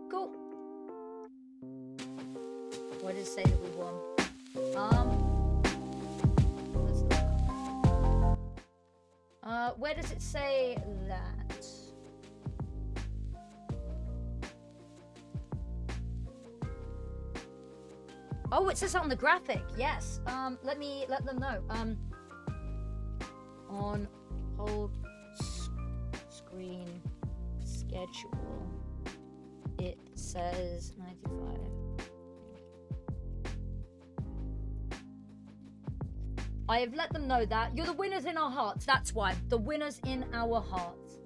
Cool. What does it say that we won? Let's look. Where does it say that? Oh, it says that on the graphic. Yes. Let them know. On hold screen schedule, it says 95. I have let them know that you're the winners in our hearts. That's why. The winners in our hearts.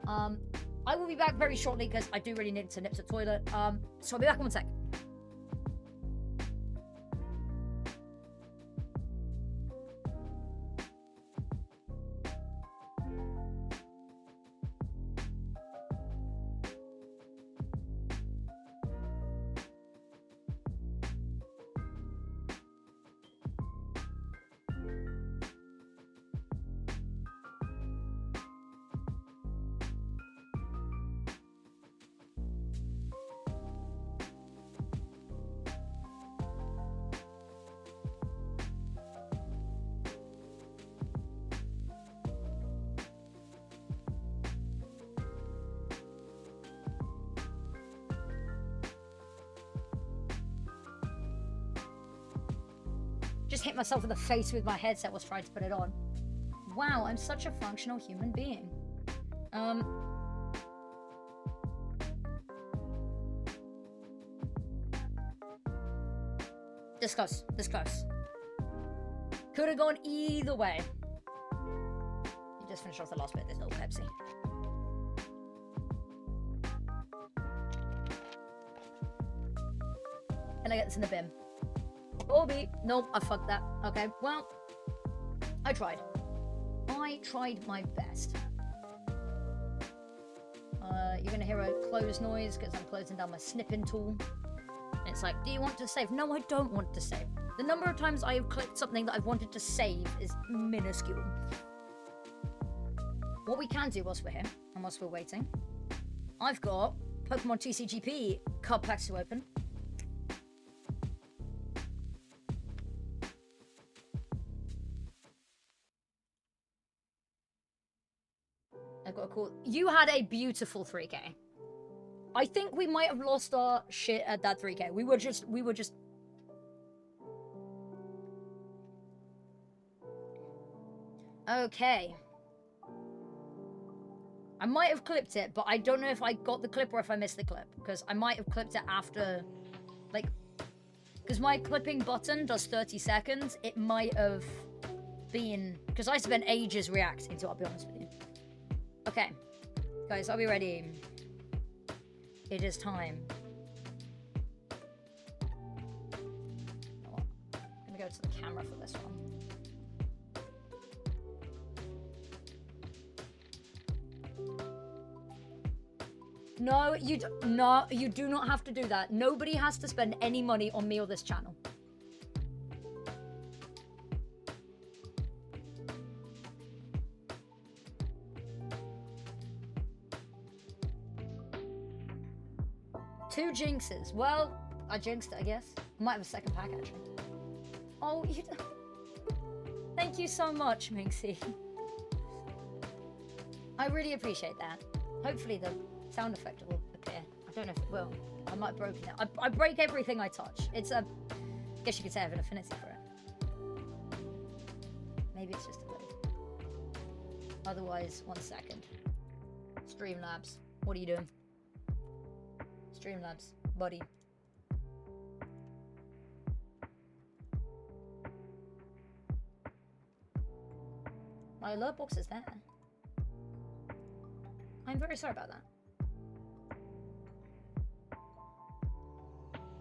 I will be back very shortly because I do really need to nip to the toilet. So I'll be back in 1 sec. Just hit myself in the face with my headset whilst trying to put it on. Wow, I'm such a functional human being. This close. Could have gone either way. You just finished off the last bit. There's no Pepsi. Can I get this in the bin? Obi. Nope, I fucked that. Okay, well, I tried. I tried my best. You're gonna hear a close noise because I'm closing down my snipping tool. And it's like, do you want to save? No, I don't want to save. The number of times I have clicked something that I've wanted to save is minuscule. What we can do whilst we're here, and whilst we're waiting, I've got Pokemon TCGP card packs to open. I've got a call. You had a beautiful 3K. I think we might have lost our shit at that 3K. We were just... Okay. I might have clipped it, but I don't know if I got the clip or if I missed the clip. Because I might have clipped it after... Like... Because my clipping button does 30 seconds. It might have been... Because I spent ages reacting to it, I'll be honest with you. Okay. Guys, are we ready? It is time. I'm gonna go to the camera for this one. No, you do not have to do that. Nobody has to spend any money on me or this channel. Two jinxes. Well, I jinxed it, I guess. I might have a second pack, actually. Oh, you... Thank you so much, Minxie. I really appreciate that. Hopefully the sound effect will appear. I don't know if it will. I might have broken it. I break everything I touch. It's a... I guess you could say I have an affinity for it. Maybe it's just a little... Otherwise, 1 second. Streamlabs, what are you doing? Streamlabs, buddy. My alert box is there. I'm very sorry about that.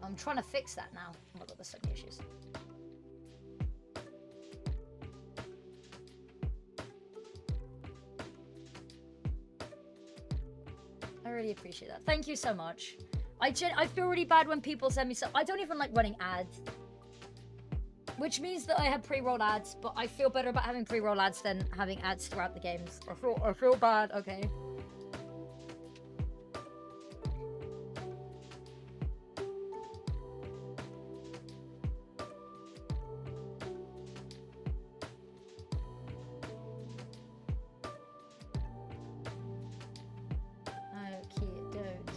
I'm trying to fix that now. Oh my god, there's so many issues. I really appreciate that. Thank you so much. I feel really bad when people send me stuff. I don't even like running ads. Which means that I have pre-roll ads, but I feel better about having pre-roll ads than having ads throughout the games. I feel bad, okay.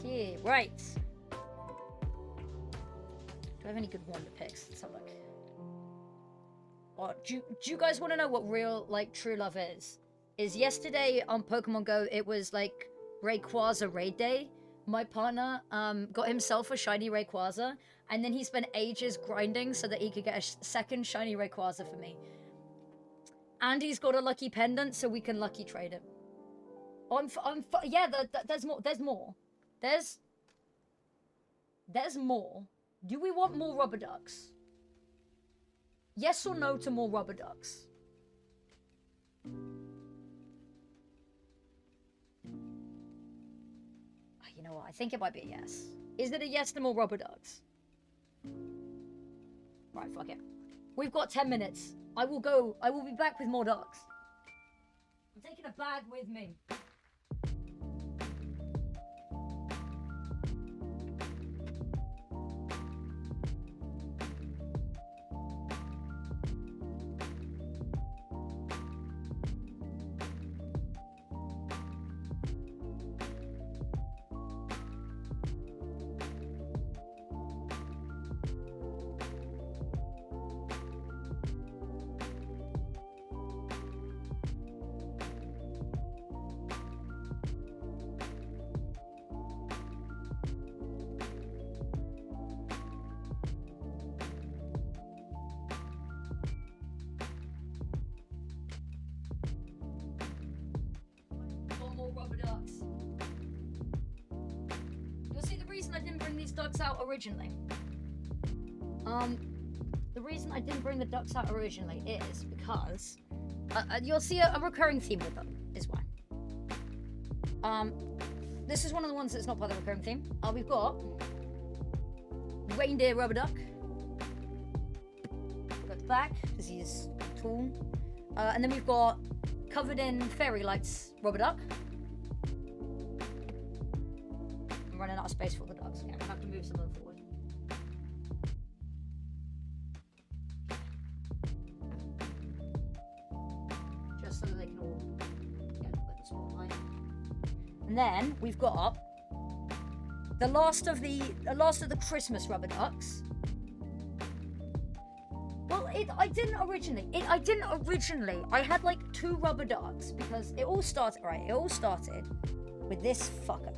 Okay, right. Do I have any good wonder picks? Let's have a look. Oh, do you guys want to know what real, like, true love is? Is yesterday on Pokemon Go, it was, like, Rayquaza Raid Day. My partner, got himself a shiny Rayquaza, and then he spent ages grinding so that he could get a second shiny Rayquaza for me. And he's got a lucky pendant, so we can lucky trade it. Yeah, there's more, there's more. There's more. Do we want more rubber ducks? Yes or no to more rubber ducks? You know what? I think it might be a yes. Is it a yes to more rubber ducks? Right, fuck it. We've got 10 minutes. I will be back with more ducks. I'm taking a bag with me. Out originally. The reason I didn't bring the ducks out originally is because you'll see a recurring theme with them is why. This is one of the ones that's not part of the recurring theme. We've got reindeer rubber duck. We've got the back because he's tall, and then we've got covered in fairy lights rubber duck. I'm running out of space for the ducks. Okay, I have to move some of them forward. Just so that they can all get like the spotlight. And then we've got the last of the Christmas rubber ducks. Well, I didn't originally. I had like 2 rubber ducks because it all started with this fucker.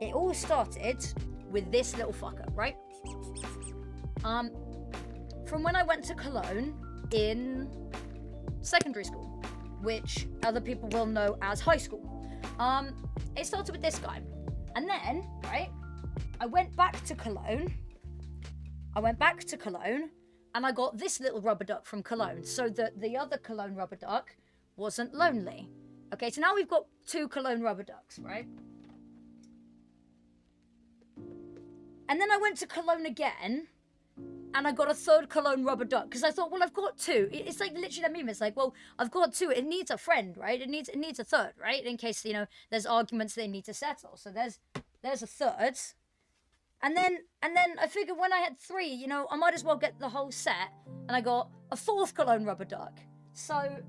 It all started with this little fucker, right? From when I went to Cologne in secondary school, which other people will know as high school. It started with this guy. And then, right, I went back to Cologne, and I got this little rubber duck from Cologne, so that the other Cologne rubber duck wasn't lonely. Okay, so now we've got 2 Cologne rubber ducks, right? And then I went to Cologne again, and I got a 3rd Cologne rubber duck, because I thought, well, I've got 2. It's like literally that meme. It's like, well, I've got 2. It needs a friend, right? It needs a 3rd, right? In case, you know, there's arguments they need to settle. So there's a 3rd. And then I figured when I had 3, you know, I might as well get the whole set. And I got a 4th Cologne rubber duck. So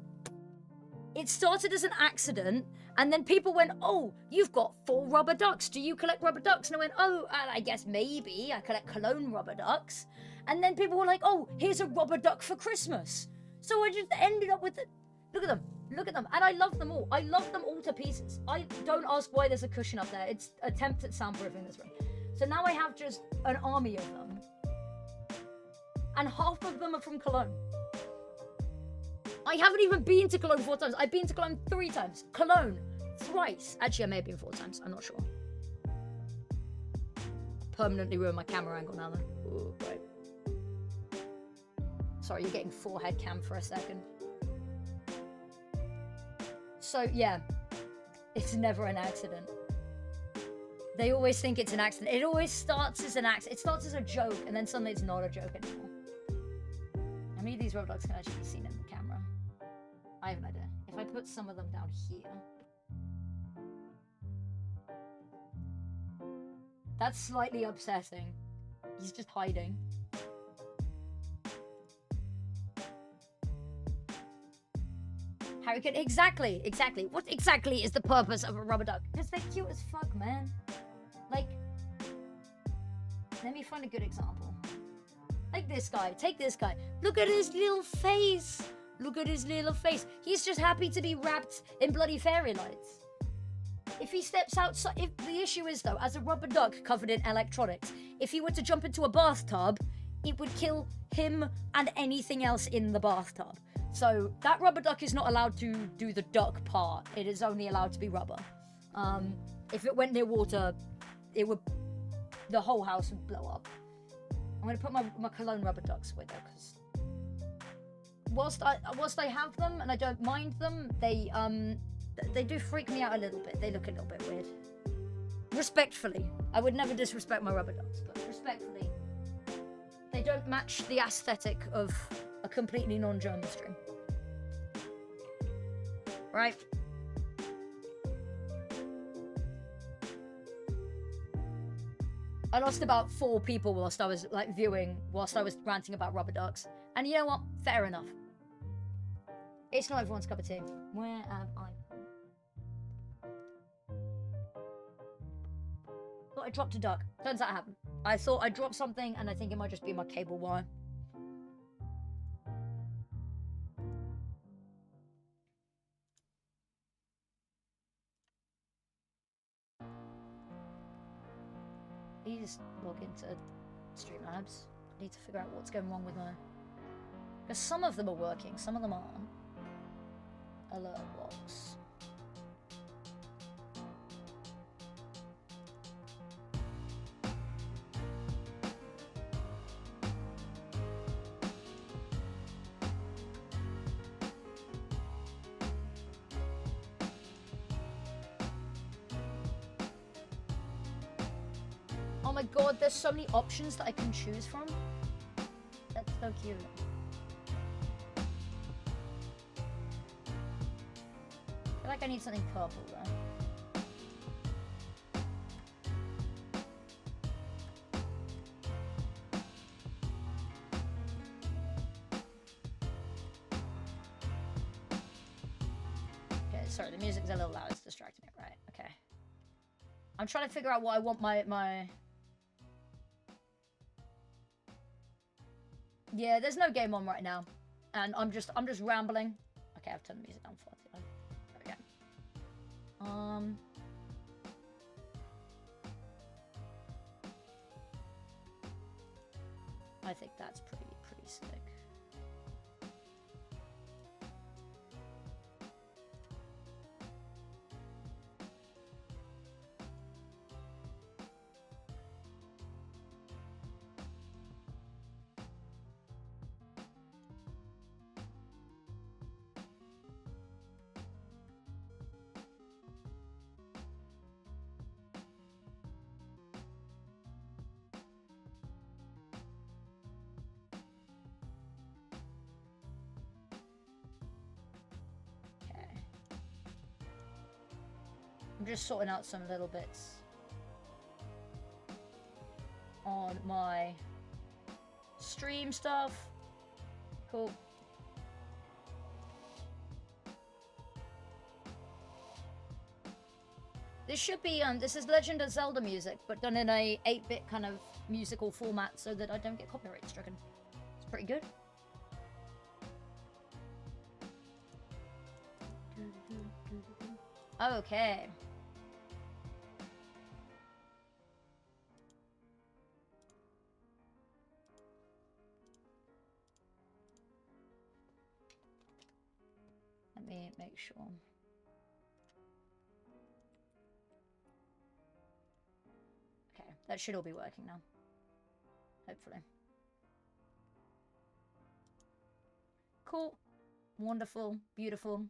it started as an accident, and then people went, oh, you've got 4 rubber ducks. Do you collect rubber ducks? And I went, oh, I guess maybe. I collect Cologne rubber ducks. And then people were like, oh, here's a rubber duck for Christmas. So I just ended up with it. Look at them. Look at them. And I love them all. I love them all to pieces. I don't ask why there's a cushion up there. It's attempt at soundproofing this room. So now I have just an army of them. And half of them are from Cologne. I haven't even been to Cologne 4 times. I've been to Cologne 3 times. Cologne thrice. Actually, I may have been 4 times. I'm not sure. Permanently ruined my camera angle now, though. Ooh, right. Sorry, you're getting forehead cam for a second. So, yeah. It's never an accident. They always think it's an accident. It always starts as an accident. It starts as a joke, and then suddenly it's not a joke anymore. How many of these road dogs can actually be seen in the camera? I have an idea. If I put some of them down here... That's slightly upsetting. He's just hiding. Harry, exactly. What exactly is the purpose of a rubber duck? Because they're cute as fuck, man. Like, let me find a good example. Like this guy. Take this guy. Look at his little face. Look at his little face. He's just happy to be wrapped in bloody fairy lights. If he steps outside... If the issue is, though, as a rubber duck covered in electronics, if he were to jump into a bathtub, it would kill him and anything else in the bathtub. So that rubber duck is not allowed to do the duck part. It is only allowed to be rubber. If it went near water, it would... The whole house would blow up. I'm going to put my Cologne rubber ducks away, though, because... Whilst I have them, and I don't mind them, they do freak me out a little bit. They look a little bit weird. Respectfully. I would never disrespect my rubber ducks, but respectfully. They don't match the aesthetic of a completely non-German stream. Right? I lost about 4 people whilst I was whilst I was ranting about rubber ducks. And you know what? Fair enough. It's not everyone's cup of tea. Where am I? Thought I dropped a duck. Turns out I haven't. I thought I dropped something, and I think it might just be my cable wire. I need to log into Streamlabs. I need to figure out what's going wrong with my... Because some of them are working, some of them aren't. Alert box. Oh my god, there's so many options that I can choose from. That's so cute. I feel like I need something purple though. Okay, sorry, the music's a little loud, it's distracting me. Right, okay. I'm trying to figure out what I want my... Yeah, there's no game on right now. And I'm just rambling. Okay, I've turned the music down for it. There we go. I think that's pretty sick. I'm just sorting out some little bits on my stream stuff. Cool. This should be, this is Legend of Zelda music, but done in a 8-bit kind of musical format so that I don't get copyright stricken. It's pretty good. Okay. Let me make sure. Okay, that should all be working now. Hopefully. Cool. Wonderful. Beautiful.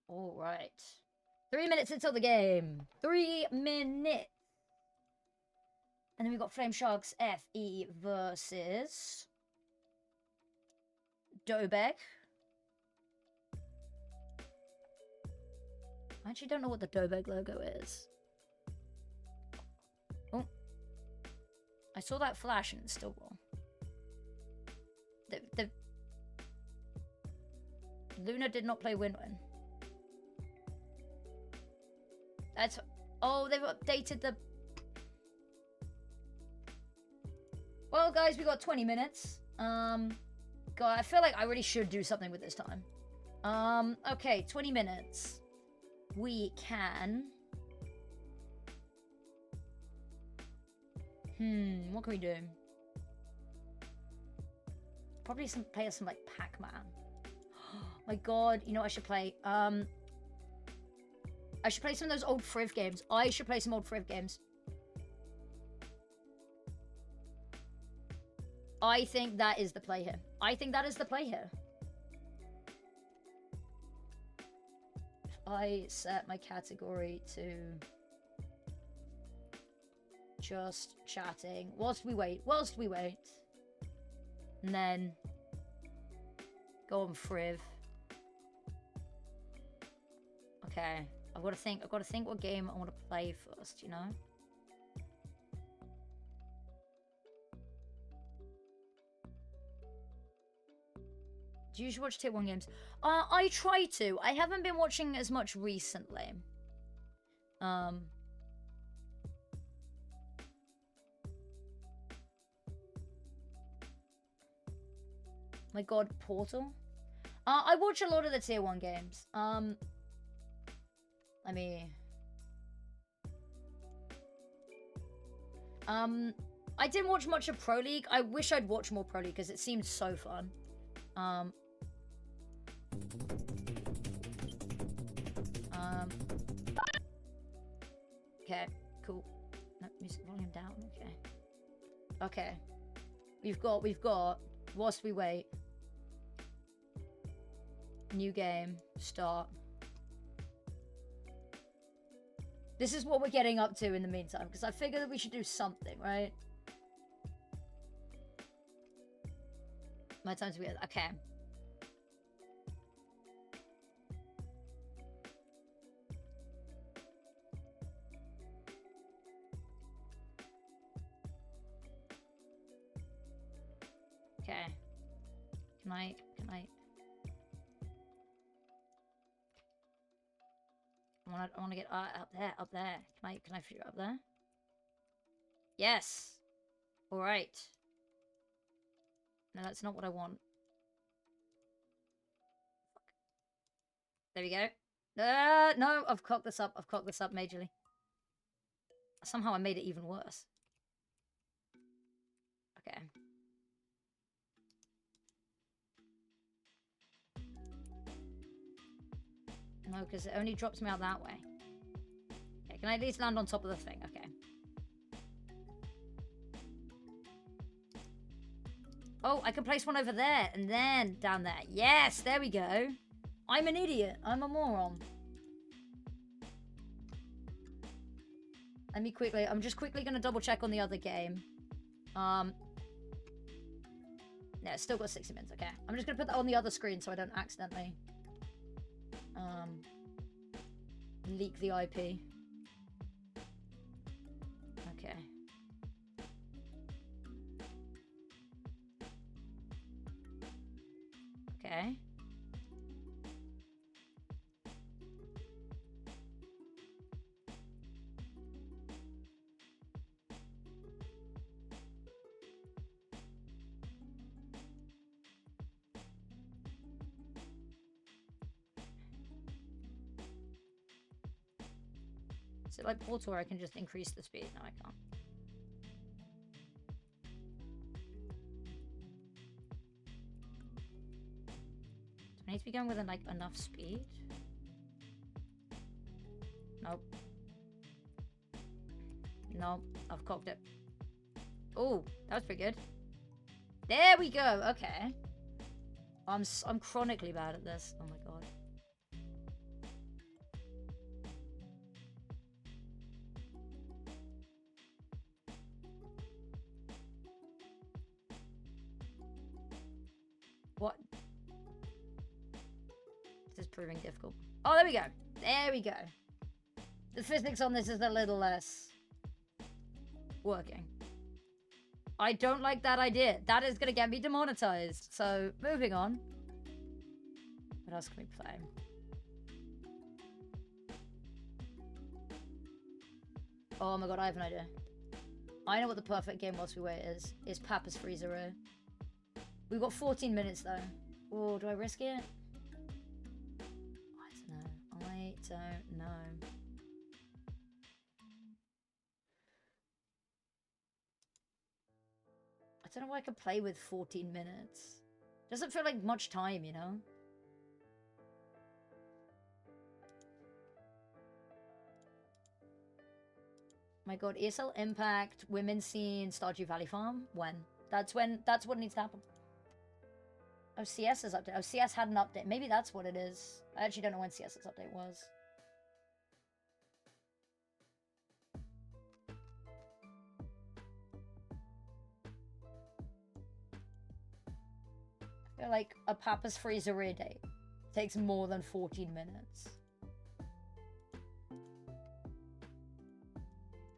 All right. 3 minutes until the game. 3 minutes. And then we've got Flame Sharks FE versus Dobek. I actually don't know what the Dobek logo is. Oh. I saw that flash and it's still wrong. The Luna did not play Win-Win. That's... Oh, they've updated the... Well, guys, we got 20 minutes. God, I feel like I really should do something with this time. Okay, 20 minutes. We can... what can we do? Probably play some like Pac-Man. My God, you know what I should play? I should play some of those old Friv games. I should play some old Friv games. I think that is the play here. I think that is the play here. If I set my category to just chatting whilst we wait. And then go on Friv. Okay. I've got to think what game I want to play first, you know? Do you usually watch tier 1 games? I try to. I haven't been watching as much recently. My God, Portal? I watch a lot of the tier 1 games. Let me... I didn't watch much of Pro League. I wish I'd watched more Pro League because it seemed so fun. Okay, cool. No, music volume down, okay. Okay. We've got, whilst we wait. New game, start. This is what we're getting up to in the meantime, because I figured that we should do something, right? My time's weird. Okay. Okay. Can I... I want to get up there. Can I figure up there? Yes. All right. No, that's not what I want. There we go. No, I've cocked this up. Majorly. Somehow I made it even worse. Okay. No, because it only drops me out that way. Okay, can I at least land on top of the thing? Okay. Oh, I can place one over there and then down there. Yes, there we go. I'm an idiot. I'm a moron. Let me quickly... I'm just quickly going to double check on the other game. Yeah, it's still got 60 minutes. Okay. I'm just going to put that on the other screen so I don't accidentally... leak the IP. Okay. Okay. Is it like Portal where I can just increase the speed? No, I can't. Do I need to be going with like enough speed? Nope. Nope. I've cocked it. Oh, that was pretty good. There we go. Okay. I'm chronically bad at this. Oh my god. What? This is proving difficult. Oh, there we go. There we go. The physics on this is a little less working. I don't like that idea. That is going to get me demonetized. So, moving on. What else can we play? Oh my god, I have an idea. I know what the perfect game whilst we wait is. It's Papa's Freezer. We've got 14 minutes though. Oh, do I risk it? I don't know. I don't know. I don't know why I could play with 14 minutes. Doesn't feel like much time, you know? My god, ESL Impact, Women's Scene, Stardew Valley Farm? When? That's what needs to happen. Oh, CS is update. Oh, CS had an update. Maybe that's what it is. I actually don't know when CS's update was. I feel like a Papa's Freezer date takes more than 14 minutes.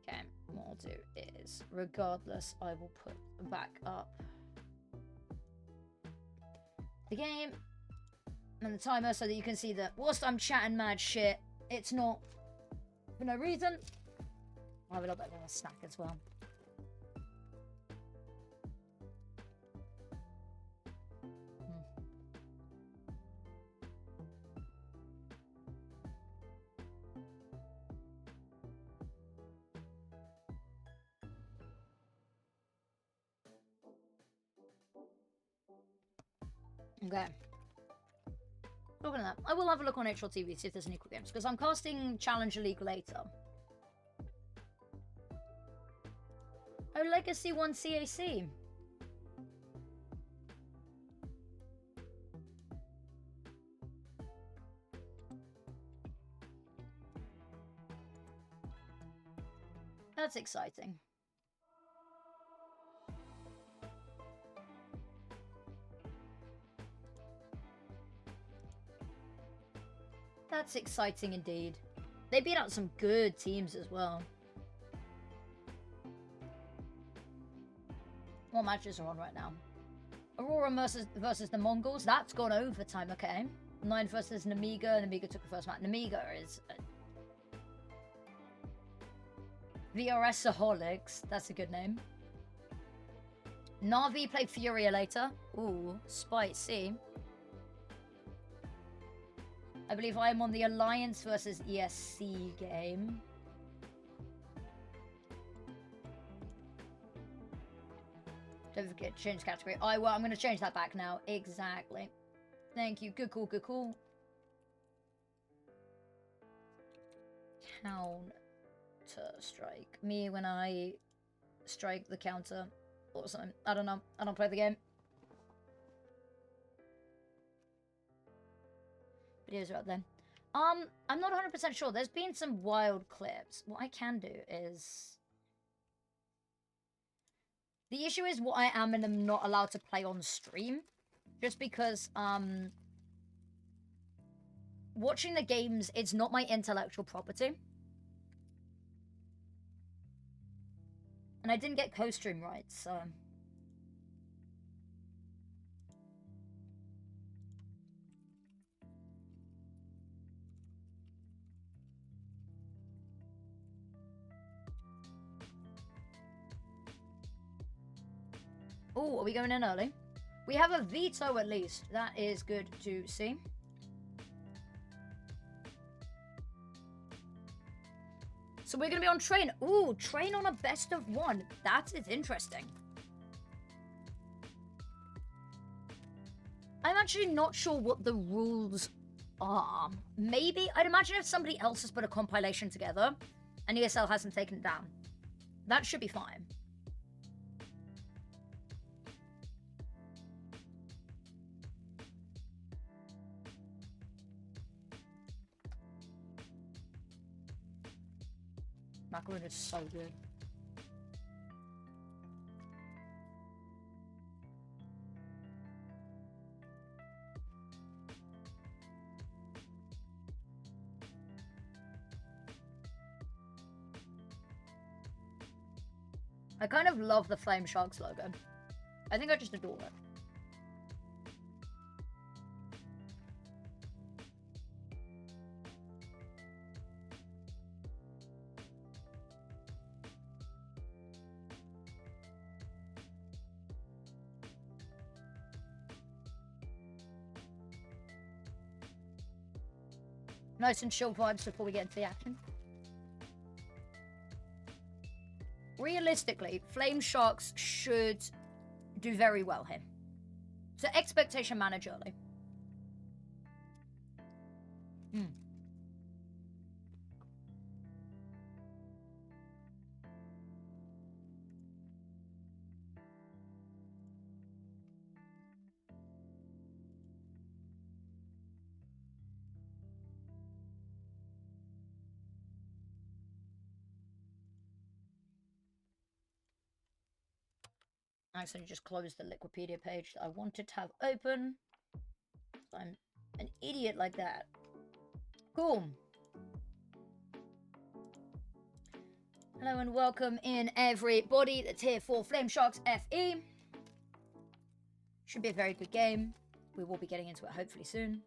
Okay, what I'll do is, regardless, I will put back up the game and the timer so that you can see that whilst I'm chatting mad shit, it's not for no reason. I'll have a little bit of a snack as well. Okay. Looking at that. I will have a look on HLTV, see if there's any quick games, because I'm casting Challenger League later. Oh, Legacy 1 CAC. That's exciting. That's exciting indeed. They beat out some good teams as well. What matches are on right now? Aurora versus the Mongols. That's gone overtime, okay. 9 versus Namiga. Namiga took the first match. Namiga is... VRS-aholics. That's a good name. Na'Vi play Furia later. Ooh, spicy. I believe I am on the Alliance versus ESC game. Don't forget to change category. I'm going to change that back now. Exactly. Thank you. Good call, good call. Counter strike. Me when I strike the counter or something. I don't know. I don't play the game. Videos are up then. I'm not 100% sure. There's been some wild clips. What I can do is... The issue is what I am and am not allowed to play on stream. Just because, watching the games, it's not my intellectual property. And I didn't get co-stream rights, so... Oh, are we going in early? We have a veto at least. That is good to see. So we're gonna be on train. Ooh, train on a best of one. That is interesting. I'm actually not sure what the rules are. Maybe, I'd imagine if somebody else has put a compilation together and ESL hasn't taken it down, that should be fine. Macaroon is so good. I kind of love the Flame Sharks logo. I think I just adore it. Nice and chill vibes before we get into the action. Realistically, Flame Sharks should do very well here. So expectation manage early. I accidentally just closed the Liquipedia page that I wanted to have open. I'm an idiot like that. Cool. Hello and welcome in everybody that's here for Flame Sharks FE. Should be a very good game. We will be getting into it hopefully soon.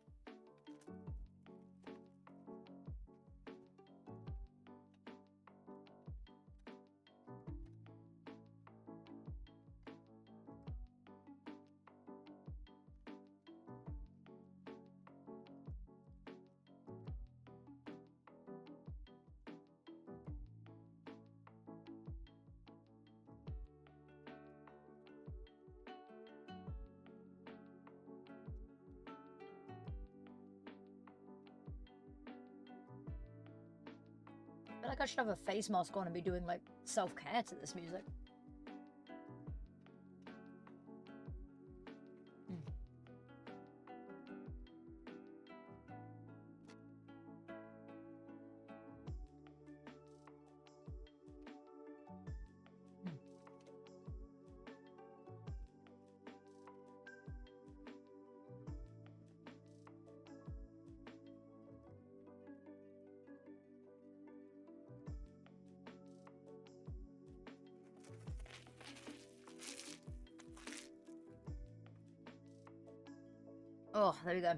I feel like I should have a face mask on and be doing like self-care to this music. Oh, there we go.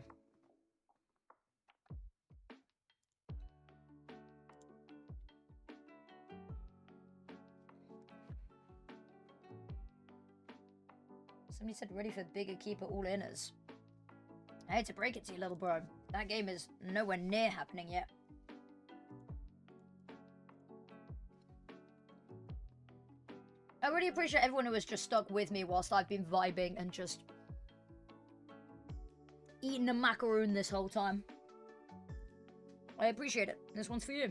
Somebody said ready for bigger keeper all-inners. I hate to break it to you, little bro. That game is nowhere near happening yet. I really appreciate everyone who has just stuck with me whilst I've been vibing and just eating a macaroon this whole time. I appreciate it. This one's for you.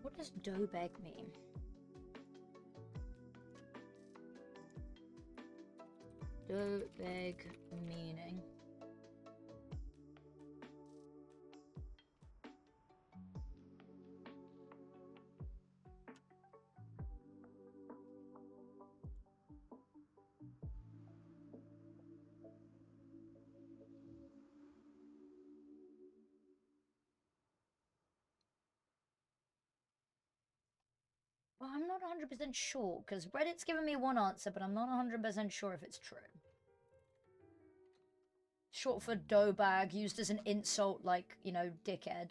What does dough bag mean? Dough bag meaning. Well, I'm not 100% sure, because Reddit's given me one answer, but I'm not 100% sure if it's true. Short for dough bag, used as an insult, like, you know, dickhead.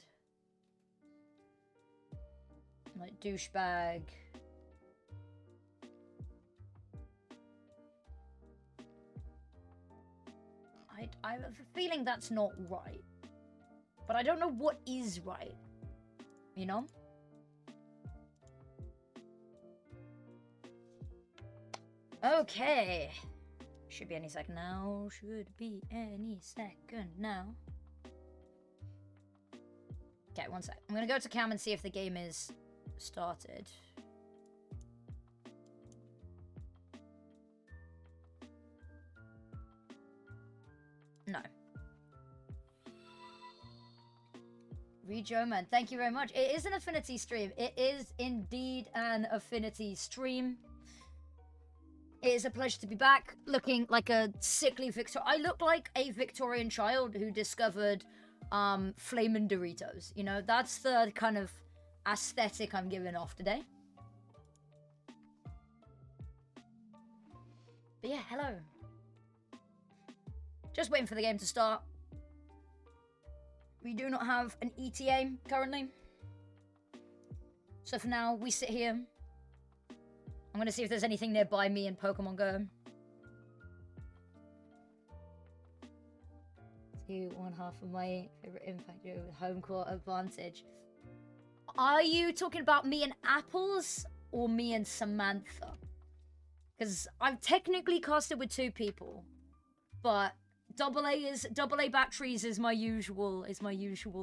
Like, douchebag. I have a feeling that's not right. But I don't know what is right. You know? Okay. Should be any second now. Should be any second now. Okay, one sec. I'm gonna go to cam and see if the game is started. No. Rejo, man, thank you very much. It is an Affinity stream. It is indeed an Affinity stream. It is a pleasure to be back, looking like a sickly I look like a Victorian child who discovered flamin' Doritos. You know, that's the kind of aesthetic I'm giving off today. But yeah, hello. Just waiting for the game to start. We do not have an ETA currently. So for now, we sit here. I'm going to see if there's anything nearby me in Pokemon Go. 1/2 of my favorite impact with home court advantage. Are you talking about me and Apples or me and Samantha? Because I've technically casted with 2 people, but AA batteries is my usual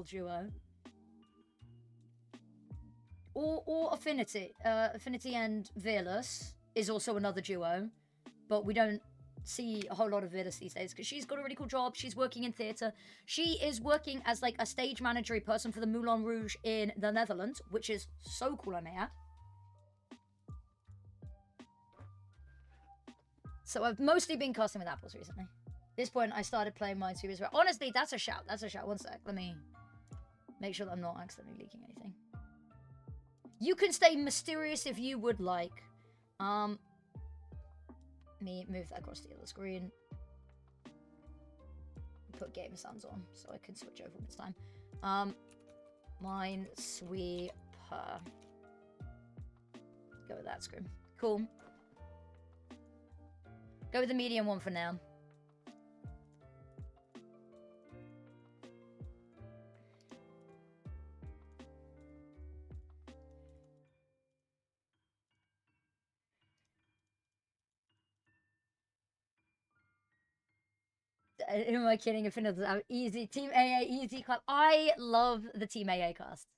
duo. Or Affinity. Affinity and Veerless is also another duo, but we don't see a whole lot of Veerless these days because she's got a really cool job. She's working in theatre. She is working as like a stage managery person for the Moulin Rouge in the Netherlands, which is so cool, I may add. So I've mostly been casting with Apples recently. At this point, I started playing mine too as well. Honestly, that's a shout. That's a shout. One sec. Let me make sure that I'm not accidentally leaking anything. You can stay mysterious if you would like. Me move that across the other screen. Put game sounds on so I can switch over when it's time. Minesweeper. Go with that screen. Cool. Go with the medium one for now. Who am I kidding? Infinite easy. Team AA, easy clap. I love the Team AA cast.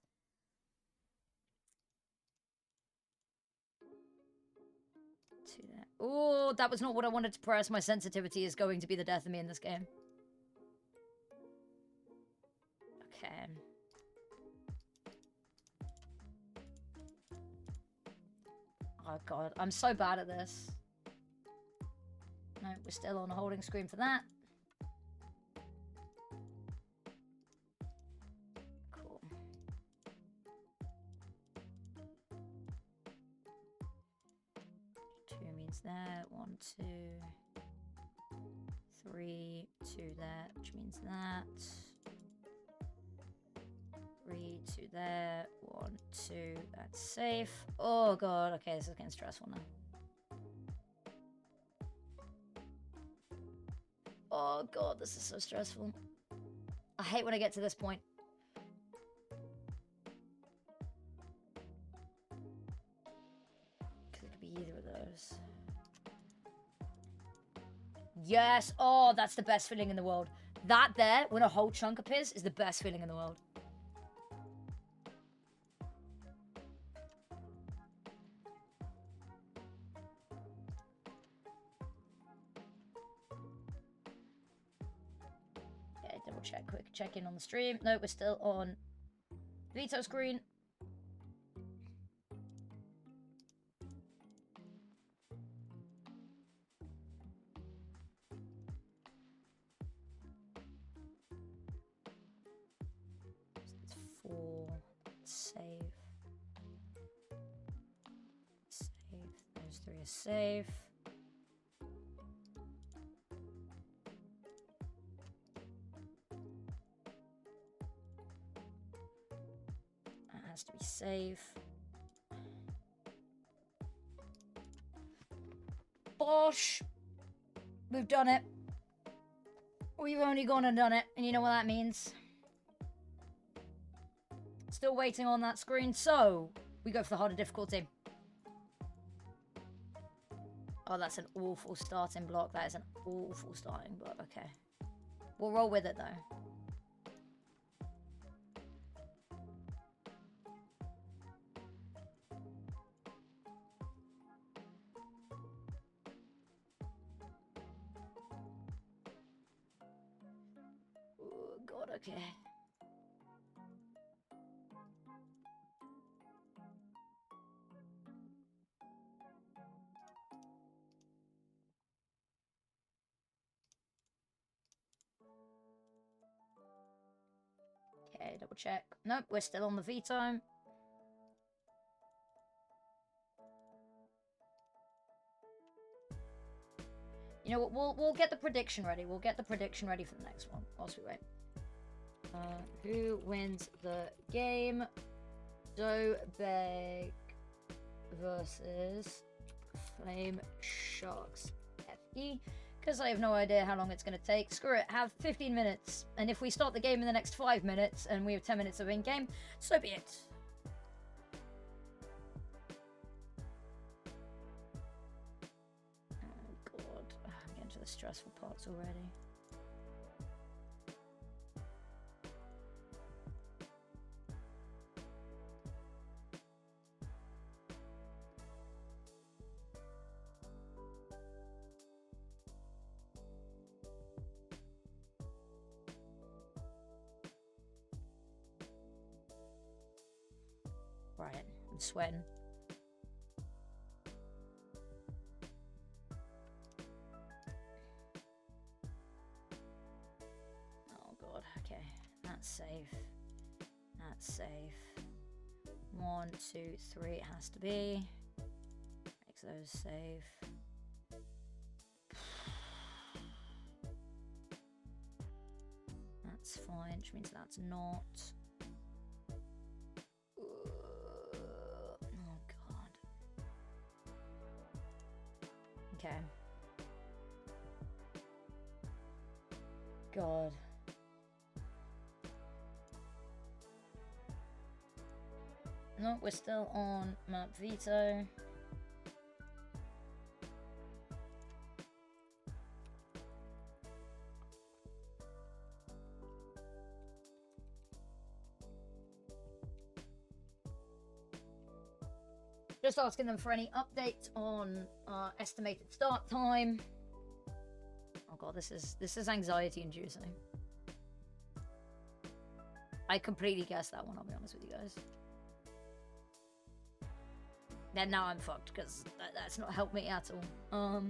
Oh, that was not what I wanted to press. My sensitivity is going to be the death of me in this game. Okay. Oh god, I'm so bad at this. No, we're still on a holding screen for that. Cool. Two means that. 1, 2, 3, 2 there, which means that. 3, 2 there, 1, 2, that's safe. Oh god, okay, this is getting stressful now. Oh god, this is so stressful. I hate when I get to this point. Could be either of those. Yes! Oh, that's the best feeling in the world. That there, when a whole chunk appears, is the best feeling in the world. Double check, quick check in on the stream. No, we're still on Veto screen. It's 4. Save. Save. Those 3 are safe. To be safe. Bosh! We've done it. We've only gone and done it, and you know what that means. Still waiting on that screen, so we go for the harder difficulty. Oh, that's an awful starting block. That is an awful starting block. Okay. We'll roll with it, though. Oh, God, okay. Okay, double check. Nope, we're still on the veto. You know what? We'll get the prediction ready. We'll get the prediction ready for the next one whilst we wait. Who wins the game? Dobeg versus Flame Sharks FE. Because I have no idea how long it's going to take. Screw it, have 15 minutes. And if we start the game in the next 5 minutes and we have 10 minutes of in-game, so be it. Oh god, I'm getting to the stressful parts already. Right, I'm sweating. Oh god, okay. That's safe. That's safe. 1, 2, 3 it has to be. Makes those safe. That's fine, which means that's not. Oh god. Okay. God. No, we're still on map veto. Just asking them for any updates on estimated start time. Oh god, this is anxiety inducing. I completely guessed that one, I'll be honest with you guys. Then now I'm fucked because that's not helped me at all.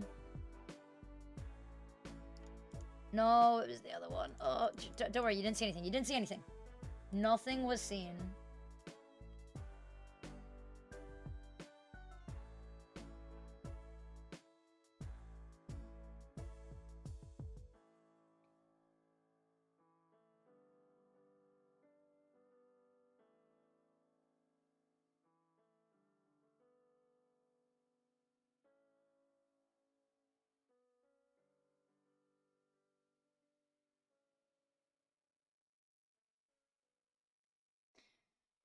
No, it was the other one. Oh, don't worry, you didn't see anything. You didn't see anything. Nothing was seen.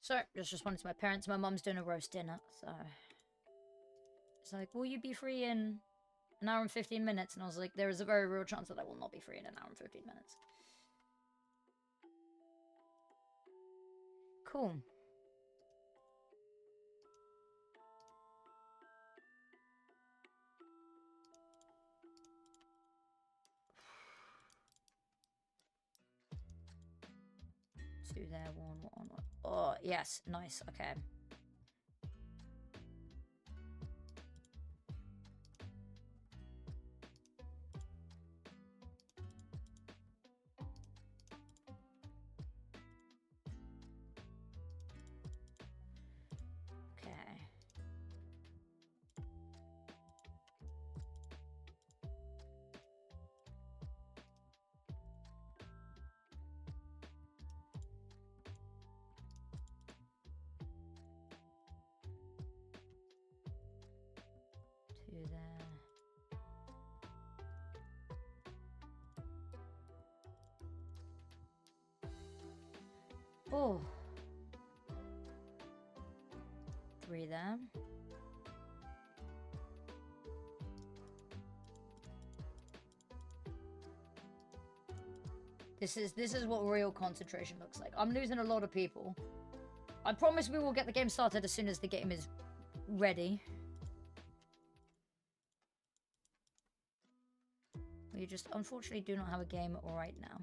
So, just responded to my parents. My mum's doing a roast dinner, so... It's like, will you be free in an hour and 15 minutes? And I was like, there is a very real chance that I will not be free in an hour and 15 minutes. Cool. Two there, one. Oh, yes, nice, okay. Okay. Two there. Oh. 3 there. This is what real concentration looks like. I'm losing a lot of people. I promise we will get the game started as soon as the game is ready. We just unfortunately do not have a game right now.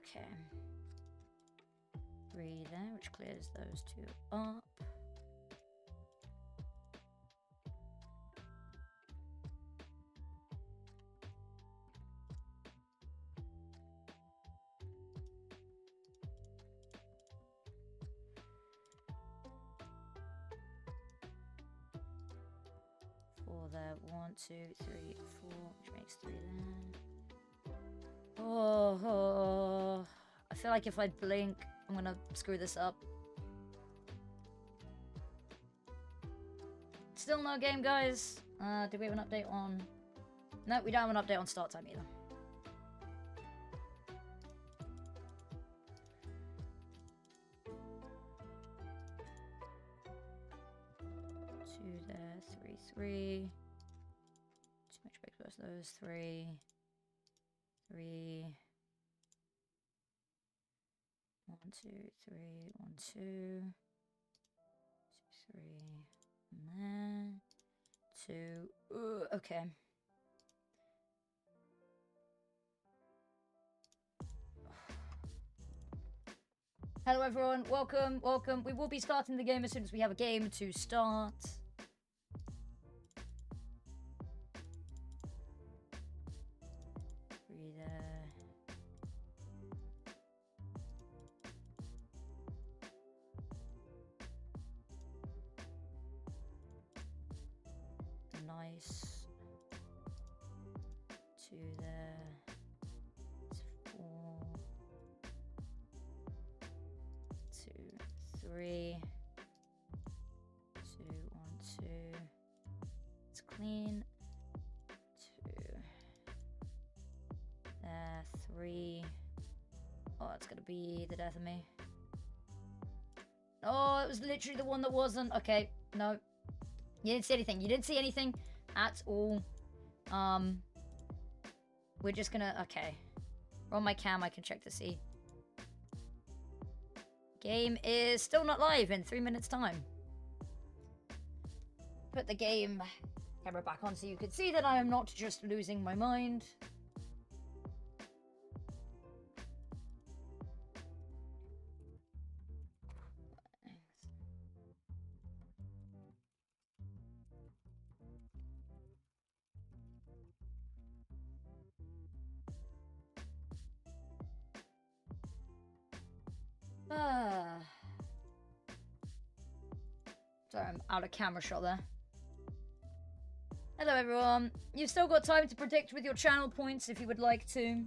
Okay. 3 there, which clears those 2 up. There, 1, 2, 3, 4, which makes 3 there. Oh, I feel like if I blink, I'm gonna screw this up. Still no game, guys. Do we have an update on? No, we don't have an update on start time either. Two there, 3, 3. Too much big both those 3, 3. 1, 2, 3, 1, 2, 2, 3, and there, 2. Okay. Hello everyone, welcome, welcome. We will be starting the game as soon as we have a game to start. Nice. 2 there. It's 4. 2, 3. 2, 1, 2. It's clean. 2. There, 3. Oh, it's gonna be the death of me. Oh, it was literally the one that wasn't. Okay, no. You didn't see anything. You didn't see anything at all. We're just gonna... Okay. On my cam, I can check to see. Game is still not live in 3 minutes' time. Put the game camera back on so you can see that I am not just losing my mind. Sorry, I'm out of camera shot there. Hello everyone. You've still got time to predict with your channel points if you would like to.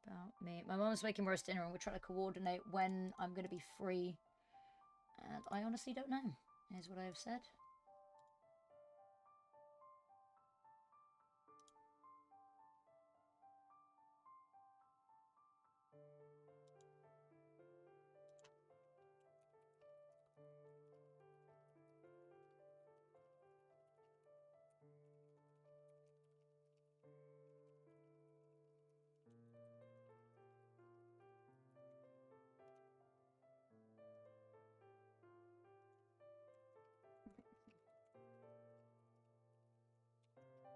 About me. My mom's making roast dinner and we're trying to coordinate when I'm going to be free. And I honestly don't know, is what I have said.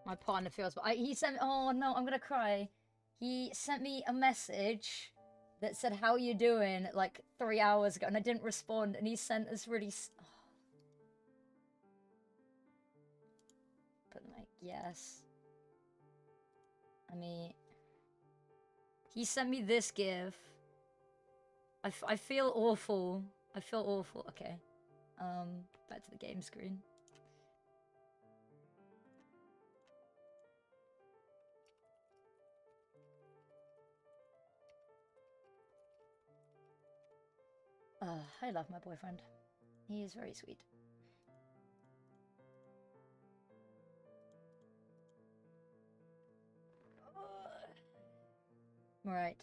My partner feels, but he sent. Oh no, I'm gonna cry. He sent me a message that said, "How you doing?" like 3 hours ago, and I didn't respond. And he sent us really. But like, yes. I mean, he sent me this gif. I feel awful. I feel awful. Okay. Back to the game screen. I love my boyfriend. He is very sweet. Right.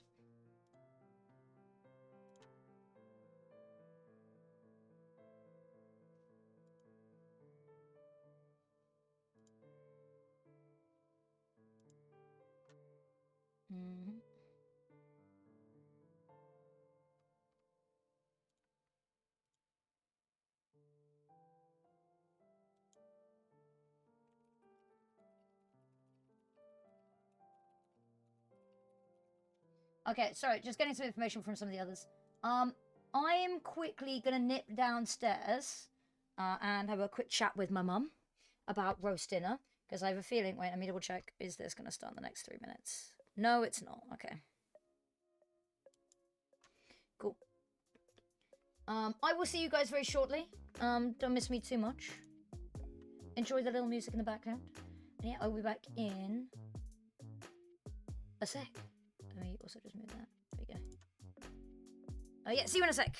Mm-hmm. Okay, sorry, just getting some information from some of the others. I am quickly gonna nip downstairs and have a quick chat with my mum about roast dinner, because I have a feeling, wait, let me double check, is this gonna start in the next 3 minutes? No, it's not. Okay. Cool. I will see you guys very shortly. Don't miss me too much. Enjoy the little music in the background. And yeah, I'll be back in a sec. Let me also just move that. There we go. Oh yeah, see you in a sec.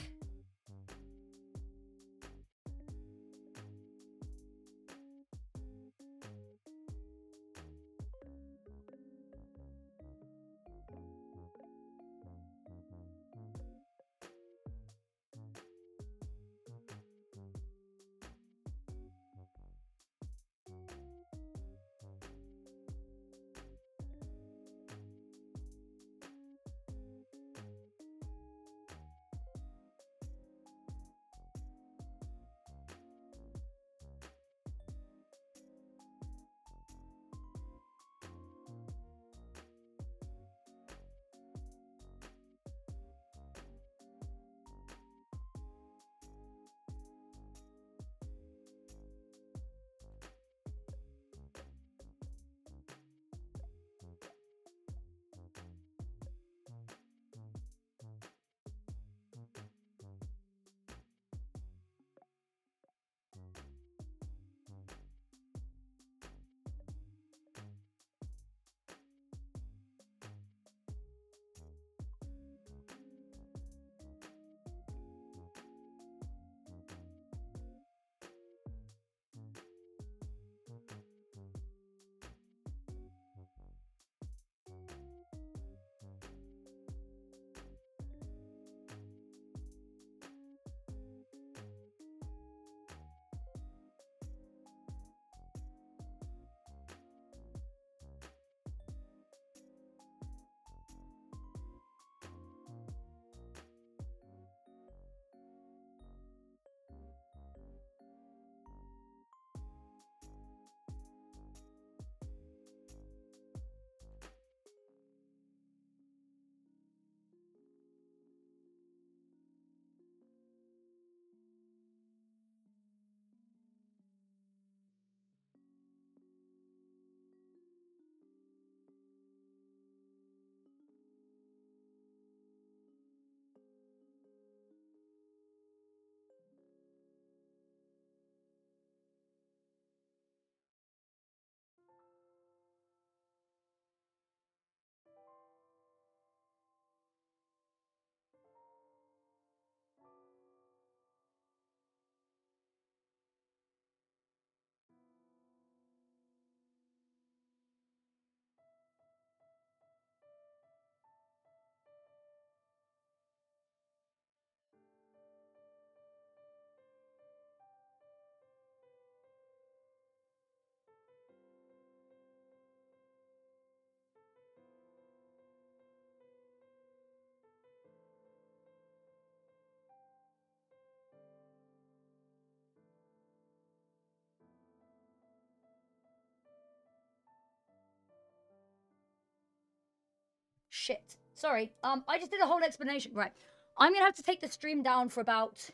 shit. Sorry. I just did a whole explanation. Right. I'm going to have to take the stream down for about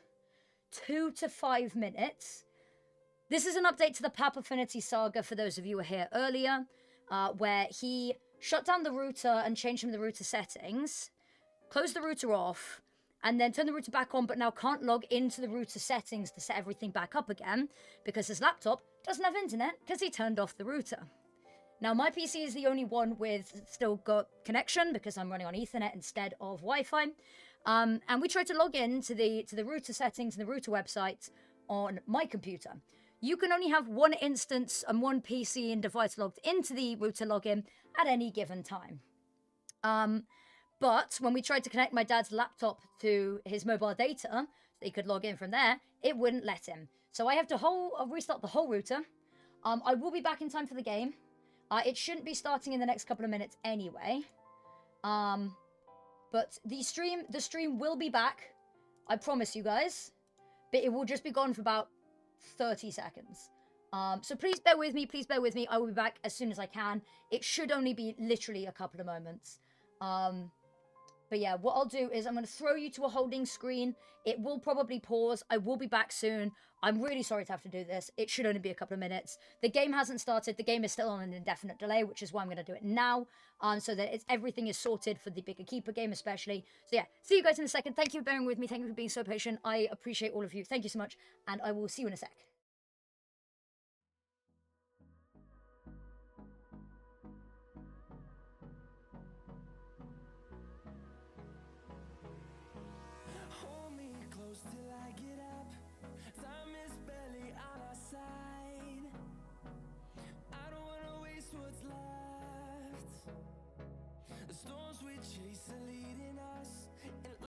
2 to 5 minutes. This is an update to the Papaffinity saga for those of you who were here earlier, where he shut down the router and changed some of the router settings, closed the router off, and then turned the router back on, but now can't log into the router settings to set everything back up again because his laptop doesn't have internet because he turned off the router. Now, my PC is the only one with still got connection because I'm running on Ethernet instead of Wi-Fi. And we tried to log in to the router settings and the router website on my computer. You can only have one instance and one PC and device logged into the router login at any given time. But when we tried to connect my dad's laptop to his mobile data, so he could log in from there, it wouldn't let him. So I have to restart the whole router. I will be back in time for the game. It shouldn't be starting in the next couple of minutes anyway. But the stream will be back. I promise you guys. But it will just be gone for about 30 seconds. So please bear with me. Please bear with me. I will be back as soon as I can. It should only be literally a couple of moments. But yeah, what I'll do is I'm going to throw you to a holding screen. It will probably pause. I will be back soon. I'm really sorry to have to do this. It should only be a couple of minutes. The game hasn't started. The game is still on an indefinite delay, which is why I'm going to do it now, so that everything is sorted for the Bigger Keeper game especially. So yeah, see you guys in a second. Thank you for bearing with me. Thank you for being so patient. I appreciate all of you. Thank you so much, and I will see you in a sec. Hold me close till I get up. Time is barely on our side. I don't wanna waste what's left. The storms we chase are leading